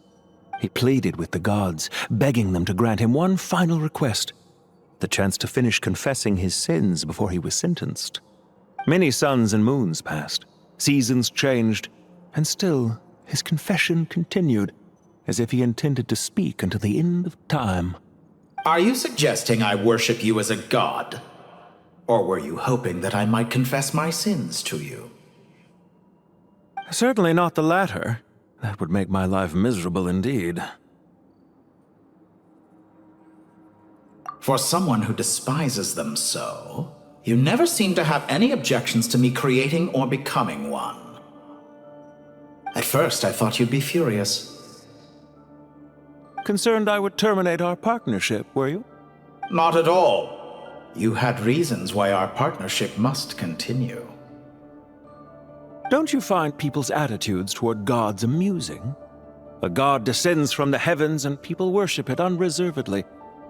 He pleaded with the gods, begging them to grant him one final request, the chance to finish confessing his sins before he was sentenced. Many suns and moons passed, seasons changed, and still his confession continued, as if he intended to speak until the end of time. Are you suggesting I worship you as a god? Or were you hoping that I might confess my sins to you? Certainly not the latter. That would make my life miserable indeed. For someone who despises them so, you never seem to have any objections to me creating or becoming one. At first, I thought you'd be furious. Concerned I would terminate our partnership, were you? Not at all. You had reasons why our partnership must continue. Don't you find people's attitudes toward gods amusing? A god descends from the heavens and people worship it unreservedly,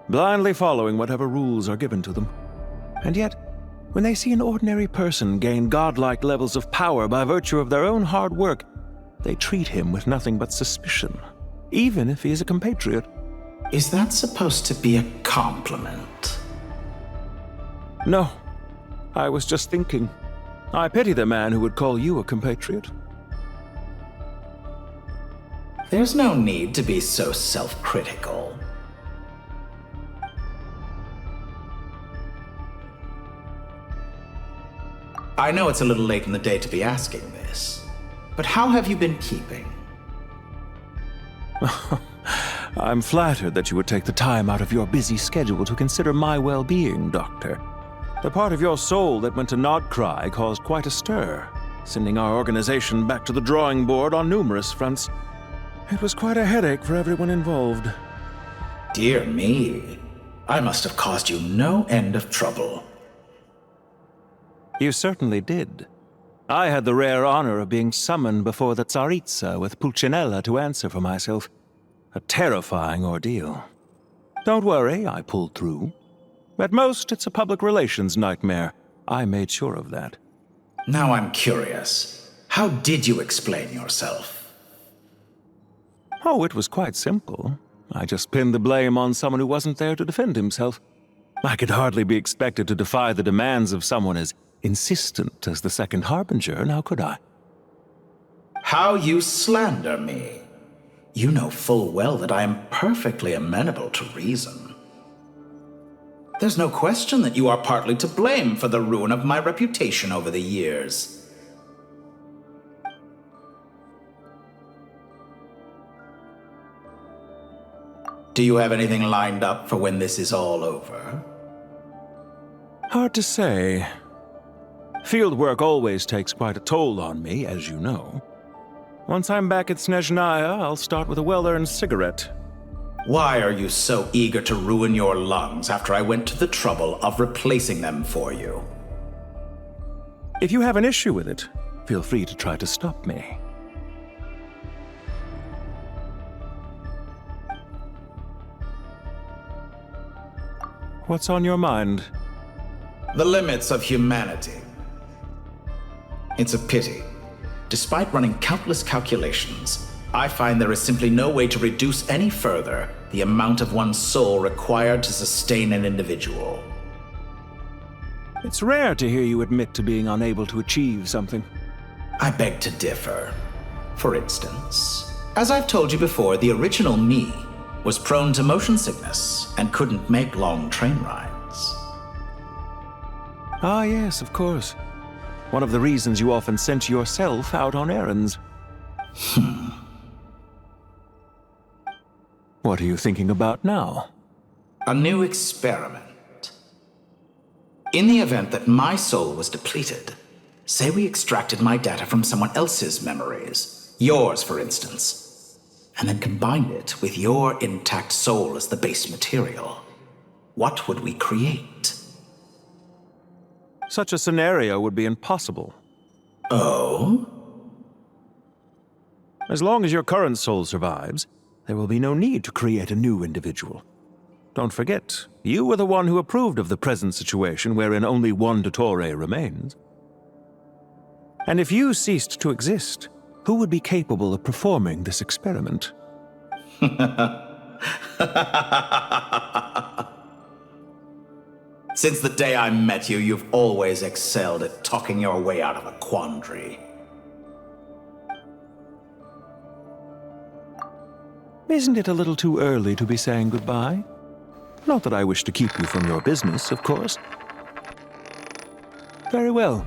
blindly following whatever rules are given to them. And yet, when they see an ordinary person gain godlike levels of power by virtue of their own hard work, they treat him with nothing but suspicion, even if he is a compatriot. Is that supposed to be a compliment? No. I was just thinking. I pity the man who would call you a compatriot. There's no need to be so self-critical. I know it's a little late in the day to be asking this, but how have you been keeping? I'm flattered that you would take the time out of your busy schedule to consider my well-being, Doctor. The part of your soul that went to Nodcry caused quite a stir, sending our organization back to the drawing board on numerous fronts. It was quite a headache for everyone involved. Dear me, I must have caused you no end of trouble. You certainly did. I had the rare honor of being summoned before the Tsaritsa with Pulcinella to answer for myself. A terrifying ordeal. Don't worry, I pulled through. At most, it's a public relations nightmare. I made sure of that. Now I'm curious. How did you explain yourself? Oh, it was quite simple. I just pinned the blame on someone who wasn't there to defend himself. I could hardly be expected to defy the demands of someone as insistent as the Second Harbinger, now could I? How you slander me. You know full well that I am perfectly amenable to reason. There's no question that you are partly to blame for the ruin of my reputation over the years. Do you have anything lined up for when this is all over? Hard to say. Field work always takes quite a toll on me, as you know. Once I'm back at Snezhnaya, I'll start with a well-earned cigarette. Why are you so eager to ruin your lungs after I went to the trouble of replacing them for you? If you have an issue with it, feel free to try to stop me. What's on your mind? The limits of humanity. It's a pity. Despite running countless calculations, I find there is simply no way to reduce any further the amount of one's soul required to sustain an individual. It's rare to hear you admit to being unable to achieve something. I beg to differ. For instance, as I've told you before, the original me was prone to motion sickness and couldn't make long train rides. Ah, yes, of course. One of the reasons you often sent yourself out on errands. What are you thinking about now? A new experiment. In the event that my soul was depleted, say we extracted my data from someone else's memories, yours for instance, and then combined it with your intact soul as the base material, what would we create? Such a scenario would be impossible. Oh? As long as your current soul survives, there will be no need to create a new individual. Don't forget, you were the one who approved of the present situation wherein only one Dottore remains. And if you ceased to exist, who would be capable of performing this experiment? Since the day I met you, you've always excelled at talking your way out of a quandary. Isn't it a little too early to be saying goodbye? Not that I wish to keep you from your business, of course. Very well.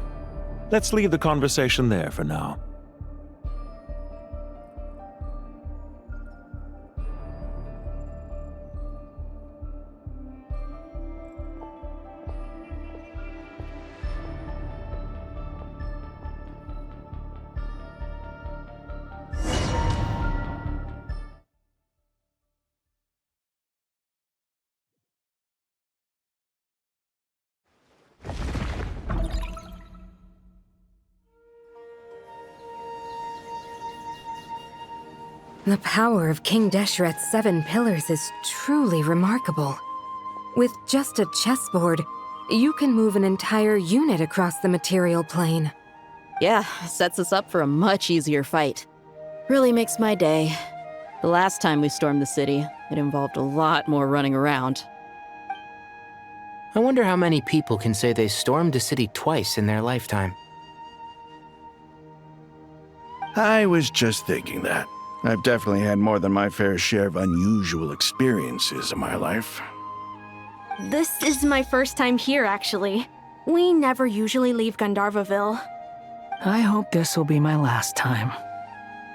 Let's leave the conversation there for now. The power of King Deshret's 7 pillars is truly remarkable. With just a chessboard, you can move an entire unit across the material plane. Yeah, sets us up for a much easier fight. Really makes my day. The last time we stormed the city, it involved a lot more running around. I wonder how many people can say they stormed a city twice in their lifetime. I was just thinking that. I've definitely had more than my fair share of unusual experiences in my life. This is my first time here, actually. We never usually leave Gandharvaville. I hope this will be my last time.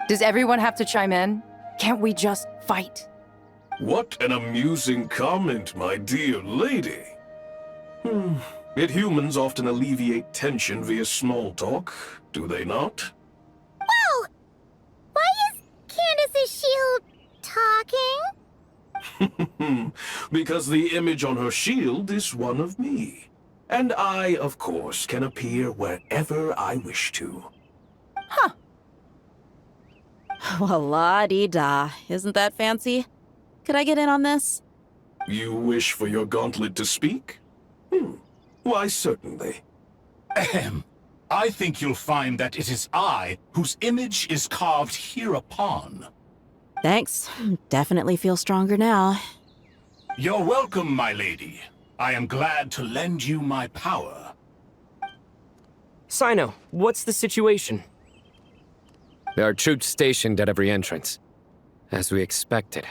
Does everyone have to chime in? Can't we just fight? What an amusing comment, my dear lady. Yet humans often alleviate tension via small talk, do they not? Whoa! Why is Candace's shield talking? Because the image on her shield is one of me. And I, of course, can appear wherever I wish to. Huh. Well, la-dee-da. Isn't that fancy? Could I get in on this? You wish for your gauntlet to speak? Why, certainly. Ahem. I think you'll find that it is I whose image is carved hereupon. Thanks. Definitely feel stronger now. You're welcome, my lady. I am glad to lend you my power. Sino, what's the situation? There are troops stationed at every entrance. As we expected.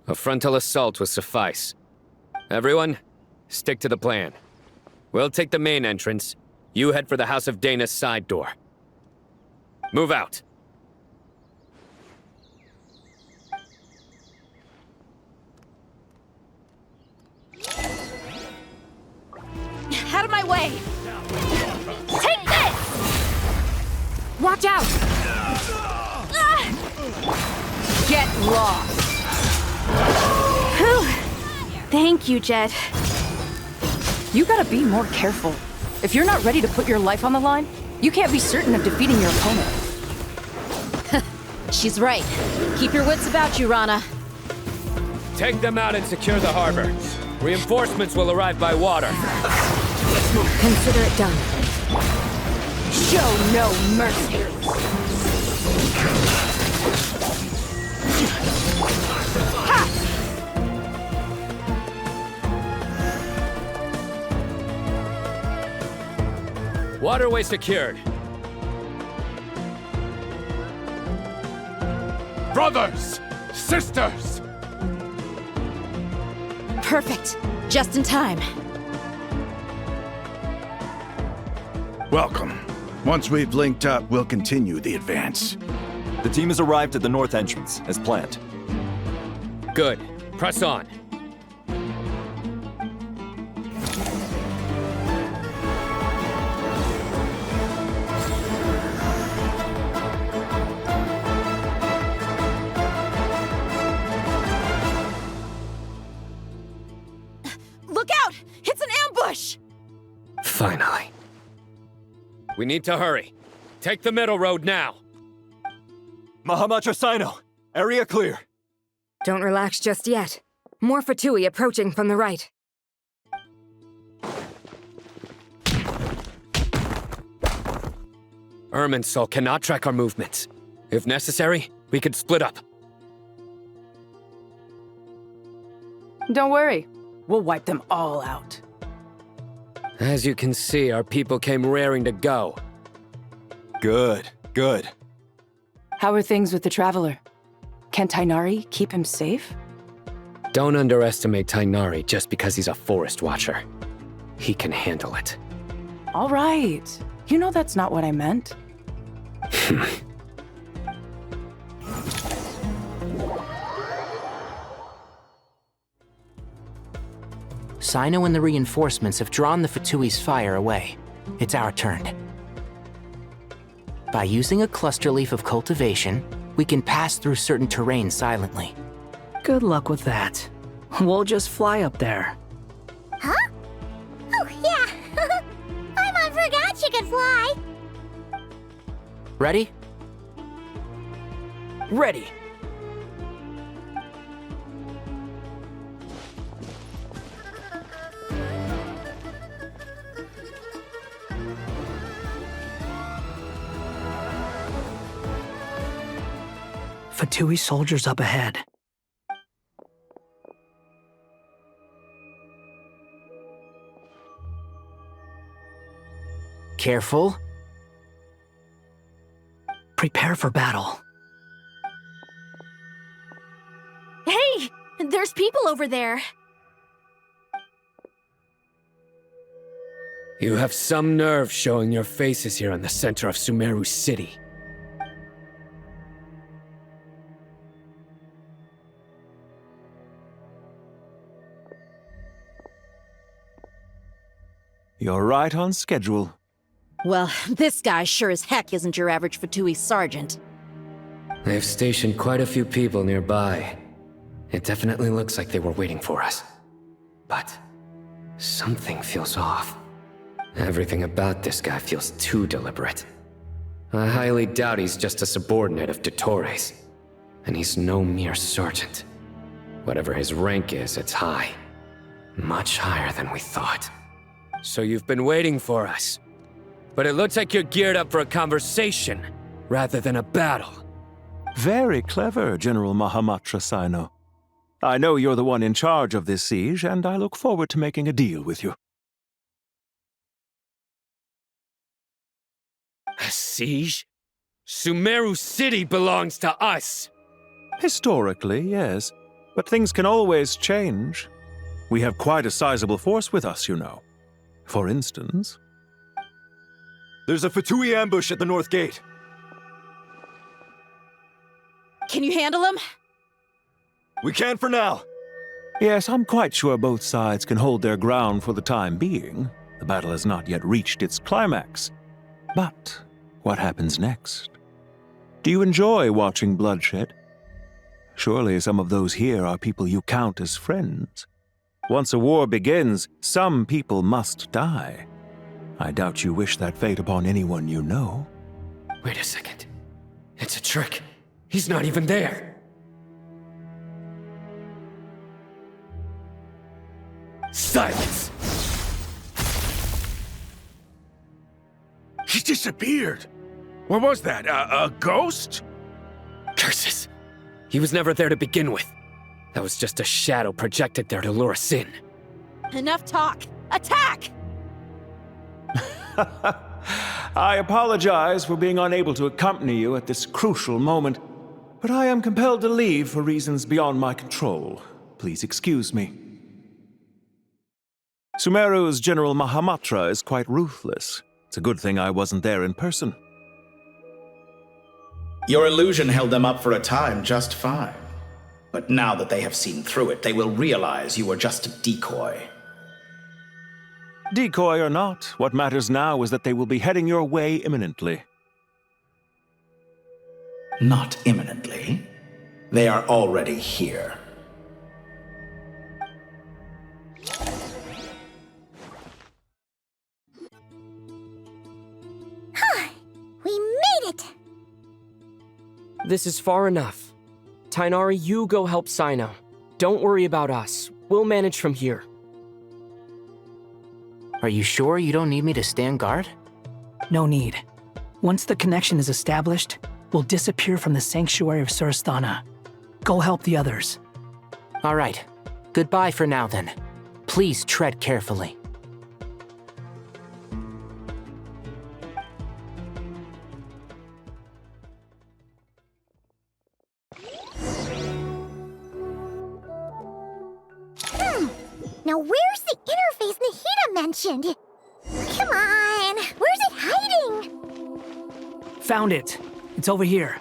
A frontal assault will suffice. Everyone, stick to the plan. We'll take the main entrance. You head for the House of Dana's side door. Move out. Out of my way! Take this! Watch out! Get lost! Whew. Thank you, Jet. You gotta be more careful. If you're not ready to put your life on the line, you can't be certain of defeating your opponent. She's right. Keep your wits about you, Rana. Take them out and secure the harbor. Reinforcements will arrive by water. Consider it done. Show no mercy. Ha! Waterway secured. Brothers! Sisters! Perfect. Just in time. Welcome. Once we've linked up, we'll continue the advance. The team has arrived at the north entrance, as planned. Good. Press on. out! It's an ambush! Finally. We need to hurry. Take the middle road now. Mahamatra Sino, area clear. Don't relax just yet. More Fatui approaching from the right. Irminsul cannot track our movements. If necessary, we could split up. Don't worry. We'll wipe them all out. As you can see, our people came raring to go. Good, good. How are things with the Traveler? Can Tainari keep him safe? Don't underestimate Tainari just because he's a forest watcher. He can handle it. All right. You know that's not what I meant. Sino and the reinforcements have drawn the Fatui's fire away. It's our turn. By using a cluster leaf of cultivation, we can pass through certain terrain silently. Good luck with that. We'll just fly up there. Huh? Oh, yeah. Paimon forgot she could fly. Ready? Ready. Fatui soldiers up ahead. Careful. Prepare for battle. Hey! There's people over there. You have some nerve showing your faces here in the center of Sumeru City. You're right on schedule. Well, this guy sure as heck isn't your average Fatui sergeant. They've stationed quite a few people nearby. It definitely looks like they were waiting for us. But something feels off. Everything about this guy feels too deliberate. I highly doubt he's just a subordinate of Dottores. And he's no mere sergeant. Whatever his rank is, it's high. Much higher than we thought. So you've been waiting for us. But it looks like you're geared up for a conversation, rather than a battle. Very clever, General Mahamatra Sino. I know you're the one in charge of this siege, and I look forward to making a deal with you. A siege? Sumeru City belongs to us! Historically, yes. But things can always change. We have quite a sizable force with us, you know. For instance... There's a Fatui ambush at the north gate. Can you handle him? We can for now. Yes, I'm quite sure both sides can hold their ground for the time being. The battle has not yet reached its climax. But what happens next? Do you enjoy watching bloodshed? Surely some of those here are people you count as friends. Once a war begins, some people must die. I doubt you wish that fate upon anyone you know. Wait a second. It's a trick. He's not even there. Silence! He disappeared. What was that? A ghost? Curses. He was never there to begin with. That was just a shadow projected there to lure us in. Enough talk. Attack! I apologize for being unable to accompany you at this crucial moment, but I am compelled to leave for reasons beyond my control. Please excuse me. Sumeru's General Mahamatra is quite ruthless. It's a good thing I wasn't there in person. Your illusion held them up for a time just fine. But now that they have seen through it, they will realize you were just a decoy. Decoy or not, what matters now is that they will be heading your way imminently. Not imminently. They are already here. This is far enough. Tainari, you go help Sino. Don't worry about us. We'll manage from here. Are you sure you don't need me to stand guard? No need. Once the connection is established, we'll disappear from the sanctuary of Surasthana. Go help the others. All right. Goodbye for now, then. Please tread carefully. Now where's the interface Nahida mentioned? Come on, where's it hiding? Found it. It's over here.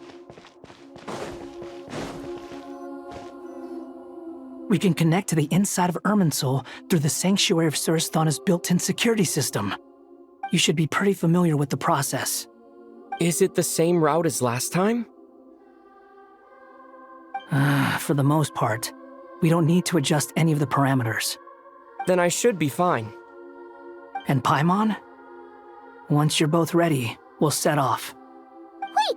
We can connect to the inside of Irminsul through the Sanctuary of Surasthana's built-in security system. You should be pretty familiar with the process. Is it the same route as last time? For the most part. We don't need to adjust any of the parameters. Then I should be fine. And Paimon? Once you're both ready, we'll set off. Wait!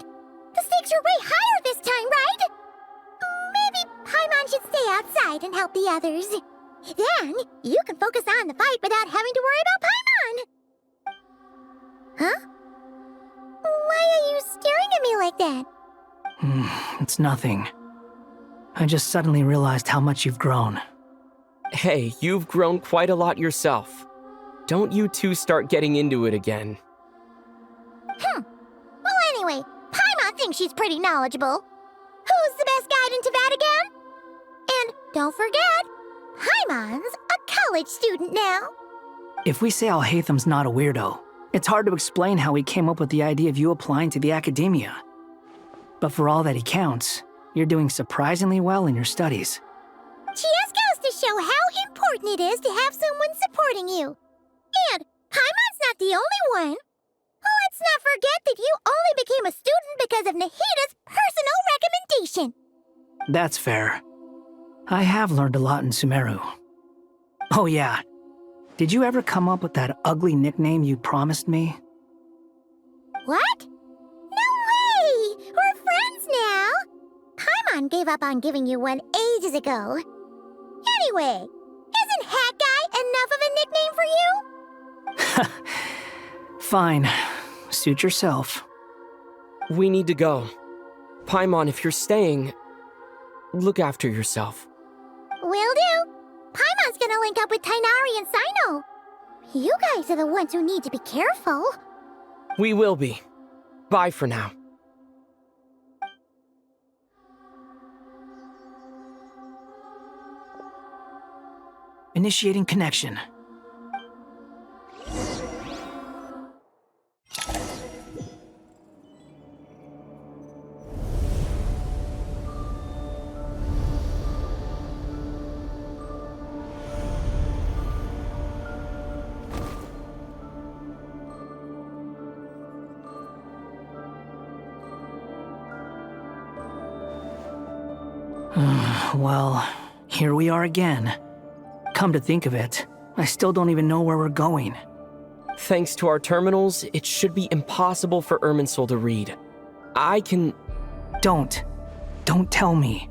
The stakes are way higher this time, right? Maybe Paimon should stay outside and help the others. Then, you can focus on the fight without having to worry about Paimon! Huh? Why are you staring at me like that? It's nothing. I just suddenly realized how much you've grown. Hey, you've grown quite a lot yourself. Don't you two start getting into it again. Well, anyway, Paimon thinks she's pretty knowledgeable. Who's the best guide in Tavatigan? And don't forget, Paimon's a college student now. If we say Alhatham's not a weirdo, it's hard to explain how he came up with the idea of you applying to the academia. But for all that he counts, you're doing surprisingly well in your studies. Just goes to show how important it is to have someone supporting you. And Paimon's not the only one. Let's not forget that you only became a student because of Nahida's personal recommendation. That's fair. I have learned a lot in Sumeru. Oh yeah. Did you ever come up with that ugly nickname you promised me? What? No way! We're friends now! Paimon gave up on giving you one ages ago. Anyway, isn't Hat Guy enough of a nickname for you? Fine. Suit yourself. We need to go. Paimon, if you're staying, look after yourself. Will do. Paimon's gonna link up with Tainari and Sino. You guys are the ones who need to be careful. We will be. Bye for now. Initiating connection. Well, here we are again. Come to think of it, I still don't even know where we're going. Thanks to our terminals, it should be impossible for Irminsul to read. I can... Don't tell me.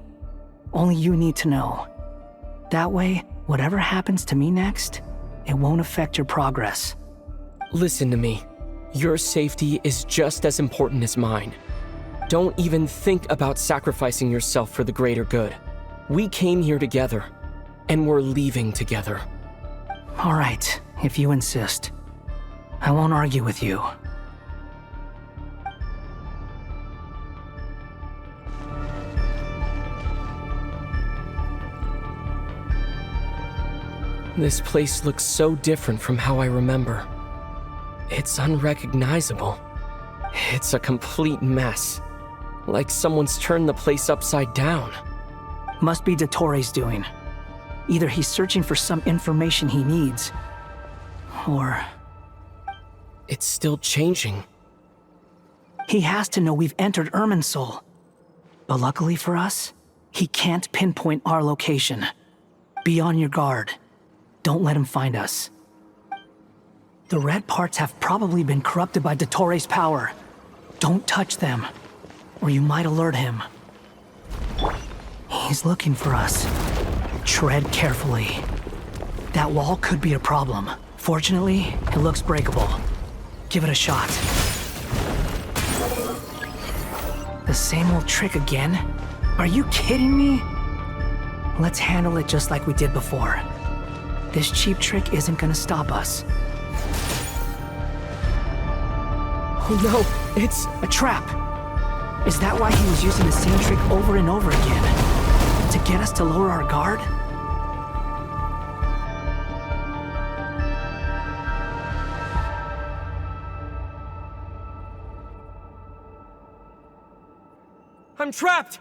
Only you need to know. That way, whatever happens to me next, it won't affect your progress. Listen to me. Your safety is just as important as mine. Don't even think about sacrificing yourself for the greater good. We came here together, and we're leaving together. All right, if you insist. I won't argue with you. This place looks so different from how I remember. It's unrecognizable. It's a complete mess. Like someone's turned the place upside down. Must be Dottoro's doing. Either he's searching for some information he needs, or... It's still changing. He has to know we've entered Irminsul. But luckily for us, he can't pinpoint our location. Be on your guard. Don't let him find us. The red parts have probably been corrupted by Dottoro's power. Don't touch them. or you might alert him. He's looking for us. Tread carefully. That wall could be a problem. Fortunately, it looks breakable. Give it a shot. The same old trick again? Are you kidding me? Let's handle it just like we did before. This cheap trick isn't gonna stop us. Oh no, it's a trap. Is that why he was using the same trick over and over again? To get us to lower our guard? I'm trapped!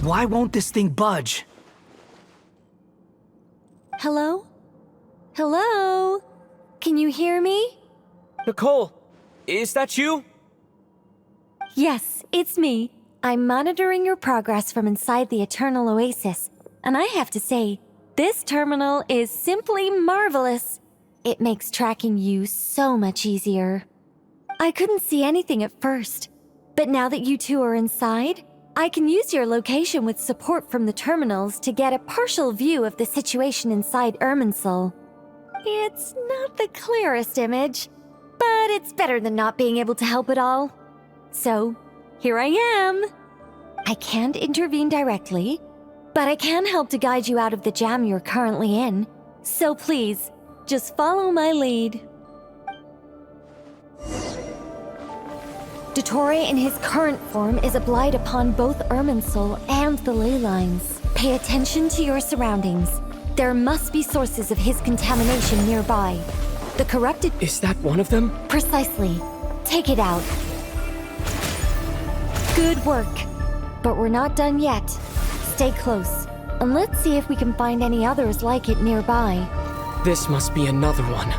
Why won't this thing budge? Hello? Hello? Can you hear me? Nicole, is that you? Yes, it's me. I'm monitoring your progress from inside the Eternal Oasis, and I have to say, this terminal is simply marvelous. It makes tracking you so much easier. I couldn't see anything at first, but now that you two are inside, I can use your location with support from the terminals to get a partial view of the situation inside Irminsul. It's not the clearest image, but it's better than not being able to help at all. So, here I am. I can't intervene directly, but I can help to guide you out of the jam you're currently in. So please, just follow my lead. Dottore in his current form is a blight upon both Irminsul and the ley lines. Pay attention to your surroundings. There must be sources of his contamination nearby. The corrupted... Is that one of them? Precisely. Take it out. Good work. But we're not done yet. Stay close, and let's see if we can find any others like it nearby. This must be another one.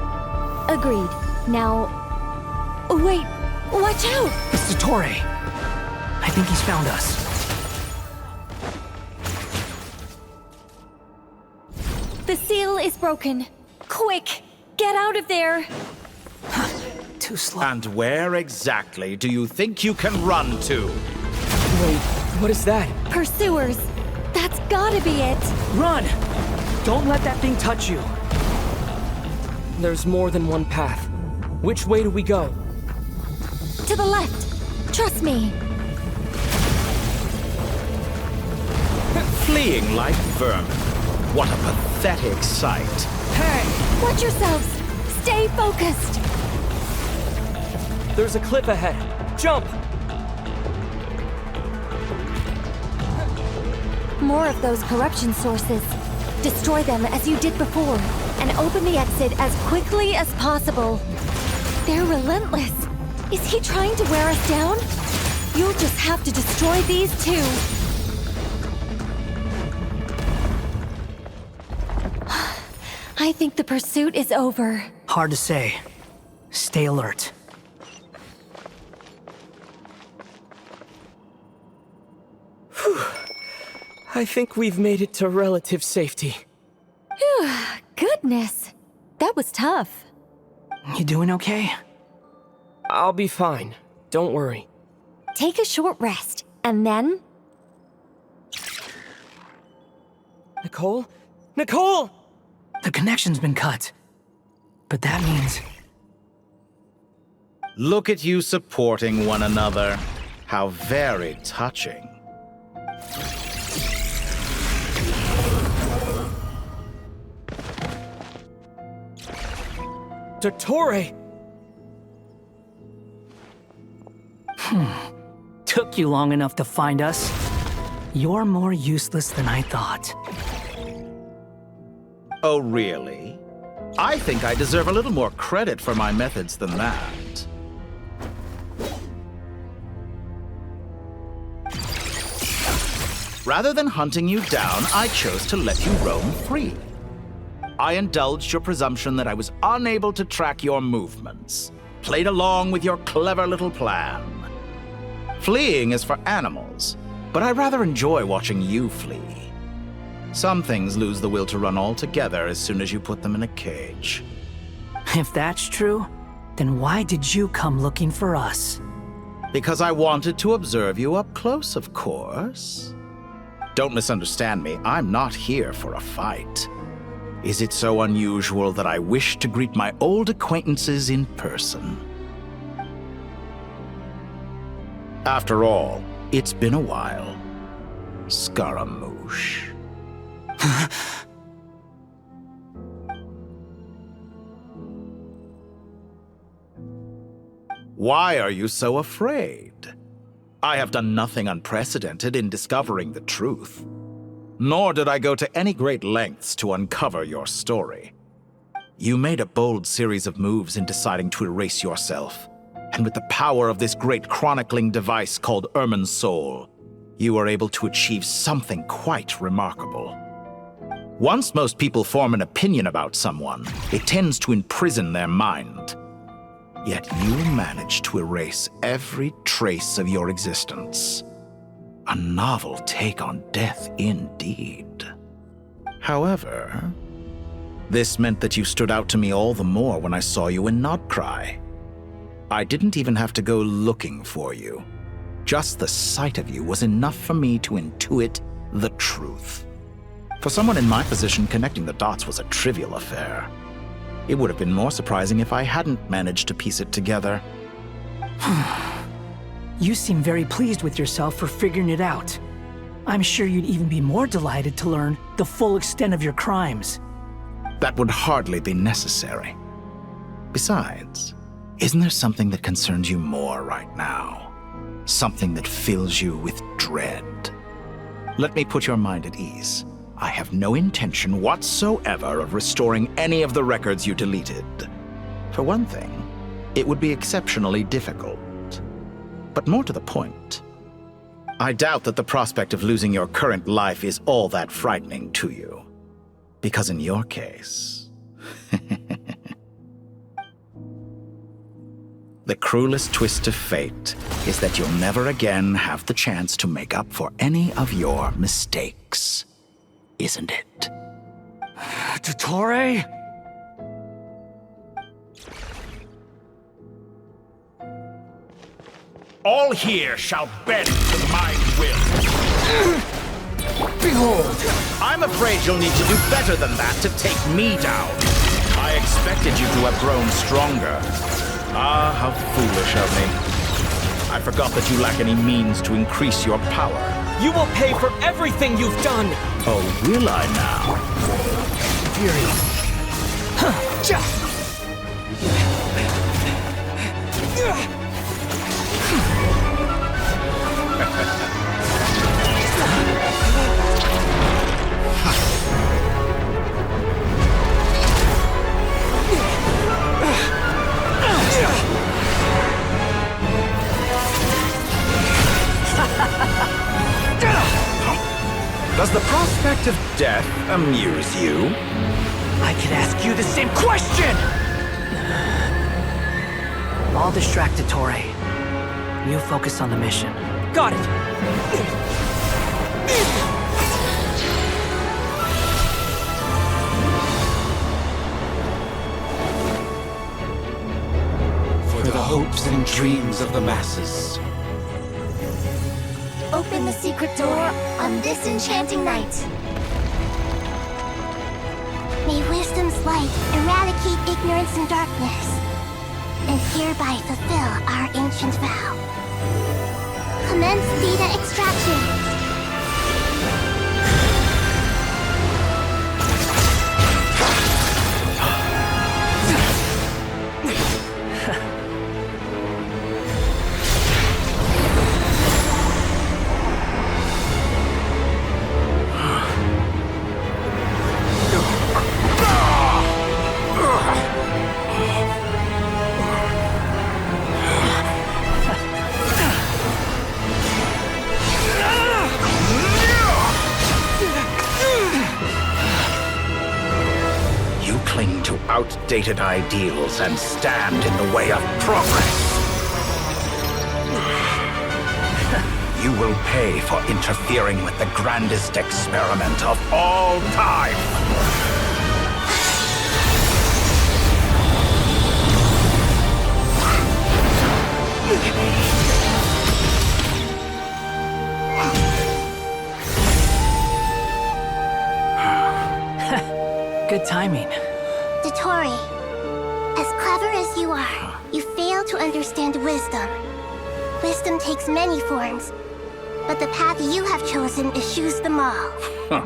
Agreed. Now... Oh, wait! Watch out! It's Dottore. I think he's found us. The seal is broken. Quick! Get out of there! Too slow. And where exactly do you think you can run to? Wait, what is that? Pursuers! That's gotta be it! Run! Don't let that thing touch you. There's more than one path. Which way do we go? To the left! Trust me! Fleeing like vermin. What a pathetic sight. Hey! Watch yourselves! Stay focused! There's a cliff ahead. Jump! More of those corruption sources. Destroy them as you did before, and open the exit as quickly as possible. They're relentless. Is he trying to wear us down? You'll just have to destroy these too. I think the pursuit is over. Hard to say. Stay alert. Whew. I think we've made it to relative safety. Phew, goodness. That was tough. You doing okay? I'll be fine. Don't worry. Take a short rest, and then... Nicole? Nicole! The connection's been cut. But that means... Look at you supporting one another. How very touching. Dottore! Took you long enough to find us. You're more useless than I thought. Oh, really? I think I deserve a little more credit for my methods than that. Rather than hunting you down, I chose to let you roam free. I indulged your presumption that I was unable to track your movements, played along with your clever little plan. Fleeing is for animals, but I rather enjoy watching you flee. Some things lose the will to run altogether as soon as you put them in a cage. If that's true, then why did you come looking for us? Because I wanted to observe you up close, of course. Don't misunderstand me, I'm not here for a fight. Is it so unusual that I wish to greet my old acquaintances in person? After all, it's been a while. Scaramouche. Why are you so afraid? I have done nothing unprecedented in discovering the truth. Nor did I go to any great lengths to uncover your story. You made a bold series of moves in deciding to erase yourself, and with the power of this great chronicling device called Irmin's Soul, you were able to achieve something quite remarkable. Once most people form an opinion about someone, it tends to imprison their mind. Yet you managed to erase every trace of your existence. A novel take on death indeed. However, this meant that you stood out to me all the more when I saw you in Nodcry. I didn't even have to go looking for you. Just the sight of you was enough for me to intuit the truth. For someone in my position, connecting the dots was a trivial affair. It would have been more surprising if I hadn't managed to piece it together. You seem very pleased with yourself for figuring it out. I'm sure you'd even be more delighted to learn the full extent of your crimes. That would hardly be necessary. Besides, isn't there something that concerns you more right now? Something that fills you with dread? Let me put your mind at ease. I have no intention whatsoever of restoring any of the records you deleted. For one thing, it would be exceptionally difficult. But more to the point, I doubt that the prospect of losing your current life is all that frightening to you. Because in your case, the cruelest twist of fate is that you'll never again have the chance to make up for any of your mistakes. Isn't it? Dottore? All here shall bend to my will. Behold! I'm afraid you'll need to do better than that to take me down. I expected you to have grown stronger. Ah, how foolish of me. I forgot that you lack any means to increase your power. You will pay for everything you've done! Oh, will I now? Fury. Does the prospect of death amuse you? I could ask you the same question! I'll distract Dottore. You focus on the mission. Got it! For the hopes and dreams of the masses. Open the secret door on this enchanting night. May wisdom's light eradicate ignorance and darkness, and hereby fulfill our ancient vow. Commence data extraction. Outdated ideals and stand in the way of progress. You will pay for interfering with the grandest experiment of all time! Good timing. Dottore, as clever as you are, you fail to understand wisdom. Wisdom takes many forms, but the path you have chosen eschews them all. Huh.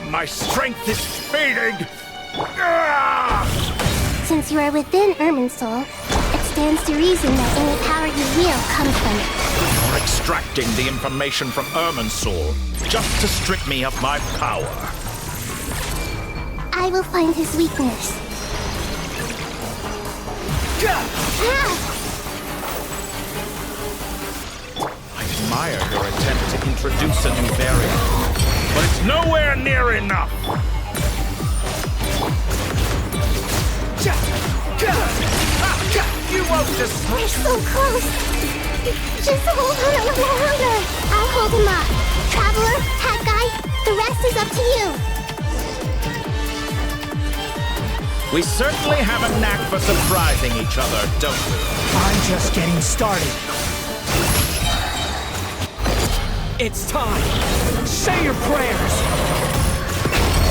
My strength is fading! Since you are within Irminsul, it stands to reason that any power you wield comes from it. You're extracting the information from Irminsul just to strip me of my power. I will find his weakness. I admire your attempt to introduce a new variant, but it's nowhere near enough! You won't destroy— You're so close! Just hold on a little longer! I'll hold him up. Traveler, Hat Guy, the rest is up to you! We certainly have a knack for surprising each other, don't we? I'm just getting started. It's time! Say your prayers!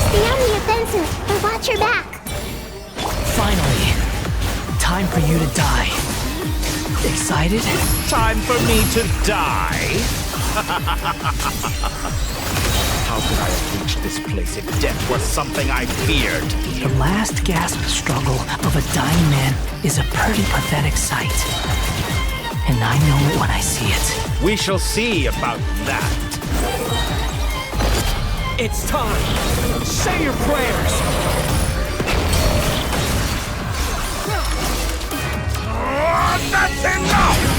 Stay on the offensive, but watch your back! Finally, time for you to die. Excited? Time for me to die? How could I have reached this place if death was something I feared? The last gasp struggle of a dying man is a pretty pathetic sight. And I know it when I see it. We shall see about that. It's time! Say your prayers! That's enough!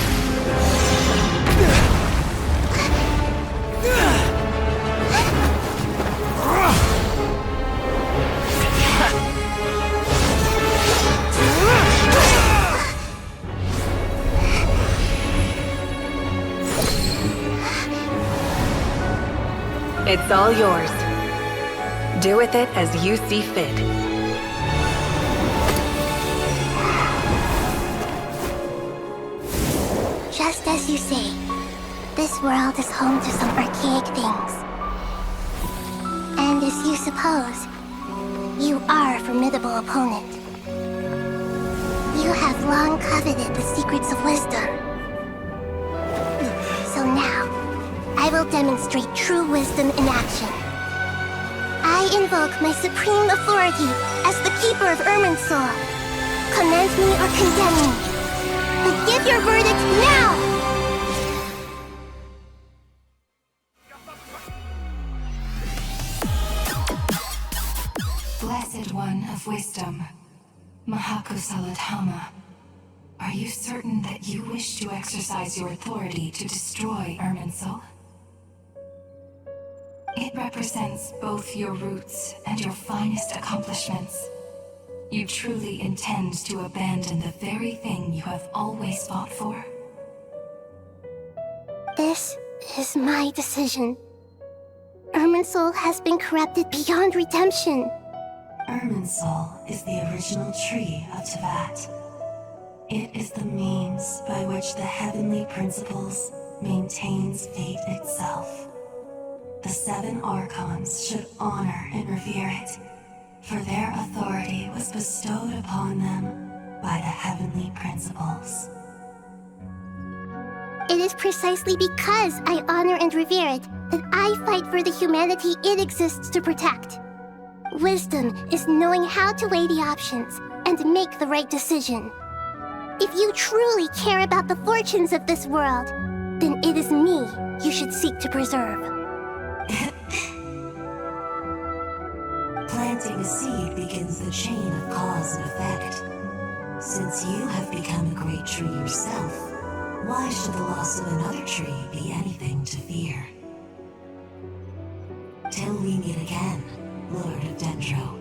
It's all yours. Do with it as you see fit. Just as you say, this world is home to some archaic things. And as you suppose, you are a formidable opponent. You have long coveted the secrets of wisdom. So now, I will demonstrate true wisdom in action. I invoke my supreme authority as the keeper of Irminsul. Commend me or condemn me, but give your verdict now! Blessed One of Wisdom, Mahakusaladhama, are you certain that you wish to exercise your authority to destroy Irminsul? It represents both your roots and your finest accomplishments. You truly intend to abandon the very thing you have always fought for? This is my decision. Irminsul has been corrupted beyond redemption. Irminsul is the original tree of Tevat. It is the means by which the heavenly principles maintains fate itself. The 7 Archons should honor and revere it, for their authority was bestowed upon them by the heavenly principles. It is precisely because I honor and revere it that I fight for the humanity it exists to protect. Wisdom is knowing how to weigh the options and make the right decision. If you truly care about the fortunes of this world, then It is me you should seek to preserve. Planting a seed begins the chain of cause and effect. Since you have become a great tree yourself, why should the loss of another tree be anything to fear? Till we meet again, Lord of Dendro.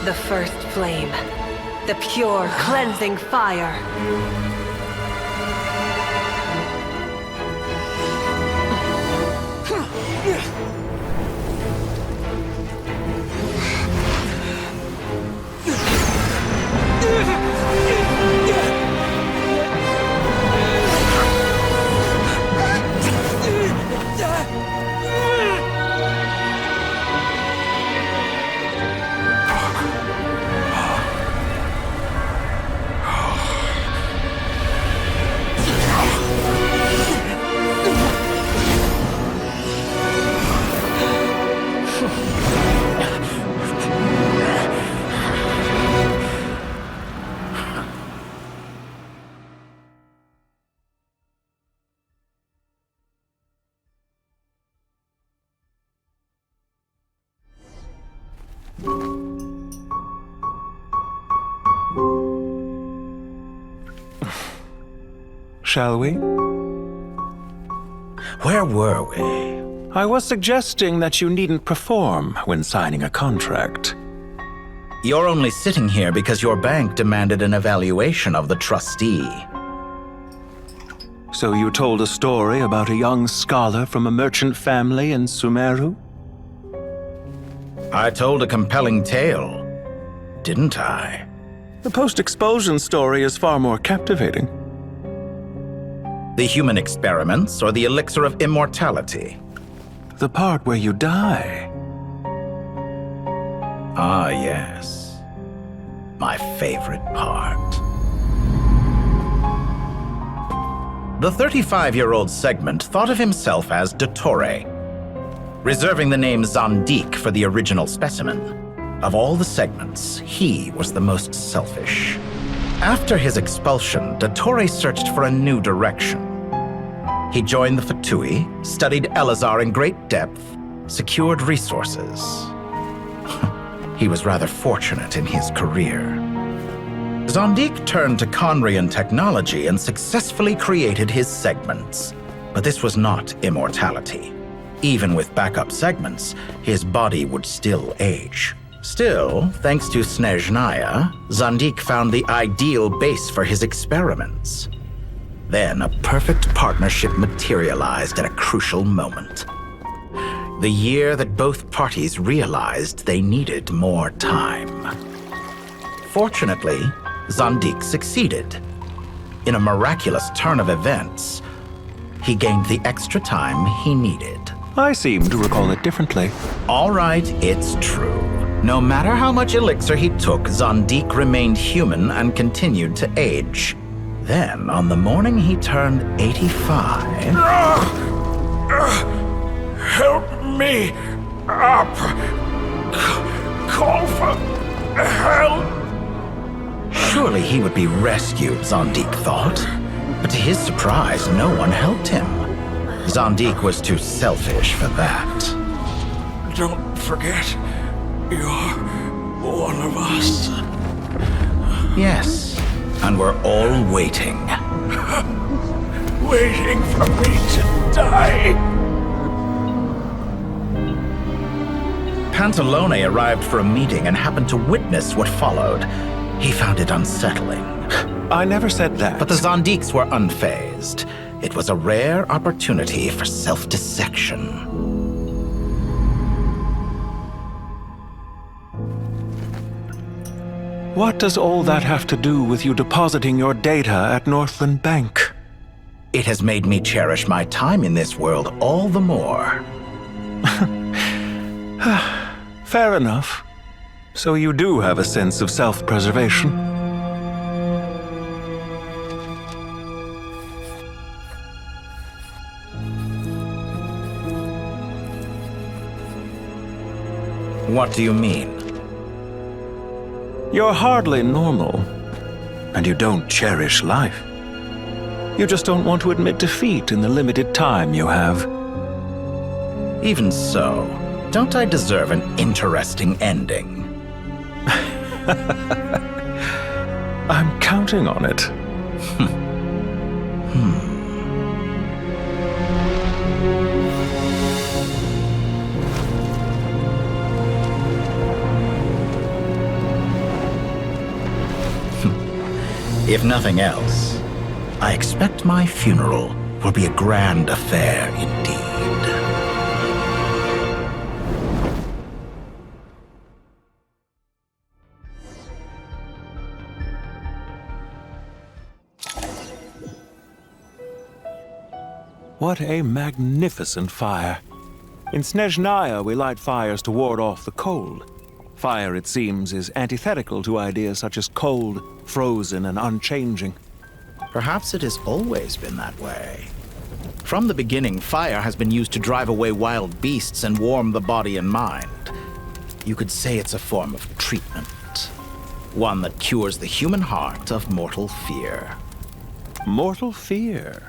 The first flame. The pure, cleansing fire. Shall we? Where were we? I was suggesting that you needn't perform when signing a contract. You're only sitting here because your bank demanded an evaluation of the trustee. So you told a story about a young scholar from a merchant family in Sumeru? I told a compelling tale, didn't I? The post-expulsion story is far more captivating. The human experiments or the elixir of immortality? The part where you die. Ah, yes. My favorite part. The 35-year-old Segment thought of himself as Dottore, reserving the name Zandik for the original specimen. Of all the Segments, he was the most selfish. After his expulsion, Dottore searched for a new direction. He joined the Fatui, studied Elazar in great depth, secured resources. He was rather fortunate in his career. Zandik turned to Conrian technology and successfully created his segments. But this was not immortality. Even with backup segments, his body would still age. Still, thanks to Snezhnaya, Zandik found the ideal base for his experiments. Then a perfect partnership materialized at a crucial moment. The year that both parties realized they needed more time. Fortunately, Zandik succeeded. In a miraculous turn of events, he gained the extra time he needed. I seem to recall it differently. All right, it's true. No matter how much elixir he took, Zandik remained human and continued to age. Then, on the morning he turned 85... Help me up! Call for help! Surely he would be rescued, Zandik thought. But to his surprise, no one helped him. Zandik was too selfish for that. Don't forget, you're one of us. Yes, and we're all waiting. Waiting for me to die. Pantalone arrived for a meeting and happened to witness what followed. He found it unsettling. I never said that. But the Zandiks were unfazed. It was a rare opportunity for self-dissection. What does all that have to do with you depositing your data at Northland Bank? It has made me cherish my time in this world all the more. Fair enough. So you do have a sense of self-preservation. What do you mean? You're hardly normal, and you don't cherish life. You just don't want to admit defeat in the limited time you have. Even so, don't I deserve an interesting ending? I'm counting on it. If nothing else, I expect my funeral will be a grand affair indeed. What a magnificent fire. In Snezhnaya, we light fires to ward off the cold. Fire, it seems, is antithetical to ideas such as cold, frozen, and unchanging. Perhaps it has always been that way. From the beginning, fire has been used to drive away wild beasts and warm the body and mind. You could say it's a form of treatment. One that cures the human heart of mortal fear. Mortal fear?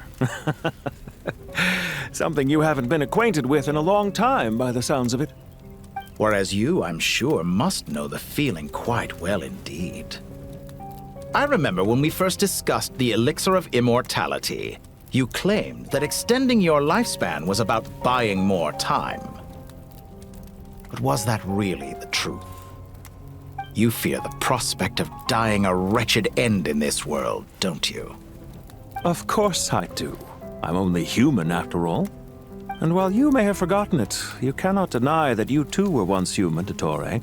Something you haven't been acquainted with in a long time, by the sounds of it. Whereas you, I'm sure, must know the feeling quite well indeed. I remember when we first discussed the elixir of immortality, you claimed that extending your lifespan was about buying more time. But was that really the truth? You fear the prospect of dying a wretched end in this world, don't you? Of course I do. I'm only human, after all. And while you may have forgotten it, you cannot deny that you too were once human, Dottore.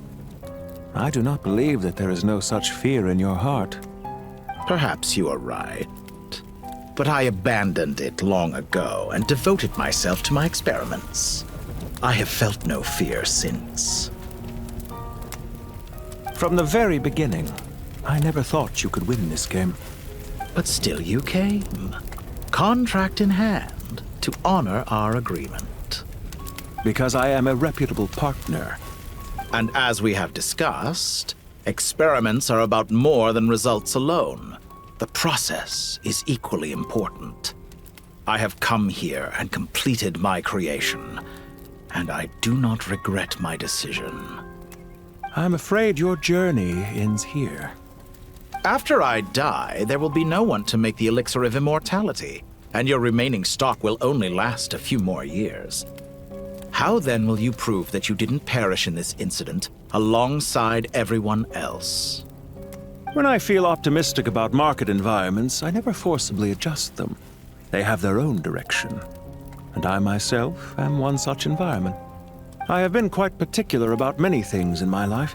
I do not believe that there is no such fear in your heart. Perhaps you are right. But I abandoned it long ago and devoted myself to my experiments. I have felt no fear since. From the very beginning, I never thought you could win this game. But still you came, contract in hand, to honor our agreement. Because I am a reputable partner. And as we have discussed, experiments are about more than results alone. The process is equally important. I have come here and completed my creation, and I do not regret my decision. I'm afraid your journey ends here. After I die, there will be no one to make the elixir of immortality, and your remaining stock will only last a few more years. How then will you prove that you didn't perish in this incident alongside everyone else? When I feel optimistic about market environments, I never forcibly adjust them. They have their own direction. And I myself am one such environment. I have been quite particular about many things in my life.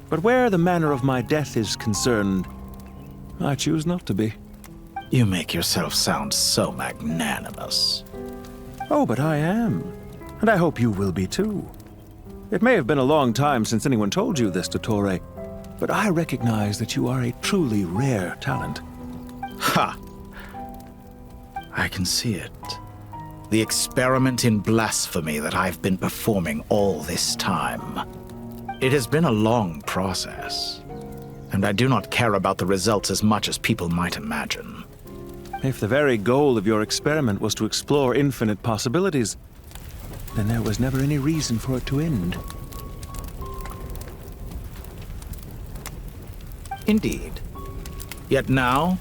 But where the manner of my death is concerned, I choose not to be. You make yourself sound so magnanimous. Oh, but I am. And I hope you will be too. It may have been a long time since anyone told you this, Dottore, but I recognize that you are a truly rare talent. Ha! I can see it. The experiment in blasphemy that I've been performing all this time. It has been a long process, and I do not care about the results as much as people might imagine. If the very goal of your experiment was to explore infinite possibilities, then there was never any reason for it to end. Indeed. Yet now,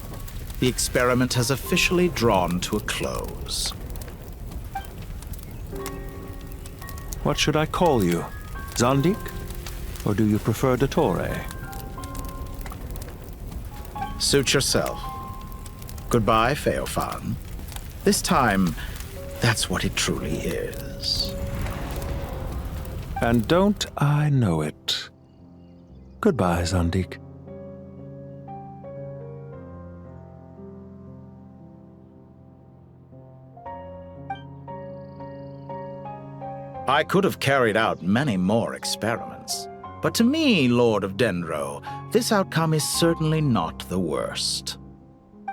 the experiment has officially drawn to a close. What should I call you? Zandik? Or do you prefer Dottore? Suit yourself. Goodbye, Feofan. This time, that's what it truly is. And don't I know it? Goodbye, Zandik. I could have carried out many more experiments, but to me, Lord of Dendro, this outcome is certainly not the worst.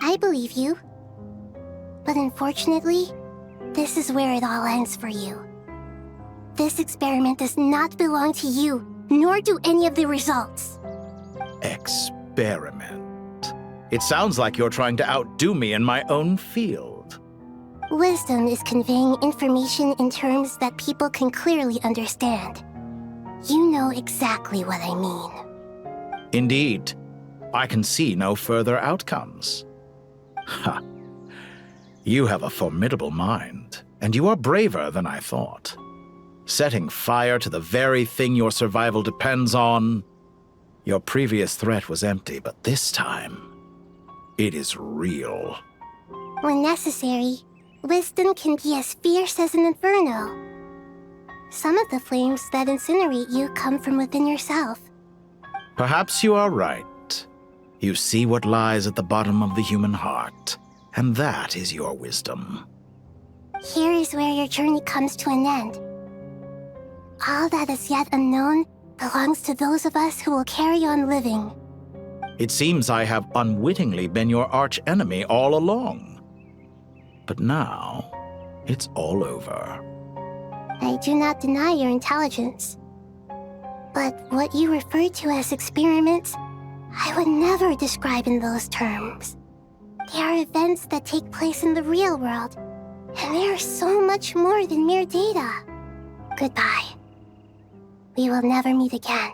I believe you. But unfortunately, this is where it all ends for you. This experiment does not belong to you. nor do any of the results. Experiment. It sounds like you're trying to outdo me in my own field. Wisdom is conveying information in terms that people can clearly understand. You know exactly what I mean. Indeed. I can see no further outcomes. Ha. You have a formidable mind, and you are braver than I thought. Setting fire to the very thing your survival depends on. Your previous threat was empty, but this time, it is real. When necessary, wisdom can be as fierce as an inferno. Some of the flames that incinerate you come from within yourself. Perhaps you are right. You see what lies at the bottom of the human heart, and that is your wisdom. Here is where your journey comes to an end. All that is yet unknown belongs to those of us who will carry on living. It seems I have unwittingly been your arch-enemy all along. But now, it's all over. I do not deny your intelligence. But what you refer to as experiments, I would never describe in those terms. They are events that take place in the real world, and they are so much more than mere data. Goodbye. We will never meet again.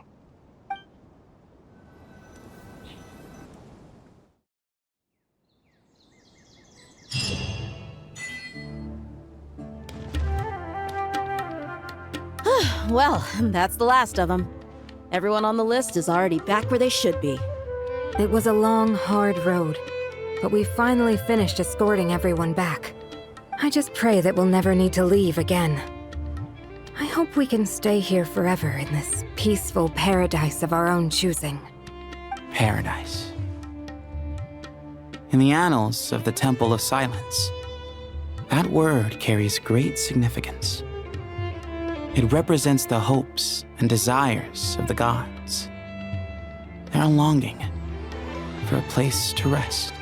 Well, that's the last of them. Everyone on the list is already back where they should be. It was a long, hard road, but we finally finished escorting everyone back. I just pray that we'll never need to leave again. I hope we can stay here forever in this peaceful paradise of our own choosing. Paradise. In the annals of the Temple of Silence, that word carries great significance. It represents the hopes and desires of the gods. Their longing for a place to rest.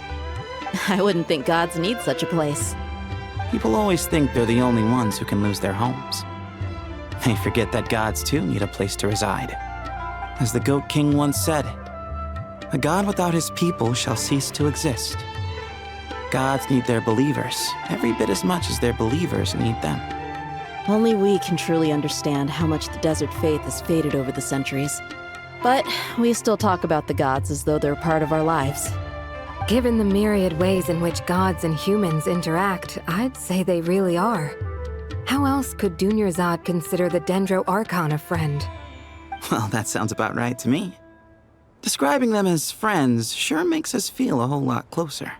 I wouldn't think gods need such a place. People always think they're the only ones who can lose their homes. They forget that gods too need a place to reside. As the Goat King once said, "A god without his people shall cease to exist." Gods need their believers every bit as much as their believers need them. Only we can truly understand how much the desert faith has faded over the centuries. But we still talk about the gods as though they're part of our lives. Given the myriad ways in which gods and humans interact, I'd say they really are. How else could Dunyarzad consider the Dendro Archon a friend? Well, that sounds about right to me. Describing them as friends sure makes us feel a whole lot closer.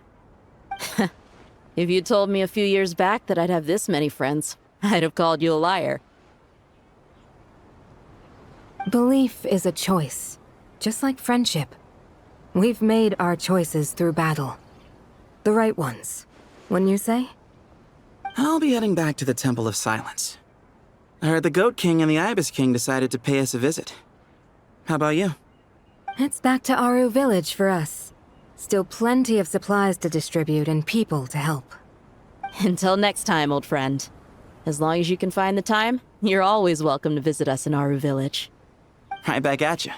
If you told me a few years back that I'd have this many friends, I'd have called you a liar. Belief is a choice, just like friendship. We've made our choices through battle. The right ones, wouldn't you say? I'll be heading back to the Temple of Silence. I heard the Goat King and the Ibis King decided to pay us a visit. How about you? It's back to Aru Village for us. Still plenty of supplies to distribute and people to help. Until next time, old friend. As long as you can find the time, you're always welcome to visit us in Aru Village. Right back at you.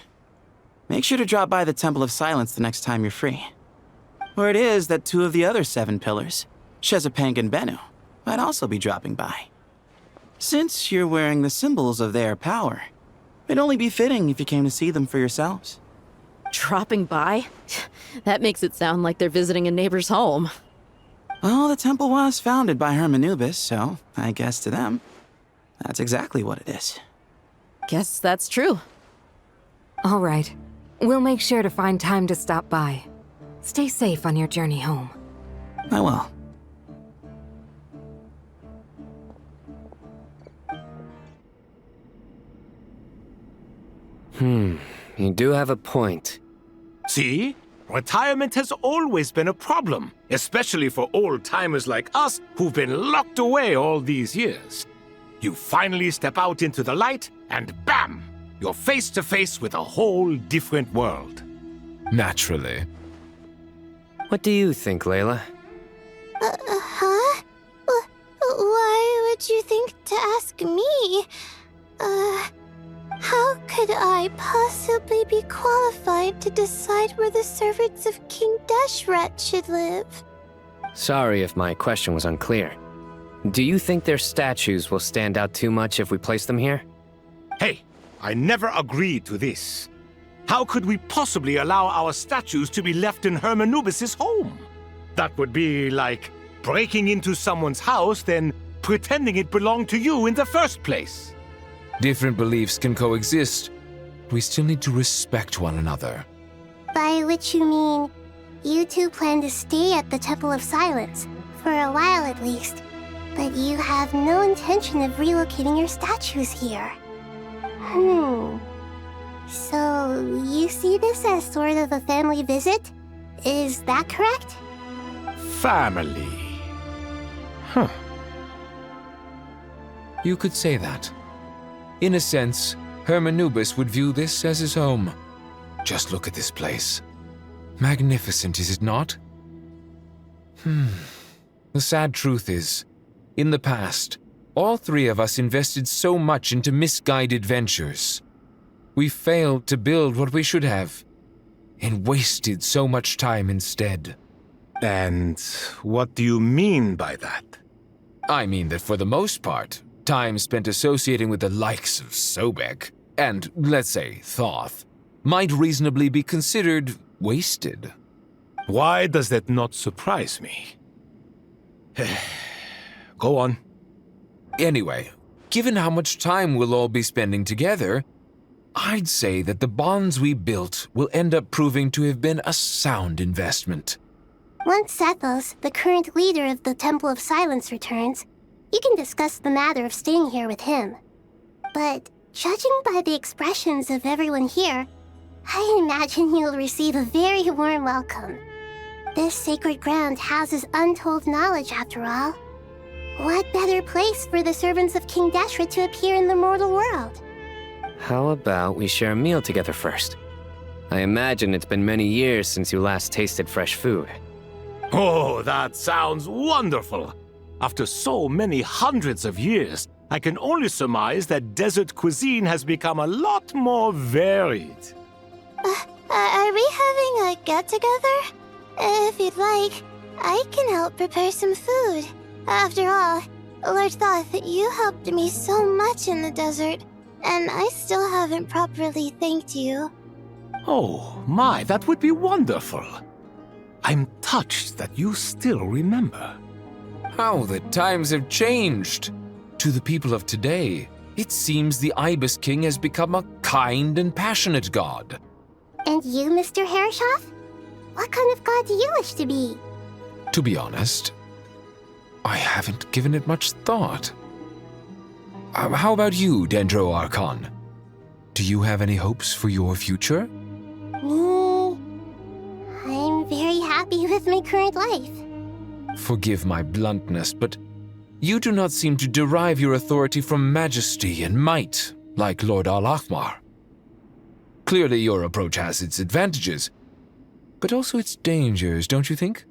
Make sure to drop by the Temple of Silence the next time you're free. Where it is that two of the other 7 pillars, Shezapank and Bennu, might also be dropping by. Since you're wearing the symbols of their power, it'd only be fitting if you came to see them for yourselves. Dropping by? That makes it sound like they're visiting a neighbor's home. Well, the temple was founded by Hermanubis, so I guess to them, that's exactly what it is. Guess that's true. All right. We'll make sure to find time to stop by. Stay safe on your journey home. I will. You do have a point. See? Retirement has always been a problem, especially for old-timers like us who've been locked away all these years. You finally step out into the light, and bam! You're face to face with a whole different world. Naturally. What do you think, Layla? Huh? Why would you think to ask me? How could could I possibly be qualified to decide where the servants of King Deshret should live? Sorry if my question was unclear. Do you think their statues will stand out too much if we place them here? Hey, I never agreed to this. How could we possibly allow our statues to be left in Hermanubis' home? That would be like breaking into someone's house, then pretending it belonged to you in the first place. Different beliefs can coexist. We still need to respect one another. By which you mean, you two plan to stay at the Temple of Silence, for a while at least, but you have no intention of relocating your statues here. So, you see this as sort of a family visit? Is that correct? Family. Huh. You could say that. In a sense, Hermanubis would view this as his home. Just look at this place. Magnificent, is it not? The sad truth is, in the past, all three of us invested so much into misguided ventures. We failed to build what we should have, and wasted so much time instead. And what do you mean by that? I mean that for the most part, time spent associating with the likes of Sobek, and, let's say, Thoth, might reasonably be considered wasted. Why does that not surprise me? Go on. Anyway, given how much time we'll all be spending together, I'd say that the bonds we built will end up proving to have been a sound investment. Once Sethos, the current leader of the Temple of Silence, returns, you can discuss the matter of staying here with him. But judging by the expressions of everyone here, I imagine you'll receive a very warm welcome. This sacred ground houses untold knowledge, after all. What better place for the servants of King Deshret to appear in the mortal world? How about we share a meal together first? I imagine it's been many years since you last tasted fresh food. Oh, that sounds wonderful! After so many hundreds of years, I can only surmise that desert cuisine has become a lot more varied. Are we having a get-together? If you'd like, I can help prepare some food. After all, Lord Thoth, you helped me so much in the desert, and I still haven't properly thanked you. Oh, my, that would be wonderful. I'm touched that you still remember. How the times have changed! To the people of today, it seems the Ibis King has become a kind and passionate god. And you, Mr. Herreshoff? What kind of god do you wish to be? To be honest, I haven't given it much thought. How about you, Dendro Archon? Do you have any hopes for your future? Me? I'm very happy with my current life. Forgive my bluntness, but you do not seem to derive your authority from majesty and might, like Lord Al-Ahmar. Clearly your approach has its advantages, but also its dangers, don't you think?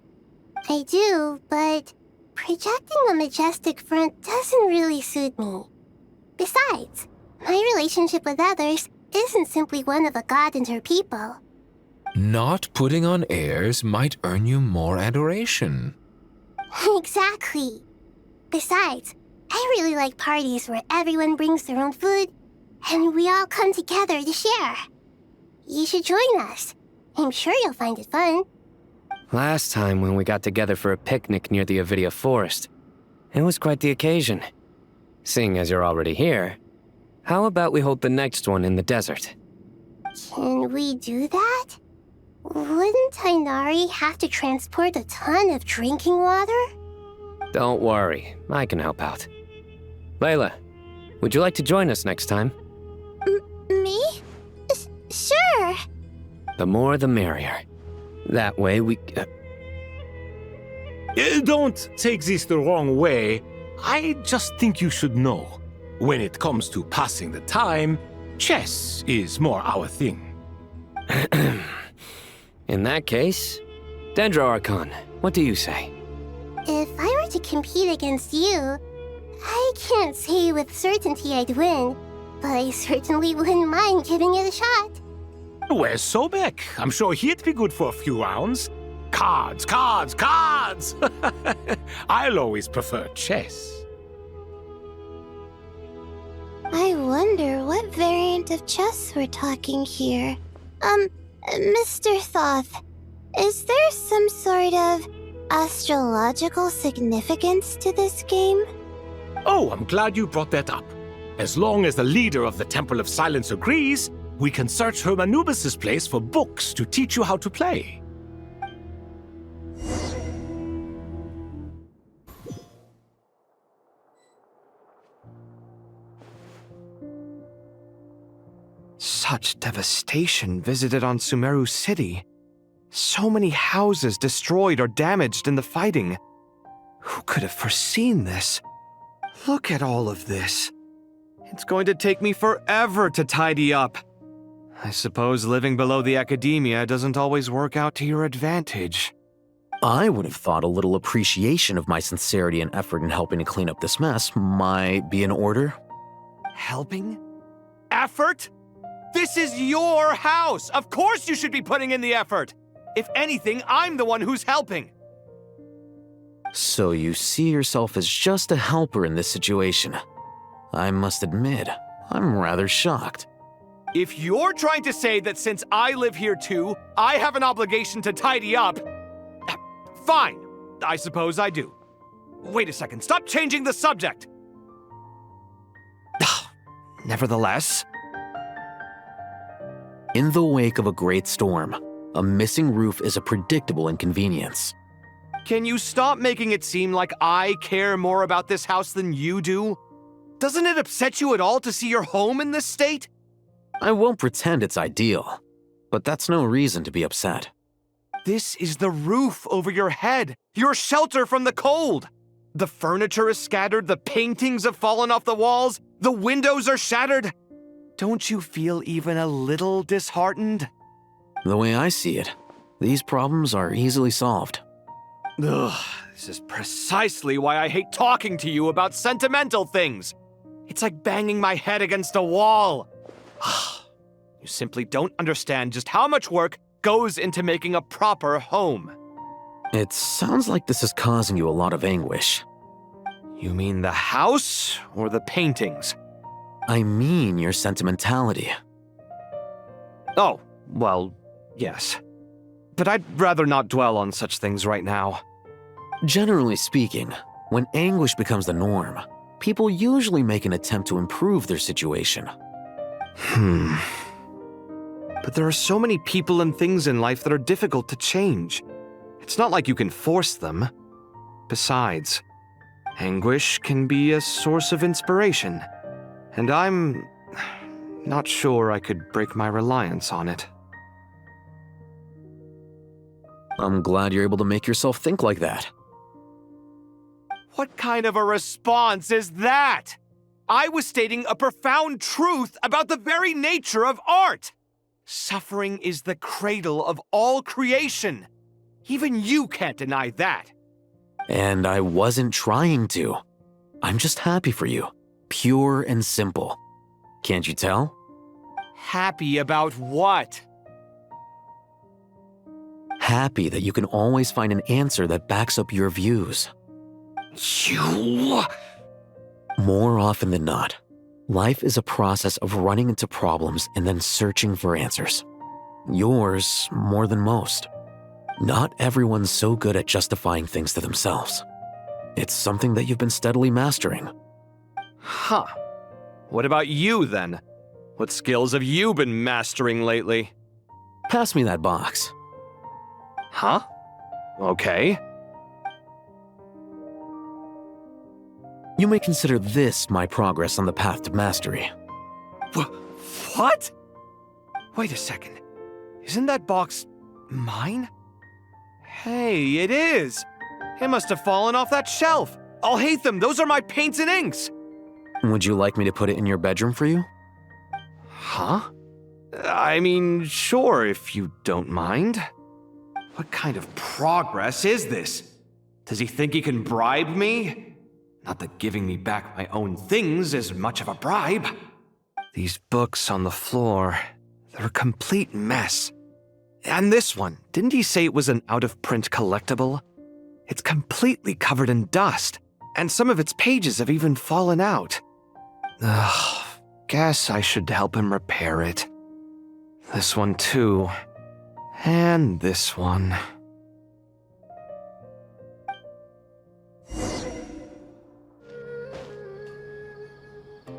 I do, but projecting a majestic front doesn't really suit me. Besides, my relationship with others isn't simply one of a god and her people. Not putting on airs might earn you more adoration. Exactly. Besides, I really like parties where everyone brings their own food, and we all come together to share. You should join us. I'm sure you'll find it fun. Last time when we got together for a picnic near the Avidia Forest, it was quite the occasion. Seeing as you're already here, how about we hold the next one in the desert? Can we do that? Wouldn't Tainari have to transport a ton of drinking water? Don't worry, I can help out. Layla, would you like to join us next time? Me? Sure. The more the merrier. That way we... Don't take this the wrong way. I just think you should know. When it comes to passing the time, chess is more our thing. In that case, Dendro Archon, what do you say? If I were to compete against you, I can't say with certainty I'd win. but I certainly wouldn't mind giving it a shot. Where's Sobek? I'm sure he'd be good for a few rounds. Cards, cards, cards! I'll always prefer chess. I wonder what variant of chess we're talking here. Mr. Thoth, is there some sort of astrological significance to this game? Oh, I'm glad you brought that up. As long as the leader of the Temple of Silence agrees, we can search Hermanubis' place for books to teach you how to play. Such devastation visited on Sumeru City. So many houses destroyed or damaged in the fighting. Who could have foreseen this? Look at all of this. It's going to take me forever to tidy up. I suppose living below the academia doesn't always work out to your advantage. I would have thought a little appreciation of my sincerity and effort in helping to clean up this mess might be in order. Helping? Effort? This is your house! Of course you should be putting in the effort! If anything, I'm the one who's helping! So you see yourself as just a helper in this situation. I must admit, I'm rather shocked. If you're trying to say that since I live here too, I have an obligation to tidy up, fine, I suppose I do. Wait a second, stop changing the subject! Nevertheless... In the wake of a great storm, a missing roof is a predictable inconvenience. Can you stop making it seem like I care more about this house than you do? Doesn't it upset you at all to see your home in this state? I won't pretend it's ideal, but that's no reason to be upset. This is the roof over your head, your shelter from the cold. The furniture is scattered, the paintings have fallen off the walls, the windows are shattered. Don't you feel even a little disheartened? The way I see it, these problems are easily solved. Ugh, this is precisely why I hate talking to you about sentimental things. It's like banging my head against a wall. You simply don't understand just how much work goes into making a proper home. It sounds like this is causing you a lot of anguish. You mean the house or the paintings? I mean your sentimentality. Oh, well, yes. But I'd rather not dwell on such things right now. Generally speaking, when anguish becomes the norm, people usually make an attempt to improve their situation. But there are so many people and things in life that are difficult to change. It's not like you can force them. Besides, anguish can be a source of inspiration. And I'm not sure I could break my reliance on it. I'm glad you're able to make yourself think like that. What kind of a response is that? I was stating a profound truth about the very nature of art. Suffering is the cradle of all creation. Even you can't deny that. And I wasn't trying to. I'm just happy for you. Pure and simple. Can't you tell? Happy about what? Happy that you can always find an answer that backs up your views. You... More often than not, life is a process of running into problems and then searching for answers. Yours more than most. Not everyone's so good at justifying things to themselves. It's something that you've been steadily mastering. Huh. What about you, then? What skills have you been mastering lately? Pass me that box. Huh? Okay. You may consider this my progress on the path to mastery. What? Wait a second. Isn't that box mine? Hey, it is! It must have fallen off that shelf. I'll hate them. Those are my paints and inks. Would you like me to put it in your bedroom for you? Huh? I mean, sure, if you don't mind. What kind of progress is this? Does he think he can bribe me? Not that giving me back my own things is much of a bribe. These books on the floor, they're a complete mess. And this one, didn't he say it was an out-of-print collectible? It's completely covered in dust, and some of its pages have even fallen out. Ugh, guess I should help him repair it. This one too. And this one.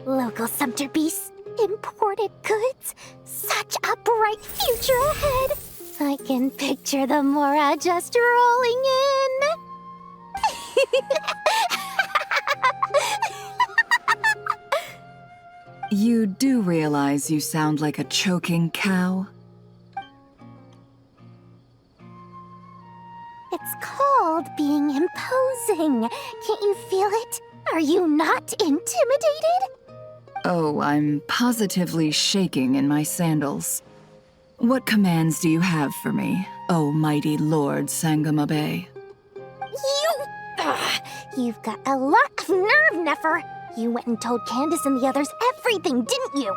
Local Sumter Beasts, imported goods, such a bright future ahead. I can picture the Mora just rolling in. You do realize you sound like a choking cow? It's called being imposing. Can't you feel it? Are you not intimidated? Oh, I'm positively shaking in my sandals. What commands do you have for me, oh mighty Lord Sangamabe? You've got a lot of nerve, Nefer. You went and told Candace and the others everything, didn't you?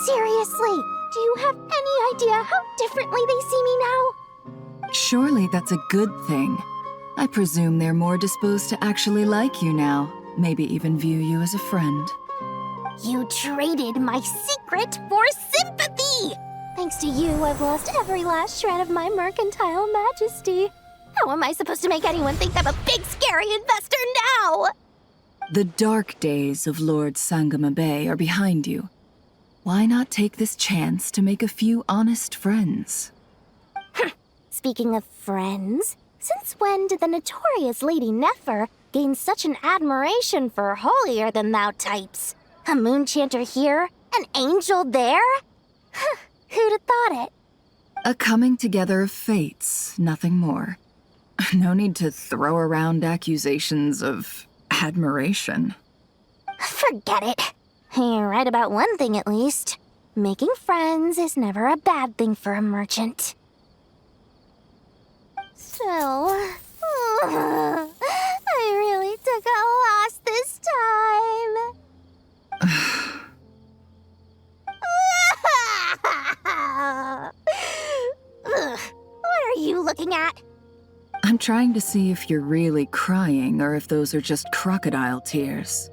Seriously, do you have any idea how differently they see me now? Surely that's a good thing. I presume they're more disposed to actually like you now, maybe even view you as a friend. You traded my secret for sympathy! Thanks to you, I've lost every last shred of my mercantile majesty. How am I supposed to make anyone think I'm a big, scary investor now? The dark days of Lord Sangamabe are behind you. Why not take this chance to make a few honest friends? Speaking of friends, since when did the notorious Lady Nefer gain such an admiration for holier-than-thou types? A moon chanter here? An angel there? Who'd have thought it? A coming together of fates, nothing more. No need to throw around accusations of admiration. Forget it. You're right about one thing at least. Making friends is never a bad thing for a merchant. So, I really took a loss this time. What are you looking at? I'm trying to see if you're really crying or if those are just crocodile tears.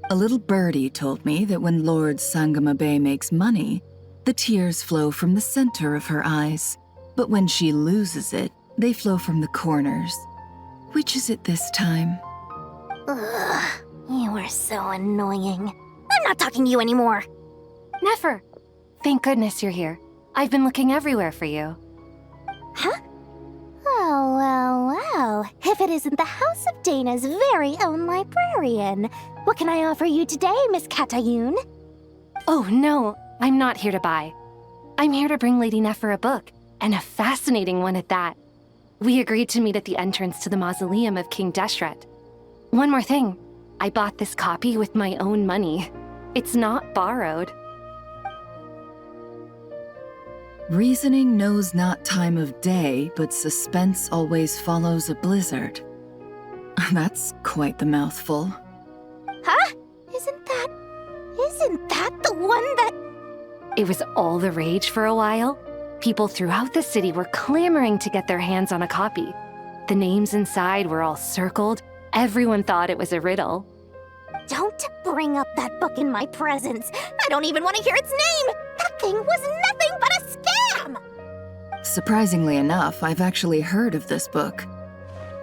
A little birdie told me that when Lord Sangamabe makes money, the tears flow from the center of her eyes, but when she loses it, they flow from the corners. Which is it this time? Ugh, you are so annoying. I'm not talking to you anymore. Nefer, thank goodness you're here. I've been looking everywhere for you. Huh? Well. If it isn't the House of Dana's very own librarian. What can I offer you today, Miss Katayun? Oh, no, I'm not here to buy. I'm here to bring Lady Nefer a book, and a fascinating one at that. We agreed to meet at the entrance to the mausoleum of King Deshret. One more thing, I bought this copy with my own money. It's not borrowed. Reasoning knows not time of day, but suspense always follows a blizzard. That's quite the mouthful. Huh? Isn't that the one that... It was all the rage for a while. People throughout the city were clamoring to get their hands on a copy. The names inside were all circled. Everyone thought it was a riddle. Don't bring up that book in my presence. I don't even want to hear its name. That thing was nothing but a scam. Surprisingly enough, I've actually heard of this book,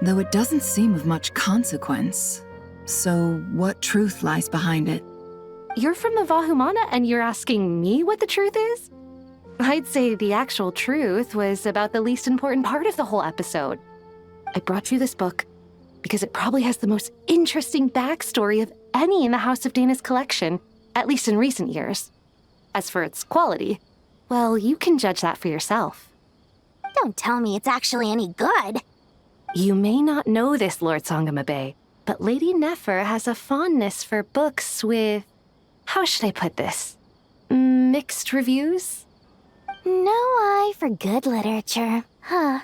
though it doesn't seem of much consequence. So what truth lies behind it? You're from the Vahumana and you're asking me what the truth is? I'd say the actual truth was about the least important part of the whole episode. I brought you this book because it probably has the most interesting backstory of any in the House of Dana's collection, at least in recent years. As for its quality, well, you can judge that for yourself. Don't tell me it's actually any good. You may not know this, Lord Sangamabe, but Lady Nefer has a fondness for books with... how should I put this? Mixed reviews? No eye for good literature, huh?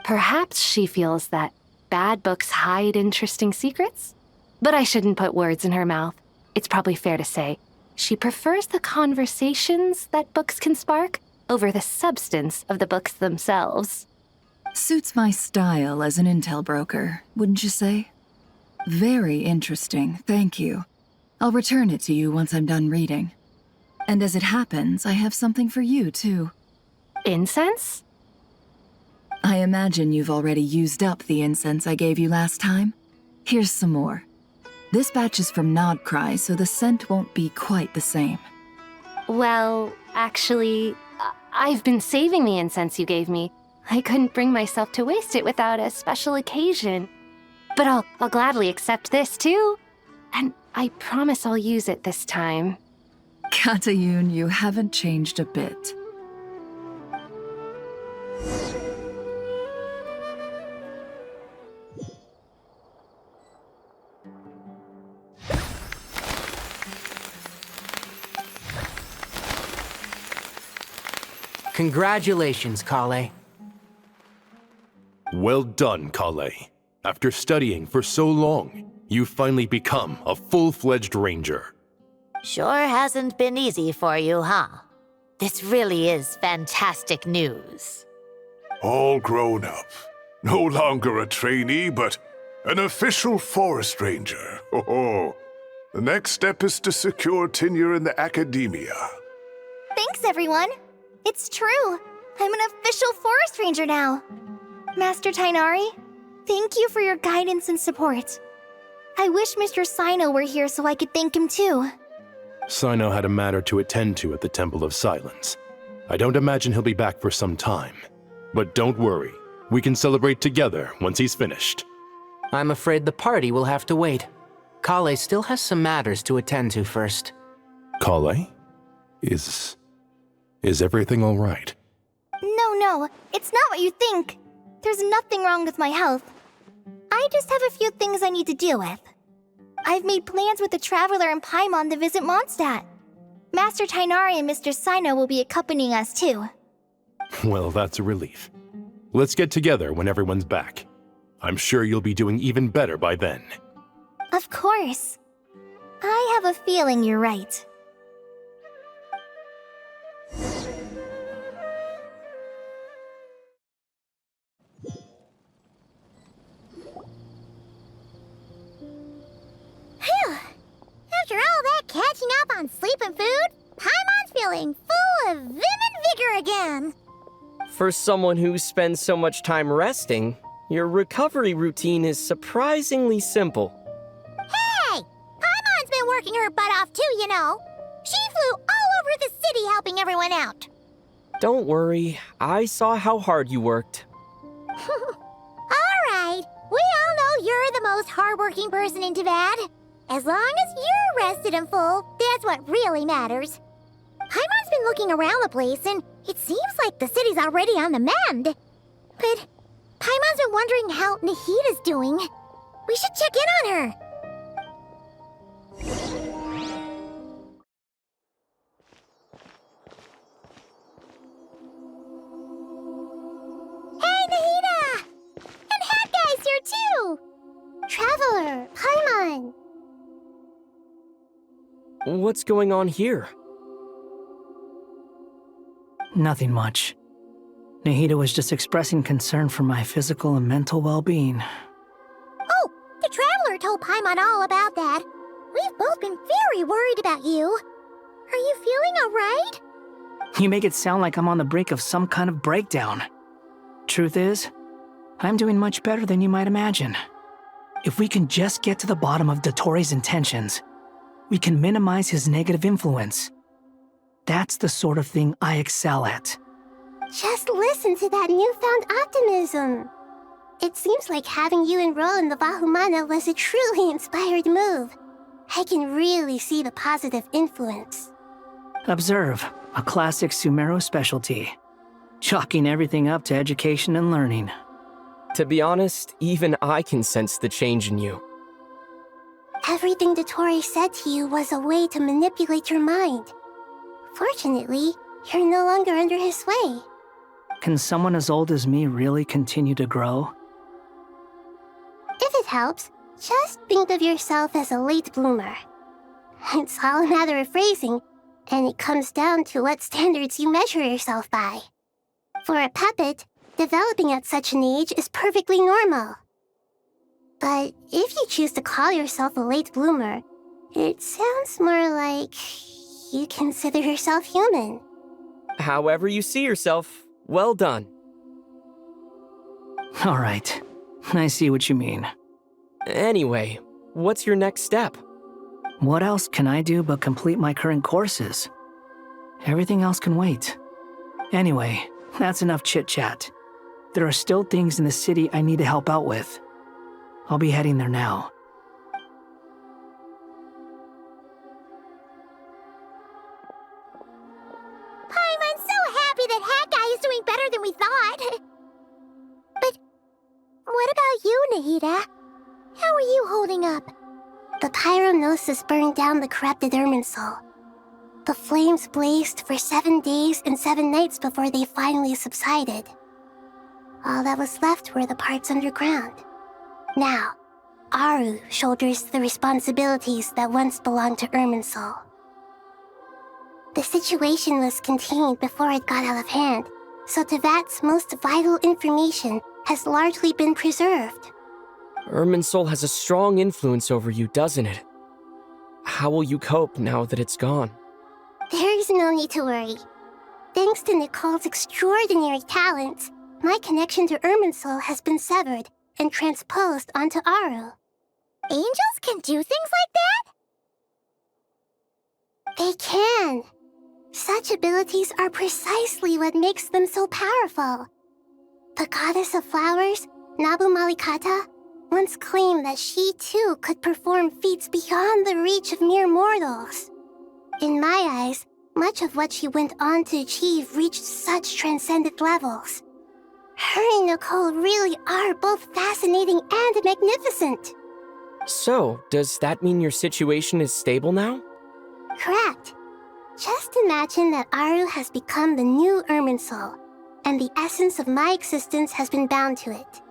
Perhaps she feels that bad books hide interesting secrets? But I shouldn't put words in her mouth. It's probably fair to say She prefers the conversations that books can spark over the substance of the books themselves. Suits my style as an intel broker, wouldn't you say? Very interesting, thank you. I'll return it to you once I'm done reading. And as it happens, I have something for you, too. Incense? I imagine you've already used up the incense I gave you last time. Here's some more. This batch is from Nodcry, so the scent won't be quite the same. Well, actually, I've been saving the incense you gave me. I couldn't bring myself to waste it without a special occasion. But I'll gladly accept this, too. And I promise I'll use it this time. Katayun, you haven't changed a bit. Congratulations, Kale. Well done, Kale. After studying for so long, you've finally become a full-fledged ranger. Sure hasn't been easy for you, huh? This really is fantastic news. All grown up. No longer a trainee, but an official forest ranger. Oh, the next step is to secure tenure in the academia. Thanks, everyone. It's true. I'm an official forest ranger now. Master Tainari, thank you for your guidance and support. I wish Mr. Sino were here so I could thank him too. Sino had a matter to attend to at the Temple of Silence. I don't imagine he'll be back for some time. But don't worry, we can celebrate together once he's finished. I'm afraid the party will have to wait. Kale still has some matters to attend to first. Kale? Is everything all right? No, it's not what you think. There's nothing wrong with my health. I just have a few things I need to deal with. I've made plans with the Traveler and Paimon to visit Mondstadt. Master Tainari and Mr. Sino will be accompanying us too. Well, that's a relief. Let's get together when everyone's back. I'm sure you'll be doing even better by then. Of course. I have a feeling you're right. Phew! After all that catching up on sleep and food, Paimon's feeling full of vim and vigor again. For someone who spends so much time resting, your recovery routine is surprisingly simple. Hey! Paimon's been working her butt off too, you know. She flew all over the city helping everyone out. Don't worry, I saw how hard you worked. Alright, we all know you're the most hardworking person in Tavad. As long as you're rested and full, that's what really matters. Paimon's been looking around the place, and it seems like the city's already on the mend. But Paimon's been wondering how Nahida's doing. We should check in on her. Hey, Nahida! And Hat Guy's here too! Traveler, Paimon! What's going on here? Nothing much. Nahida was just expressing concern for my physical and mental well-being. Oh, the Traveler told Paimon all about that. We've both been very worried about you. Are you feeling alright? You make it sound like I'm on the brink of some kind of breakdown. Truth is, I'm doing much better than you might imagine. If we can just get to the bottom of Dottoro's intentions, we can minimize his negative influence. That's the sort of thing I excel at. Just listen to that newfound optimism. It seems like having you enroll in the Vahumana was a truly inspired move. I can really see the positive influence. Observe, a classic Sumeru specialty. Chalking everything up to education and learning. To be honest, even I can sense the change in you. Everything Dottori said to you was a way to manipulate your mind. Fortunately, you're no longer under his sway. Can someone as old as me really continue to grow? If it helps, just think of yourself as a late bloomer. It's all a matter of phrasing, and it comes down to what standards you measure yourself by. For a puppet, developing at such an age is perfectly normal. But if you choose to call yourself a late bloomer, it sounds more like you consider yourself human. However you see yourself, well done. All right, I see what you mean. Anyway, what's your next step? What else can I do but complete my current courses? Everything else can wait. Anyway, that's enough chit-chat. There are still things in the city I need to help out with. I'll be heading there now. I'm so happy that Hat Guy is doing better than we thought. But what about you, Nahida? How are you holding up? The pyronosis burned down the corrupted Irminsul. The flames blazed for 7 days and 7 nights before they finally subsided. All that was left were the parts underground. Now, Aru shoulders the responsibilities that once belonged to Irminsul. The situation was contained before it got out of hand, so Tevat's most vital information has largely been preserved. Irminsul has a strong influence over you, doesn't it? How will you cope now that it's gone? There is no need to worry. Thanks to Nicole's extraordinary talents, my connection to Irminsul has been severed and transposed onto Aru. Angels can do things like that? They can. Such abilities are precisely what makes them so powerful. The goddess of flowers, Nabu Malikata, once claimed that she too could perform feats beyond the reach of mere mortals. In my eyes, much of what she went on to achieve reached such transcendent levels. Her and Nicole really are both fascinating and magnificent. So, does that mean your situation is stable now? Correct. Just imagine that Aru has become the new Irminsul, and the essence of my existence has been bound to it.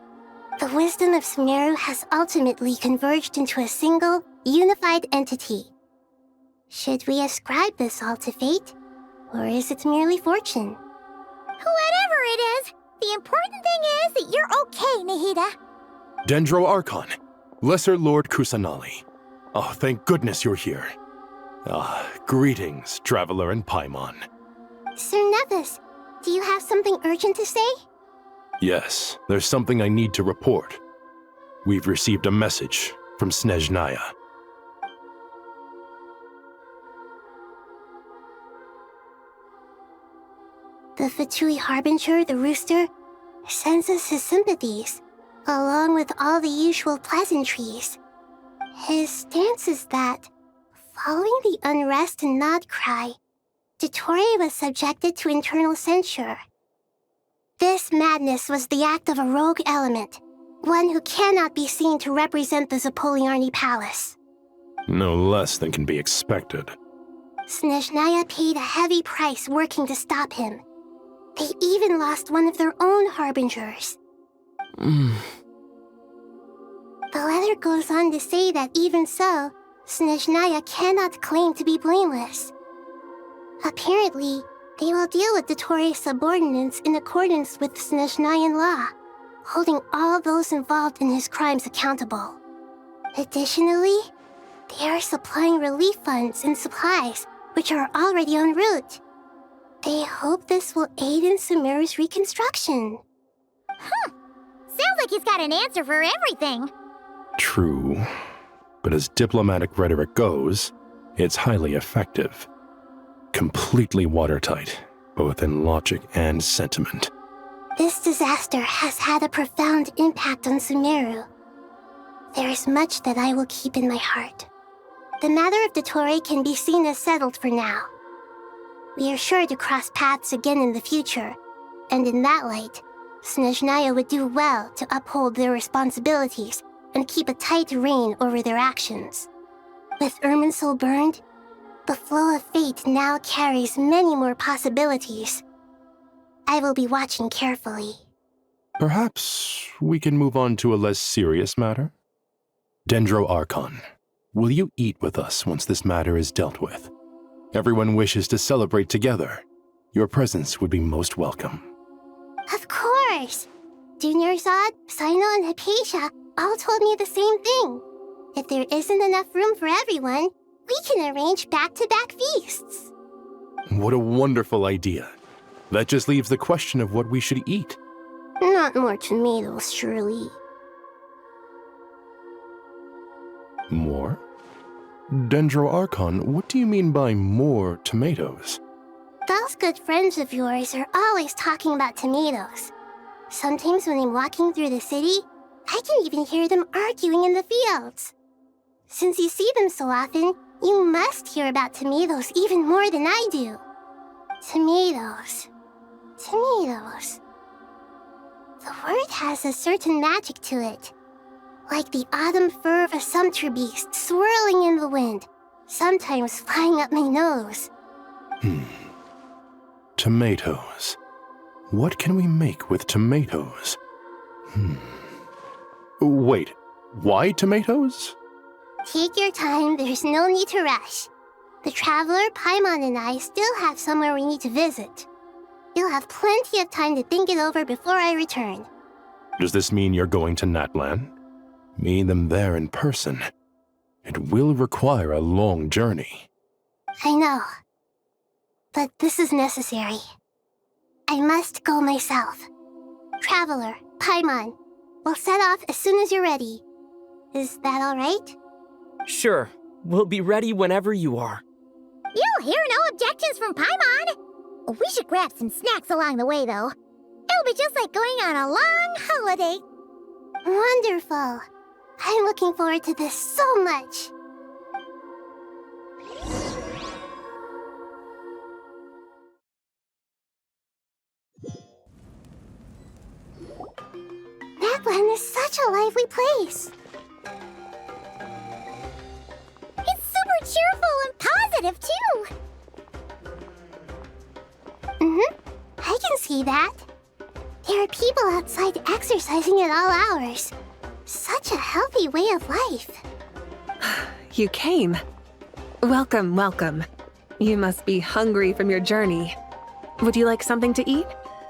The wisdom of Sumeru has ultimately converged into a single, unified entity. Should we ascribe this all to fate, or is it merely fortune? Whatever it is, the important thing is that you're okay, Nahida. Dendro Archon, Lesser Lord Kusanali. Oh, thank goodness you're here. Greetings, Traveler and Paimon. Sir Nevis, do you have something urgent to say? Yes, there's something I need to report. We've received a message from Snezhnaya. The Fatui Harbinger, the Rooster, sends us his sympathies, along with all the usual pleasantries. His stance is that, following the unrest in Nodcry, Dottore was subjected to internal censure. This madness was the act of a rogue element, one who cannot be seen to represent the Zapoliarni Palace. No less than can be expected. Snezhnaya paid a heavy price working to stop him. They even lost one of their own harbingers. The letter goes on to say that even so, Snezhnaya cannot claim to be blameless. Apparently, they will deal with Dottore's subordinates in accordance with Snezhnayan law, holding all those involved in his crimes accountable. Additionally, they are supplying relief funds and supplies, which are already en route. They hope this will aid in Sumeru's reconstruction. Sounds like he's got an answer for everything. True. But as diplomatic rhetoric goes, it's highly effective. Completely watertight, both in logic and sentiment. This disaster has had a profound impact on Sumeru. There is much that I will keep in my heart. The matter of Dottore can be seen as settled for now. We are sure to cross paths again in the future, and in that light, Snezhnaya would do well to uphold their responsibilities and keep a tight rein over their actions. With Irminsul burned, the flow of fate now carries many more possibilities. I will be watching carefully. Perhaps we can move on to a less serious matter? Dendro Archon, will you eat with us once this matter is dealt with? Everyone wishes to celebrate together. Your presence would be most welcome. Of course! Junior Zod, Sino, and Hypatia all told me the same thing. If there isn't enough room for everyone, we can arrange back-to-back feasts. What a wonderful idea. That just leaves the question of what we should eat. Not more tomatoes, surely. More? Dendro Archon, what do you mean by more tomatoes? Those good friends of yours are always talking about tomatoes. Sometimes when I'm walking through the city, I can even hear them arguing in the fields. Since you see them so often, you must hear about tomatoes even more than I do. Tomatoes. Tomatoes. The word has a certain magic to it. Like the autumn fur of a sumpter beast swirling in the wind, sometimes flying up my nose. Tomatoes. What can we make with tomatoes? Wait, why tomatoes? Take your time, there's no need to rush. The Traveler, Paimon, and I still have somewhere we need to visit. You'll have plenty of time to think it over before I return. Does this mean you're going to Natlan? Meeting them there in person. It will require a long journey. I know. But this is necessary. I must go myself. Traveler, Paimon, we'll set off as soon as you're ready. Is that all right? Sure. We'll be ready whenever you are. You'll hear no objections from Paimon. We should grab some snacks along the way, though. It'll be just like going on a long holiday. Wonderful. I'm looking forward to this so much. Natlan is such a lively place. It's super cheerful and positive, too. I can see that. There are people outside exercising at all hours. Such a healthy way of life. You came. Welcome, welcome. You must be hungry from your journey. Would you like something to eat?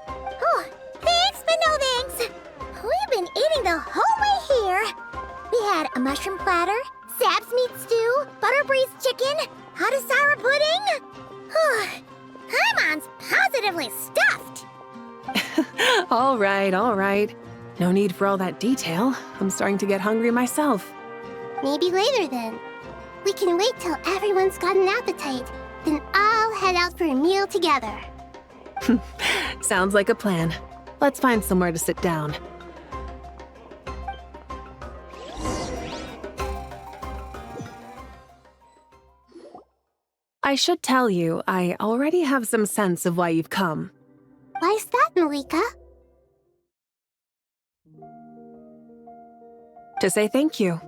Oh, thanks, but no thanks. We've been eating the whole way here. We had a mushroom platter, Sab's meat stew, butter braised chicken, hot sour pudding. Paimon's positively stuffed. All right. No need for all that detail. I'm starting to get hungry myself. Maybe later then. We can wait till everyone's got an appetite. Then I'll head out for a meal together. Sounds like a plan. Let's find somewhere to sit down. I should tell you, I already have some sense of why you've come. Why's that, Malika? To say thank you.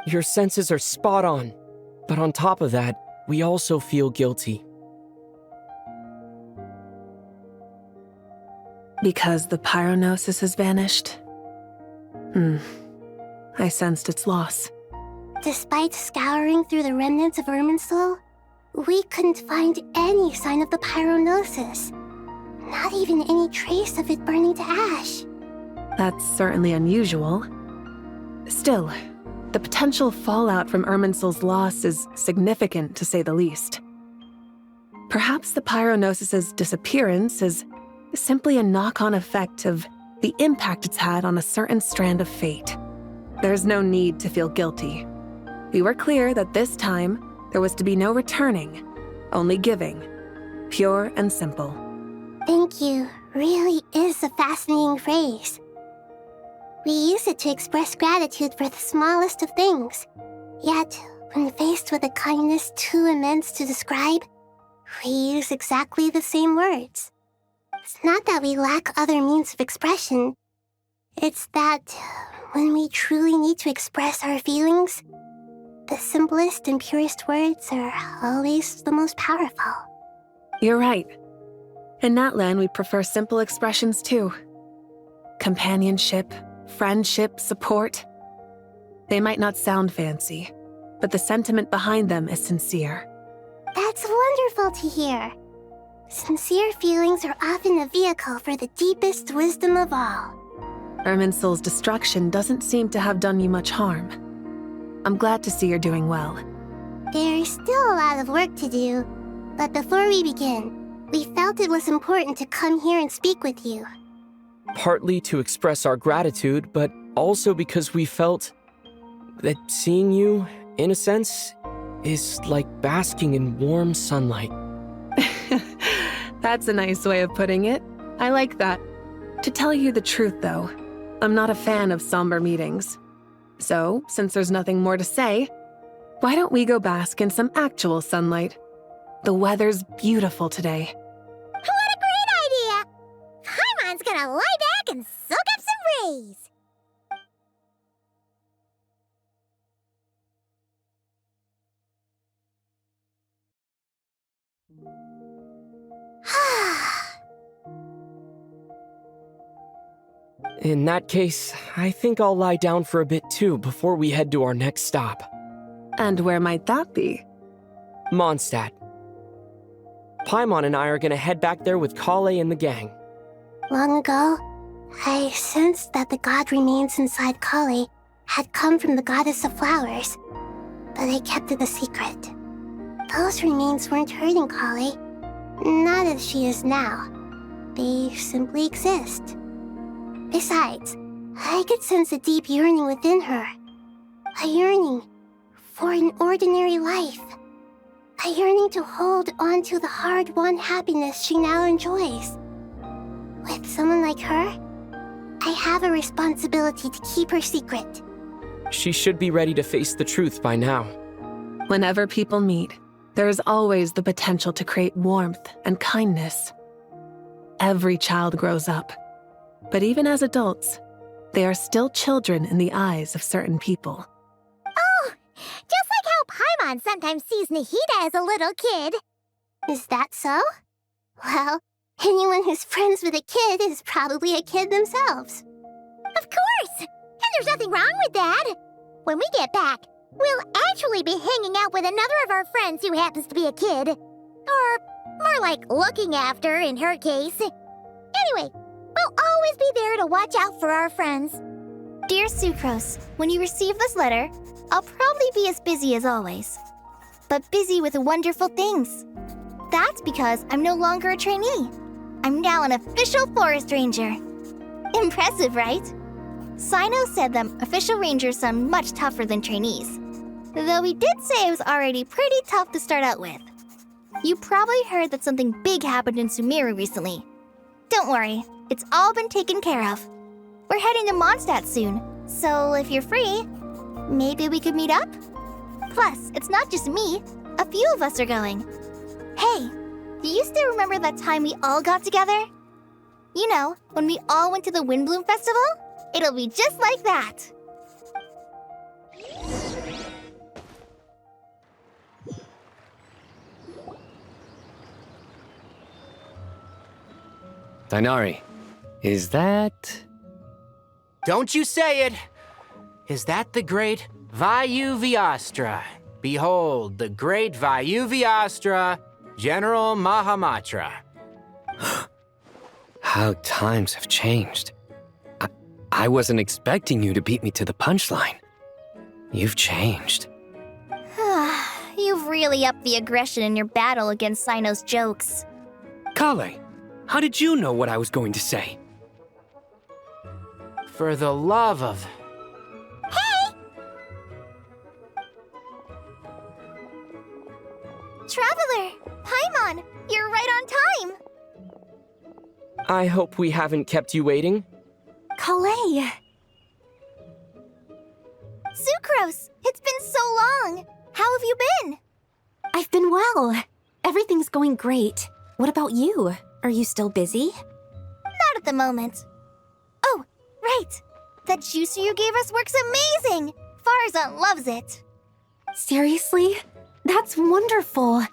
Your senses are spot on. But on top of that, we also feel guilty. Because the pyronosis has vanished? I sensed its loss. Despite scouring through the remnants of Irminsul, we couldn't find any sign of the pyronosis. Not even any trace of it burning to ash. That's certainly unusual. Still, the potential fallout from Irminsul's loss is significant, to say the least. Perhaps the pyronosis's disappearance is simply a knock-on effect of the impact it's had on a certain strand of fate. There's no need to feel guilty. We were clear that this time, there was to be no returning, only giving. Pure and simple. Thank you really is a fascinating phrase. We use it to express gratitude for the smallest of things. Yet, when faced with a kindness too immense to describe, we use exactly the same words. It's not that we lack other means of expression. It's that when we truly need to express our feelings, the simplest and purest words are always the most powerful. You're right. In Natlan, we prefer simple expressions too. Companionship, friendship, support. They might not sound fancy, but the sentiment behind them is sincere. That's wonderful to hear. Sincere feelings are often a vehicle for the deepest wisdom of all. Irminsul's destruction doesn't seem to have done you much harm. I'm glad to see you're doing well. There's still a lot of work to do, but before we begin, we felt it was important to come here and speak with you. Partly to express our gratitude, but also because we felt that seeing you, in a sense, is like basking in warm sunlight. That's a nice way of putting it. I like that. To tell you the truth, though, I'm not a fan of somber meetings. So, since there's nothing more to say, why don't we go bask in some actual sunlight? The weather's beautiful today. What a great idea! Paimon's gonna lie back and soak up some rays! In that case, I think I'll lie down for a bit too before we head to our next stop. And where might that be? Mondstadt. Paimon and I are gonna head back there with Kale and the gang. Long ago, I sensed that the god remains inside Kale had come from the goddess of flowers, but I kept it a secret. Those remains weren't hurting Kale, not as she is now. They simply exist. Besides, I could sense a deep yearning within her. A yearning for an ordinary life. A yearning to hold on to the hard-won happiness she now enjoys. With someone like her, I have a responsibility to keep her secret. She should be ready to face the truth by now. Whenever people meet, there is always the potential to create warmth and kindness. Every child grows up. But even as adults, they are still children in the eyes of certain people. Oh, just like how Paimon sometimes sees Nahida as a little kid. Is that so? Well, anyone who's friends with a kid is probably a kid themselves. Of course! And there's nothing wrong with that. When we get back, we'll actually be hanging out with another of our friends who happens to be a kid. Or more like looking after, in her case. Anyway, we'll always be there to watch out for our friends. Dear Sucrose, when you receive this letter, I'll probably be as busy as always. But busy with wonderful things. That's because I'm no longer a trainee. I'm now an official forest ranger. Impressive, right? Sino said that official rangers sound much tougher than trainees. Though he did say it was already pretty tough to start out with. You probably heard that something big happened in Sumeru recently. Don't worry, it's all been taken care of. We're heading to Mondstadt soon, so if you're free, maybe we could meet up? Plus, it's not just me. A few of us are going. Hey, do you still remember that time we all got together? You know, when we all went to the Windbloom Festival? It'll be just like that. Dainari, is that... Don't you say it! Is that the great Vayu-Vyastra? Behold, the great Vayu-Vyastra, General Mahamatra. How times have changed. I wasn't expecting you to beat me to the punchline. You've changed. You've really upped the aggression in your battle against Sino's jokes. Kale, how did you know what I was going to say? For the love of... Hey! Traveler! Paimon, you're right on time! I hope we haven't kept you waiting. Kale! Sucrose! It's been so long! How have you been? I've been well. Everything's going great. What about you? Are you still busy? Not at the moment. Oh, right! That juicer you gave us works amazing! Farzan loves it! Seriously? That's wonderful.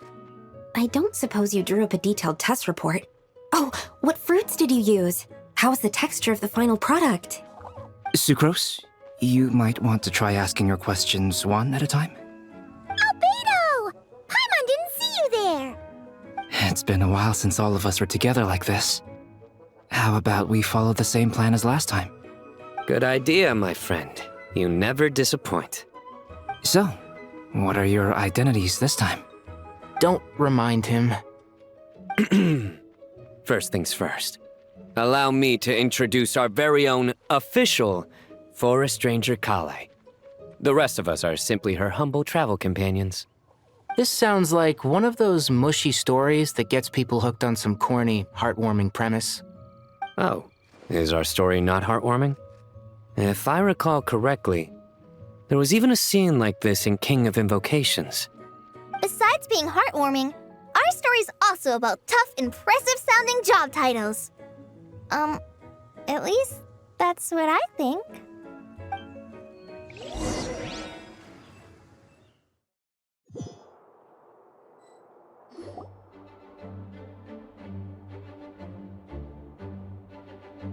I don't suppose you drew up a detailed test report. Oh, what fruits did you use? How's the texture of the final product? Sucrose, You might want to try asking your questions one at a time. Albedo! Paimon didn't see you there! It's been a while since all of us were together like this. How about we follow the same plan as last time? Good idea, my friend. You never disappoint. So, what are your identities this time? Don't remind him. First things first. Allow me to introduce our very own official Forest Ranger Kale. The rest of us are simply her humble travel companions. This sounds like one of those mushy stories that gets people hooked on some corny, heartwarming premise. Oh, is our story not heartwarming? If I recall correctly, there was even a scene like this in King of Invocations. Besides being heartwarming, our story's also about tough, impressive-sounding job titles. At least that's what I think.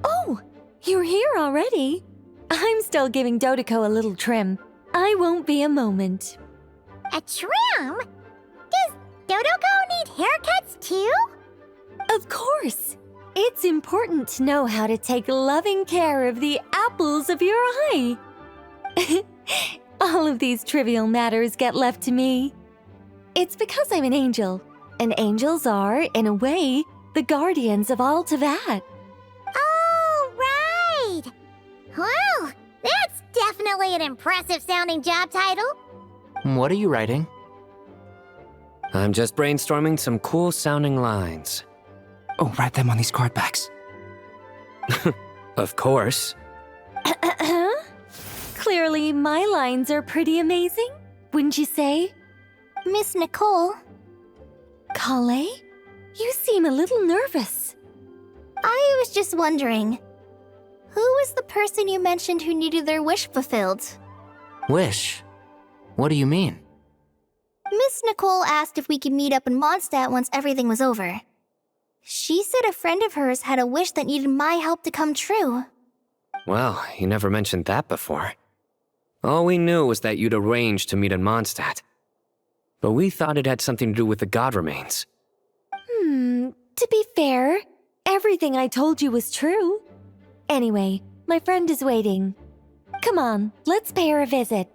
Oh, you're here already? I'm still giving Dodeko a little trim. I won't be a moment. A trim? Does Dodeko need haircuts too? Of course. It's important to know how to take loving care of the apples of your eye. All of these trivial matters get left to me. It's because I'm an angel, and angels are, in a way, the guardians of all Teyvat. Oh, right! Well, that's definitely an impressive-sounding job title. What are you writing? I'm just brainstorming some cool-sounding lines. Oh, write them on these card backs. Of course. Clearly, my lines are pretty amazing, wouldn't you say? Miss Nicole. Kale? You seem a little nervous. I was just wondering, who was the person you mentioned who needed their wish fulfilled? Wish? What do you mean? Miss Nicole asked if we could meet up in Mondstadt once everything was over. She said a friend of hers had a wish that needed my help to come true. Well, you never mentioned that before. All we knew was that you'd arranged to meet in Mondstadt. But we thought it had something to do with the god remains. To be fair, everything I told you was true. Anyway, my friend is waiting. Come on, let's pay her a visit.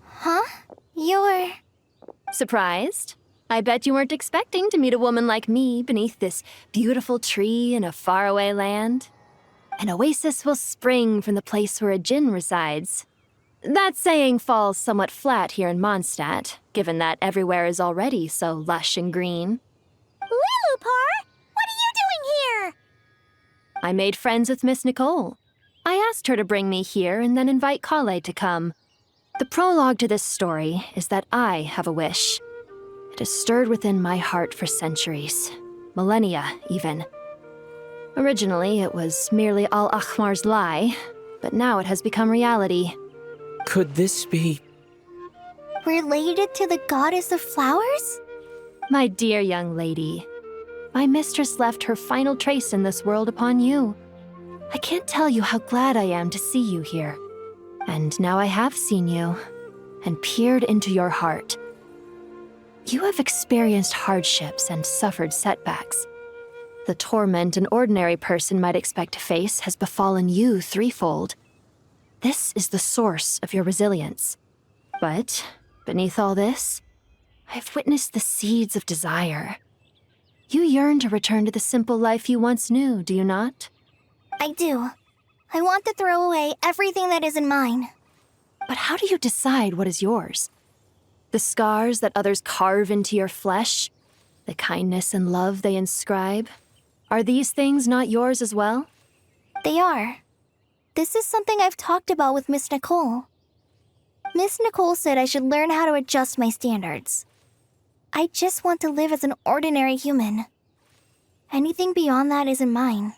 Huh? You're... Surprised? I bet you weren't expecting to meet a woman like me beneath this beautiful tree in a faraway land. An oasis will spring from the place where a djinn resides. That saying falls somewhat flat here in Mondstadt, given that everywhere is already so lush and green. Lilupar, what are you doing here? I made friends with Miss Nicole. I asked her to bring me here and then invite Kale to come. The prologue to this story is that I have a wish. It has stirred within my heart for centuries, millennia even. Originally, it was merely Al-Ahmar's lie, but now it has become reality. Could this be... related to the goddess of flowers? My dear young lady, my mistress left her final trace in this world upon you. I can't tell you how glad I am to see you here. And now I have seen you, and peered into your heart. You have experienced hardships and suffered setbacks. The torment an ordinary person might expect to face has befallen you threefold. This is the source of your resilience. But, beneath all this, I've witnessed the seeds of desire. You yearn to return to the simple life you once knew, do you not? I do. I want to throw away everything that isn't mine. But how do you decide what is yours? The scars that others carve into your flesh? The kindness and love they inscribe? Are these things not yours as well? They are. This is something I've talked about with Miss Nicole. Miss Nicole said I should learn how to adjust my standards. I just want to live as an ordinary human. Anything beyond that isn't mine.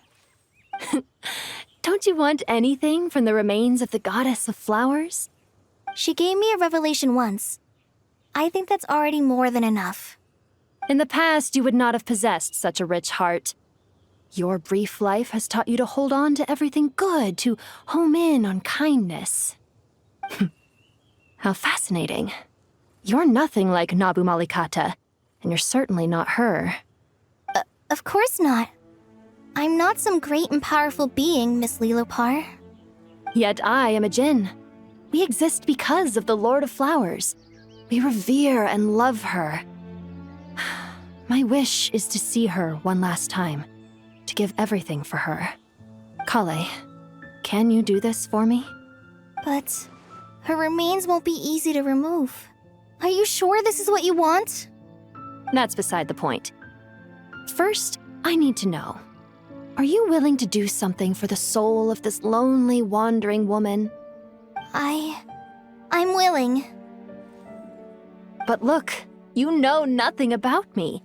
Don't you want anything from the remains of the goddess of flowers? She gave me a revelation once. I think that's already more than enough. In the past, you would not have possessed such a rich heart. Your brief life has taught you to hold on to everything good, to home in on kindness. How fascinating. You're nothing like Nabu Malikata, and you're certainly not her. Of course not. I'm not some great and powerful being, Miss Lilopar. Yet I am a Djinn. We exist because of the Lord of Flowers. We revere and love her. My wish is to see her one last time, to give everything for her. Kale, can you do this for me? But her remains won't be easy to remove. Are you sure this is what you want? That's beside the point. First, I need to know. Are you willing to do something for the soul of this lonely, wandering woman? I'm willing. But look, you know nothing about me.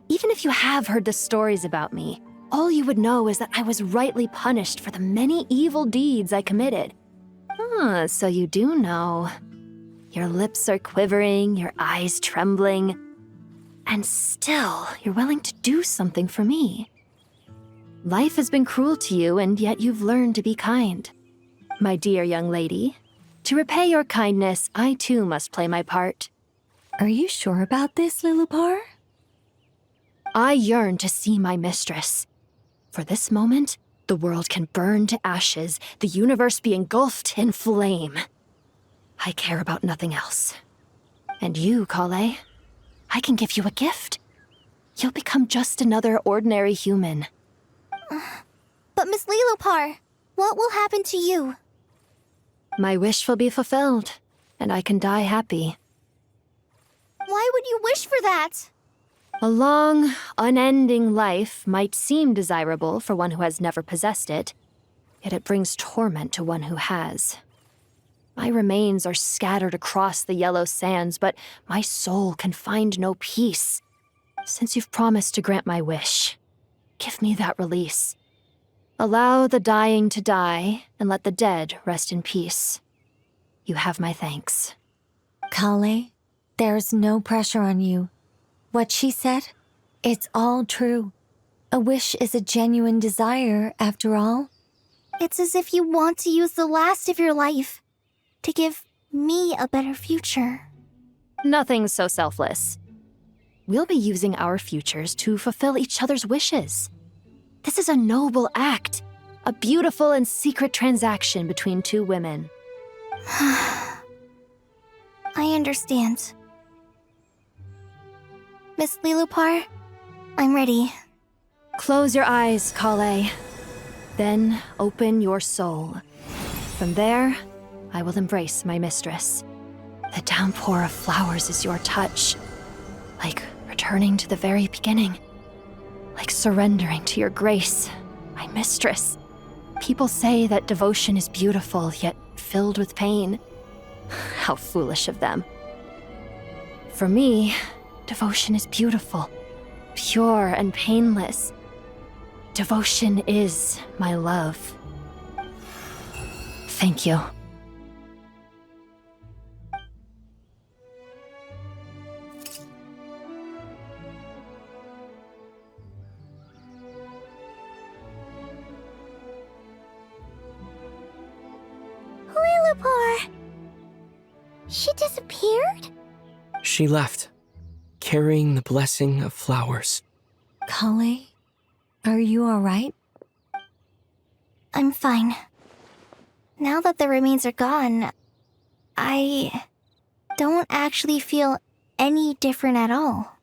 Even if you have heard the stories about me, all you would know is that I was rightly punished for the many evil deeds I committed. Ah, so you do know. Your lips are quivering, your eyes trembling, and still you're willing to do something for me. Life has been cruel to you, and yet you've learned to be kind. My dear young lady, to repay your kindness, I too must play my part. Are you sure about this, Lilopar? I yearn to see my mistress. For this moment, the world can burn to ashes, the universe be engulfed in flame. I care about nothing else. And you, Kale, I can give you a gift. You'll become just another ordinary human. But Miss Lilopar, what will happen to you? My wish will be fulfilled, and I can die happy. Why would you wish for that? A long, unending life might seem desirable for one who has never possessed it, yet it brings torment to one who has. My remains are scattered across the yellow sands, but my soul can find no peace. Since you've promised to grant my wish, give me that release. Allow the dying to die, and let the dead rest in peace. You have my thanks. Kale, there's no pressure on you. What she said, it's all true. A wish is a genuine desire, after all. It's as if you want to use the last of your life to give me a better future. Nothing's so selfless. We'll be using our futures to fulfill each other's wishes. This is a noble act, a beautiful and secret transaction between two women. I understand. Miss Lilopar, I'm ready. Close your eyes, Kale. Then open your soul. From there, I will embrace my mistress. The downpour of flowers is your touch. Like returning to the very beginning. Like surrendering to your grace, my mistress. People say that devotion is beautiful, yet filled with pain. How foolish of them. For me, devotion is beautiful, pure and painless. Devotion is my love. Thank you. Lilopar! She disappeared? She left, carrying the blessing of flowers. Kale, are you alright? I'm fine. Now that the remains are gone, I don't actually feel any different at all.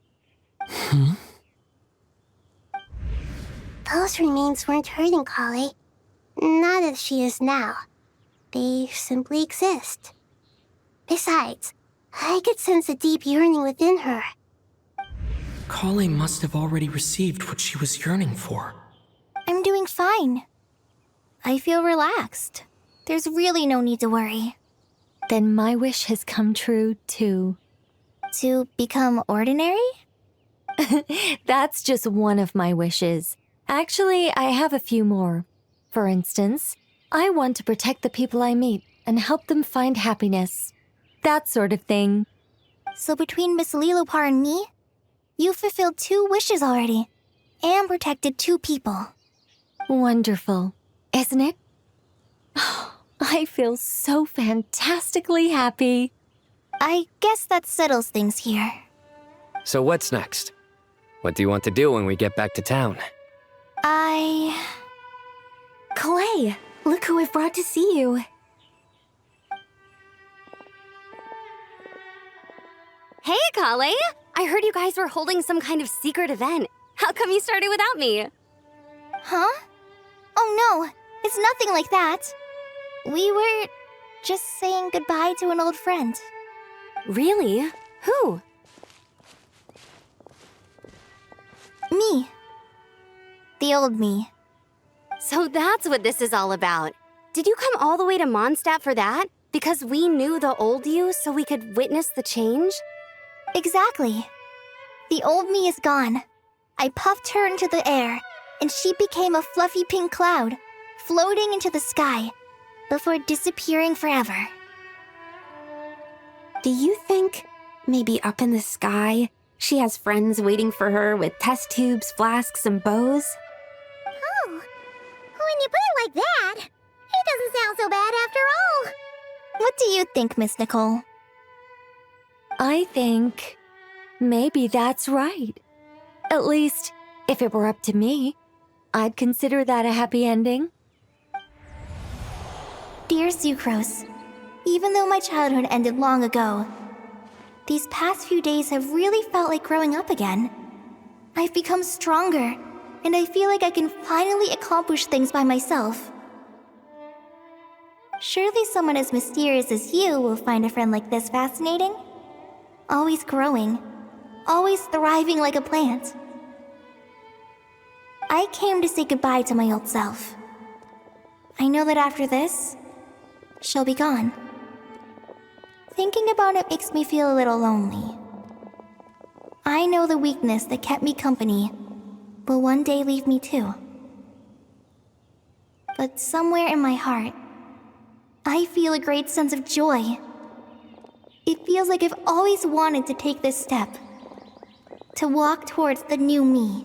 Those remains weren't hurting Kale. Not as she is now. They simply exist. Besides, I could sense a deep yearning within her. Kale must have already received what she was yearning for. I'm doing fine. I feel relaxed. There's really no need to worry. Then my wish has come true, too. To become ordinary? That's just one of my wishes. Actually, I have a few more. For instance, I want to protect the people I meet and help them find happiness. That sort of thing. So between Miss Lilopar and me, You fulfilled 2 wishes already, and protected 2 people. Wonderful, isn't it? I feel so fantastically happy. I guess that settles things here. So what's next? What do you want to do when we get back to town? Clay, look who I've brought to see you. Hey, Kale! I heard you guys were holding some kind of secret event. How come you started without me? Huh? Oh no, it's nothing like that. We were just saying goodbye to an old friend. Really? Who? Me. The old me. So that's what this is all about. Did you come all the way to Mondstadt for that? Because we knew the old you so we could witness the change? Exactly. The old me is gone. I puffed her into the air, and she became a fluffy pink cloud, floating into the sky, before disappearing forever. Do you think, maybe up in the sky, she has friends waiting for her with test tubes, flasks, and bows? Oh, when you put it like that, it doesn't sound so bad after all. What do you think, Miss Nicole? I think maybe that's right. At least, if it were up to me, I'd consider that a happy ending. Dear Sucrose, even though my childhood ended long ago, these past few days have really felt like growing up again. I've become stronger, and I feel like I can finally accomplish things by myself. Surely someone as mysterious as you will find a friend like this fascinating? Always growing, always thriving like a plant. I came to say goodbye to my old self. I know that after this, she'll be gone. Thinking about it makes me feel a little lonely. I know the weakness that kept me company will one day leave me too. But somewhere in my heart, I feel a great sense of joy. It feels like I've always wanted to take this step, to walk towards the new me.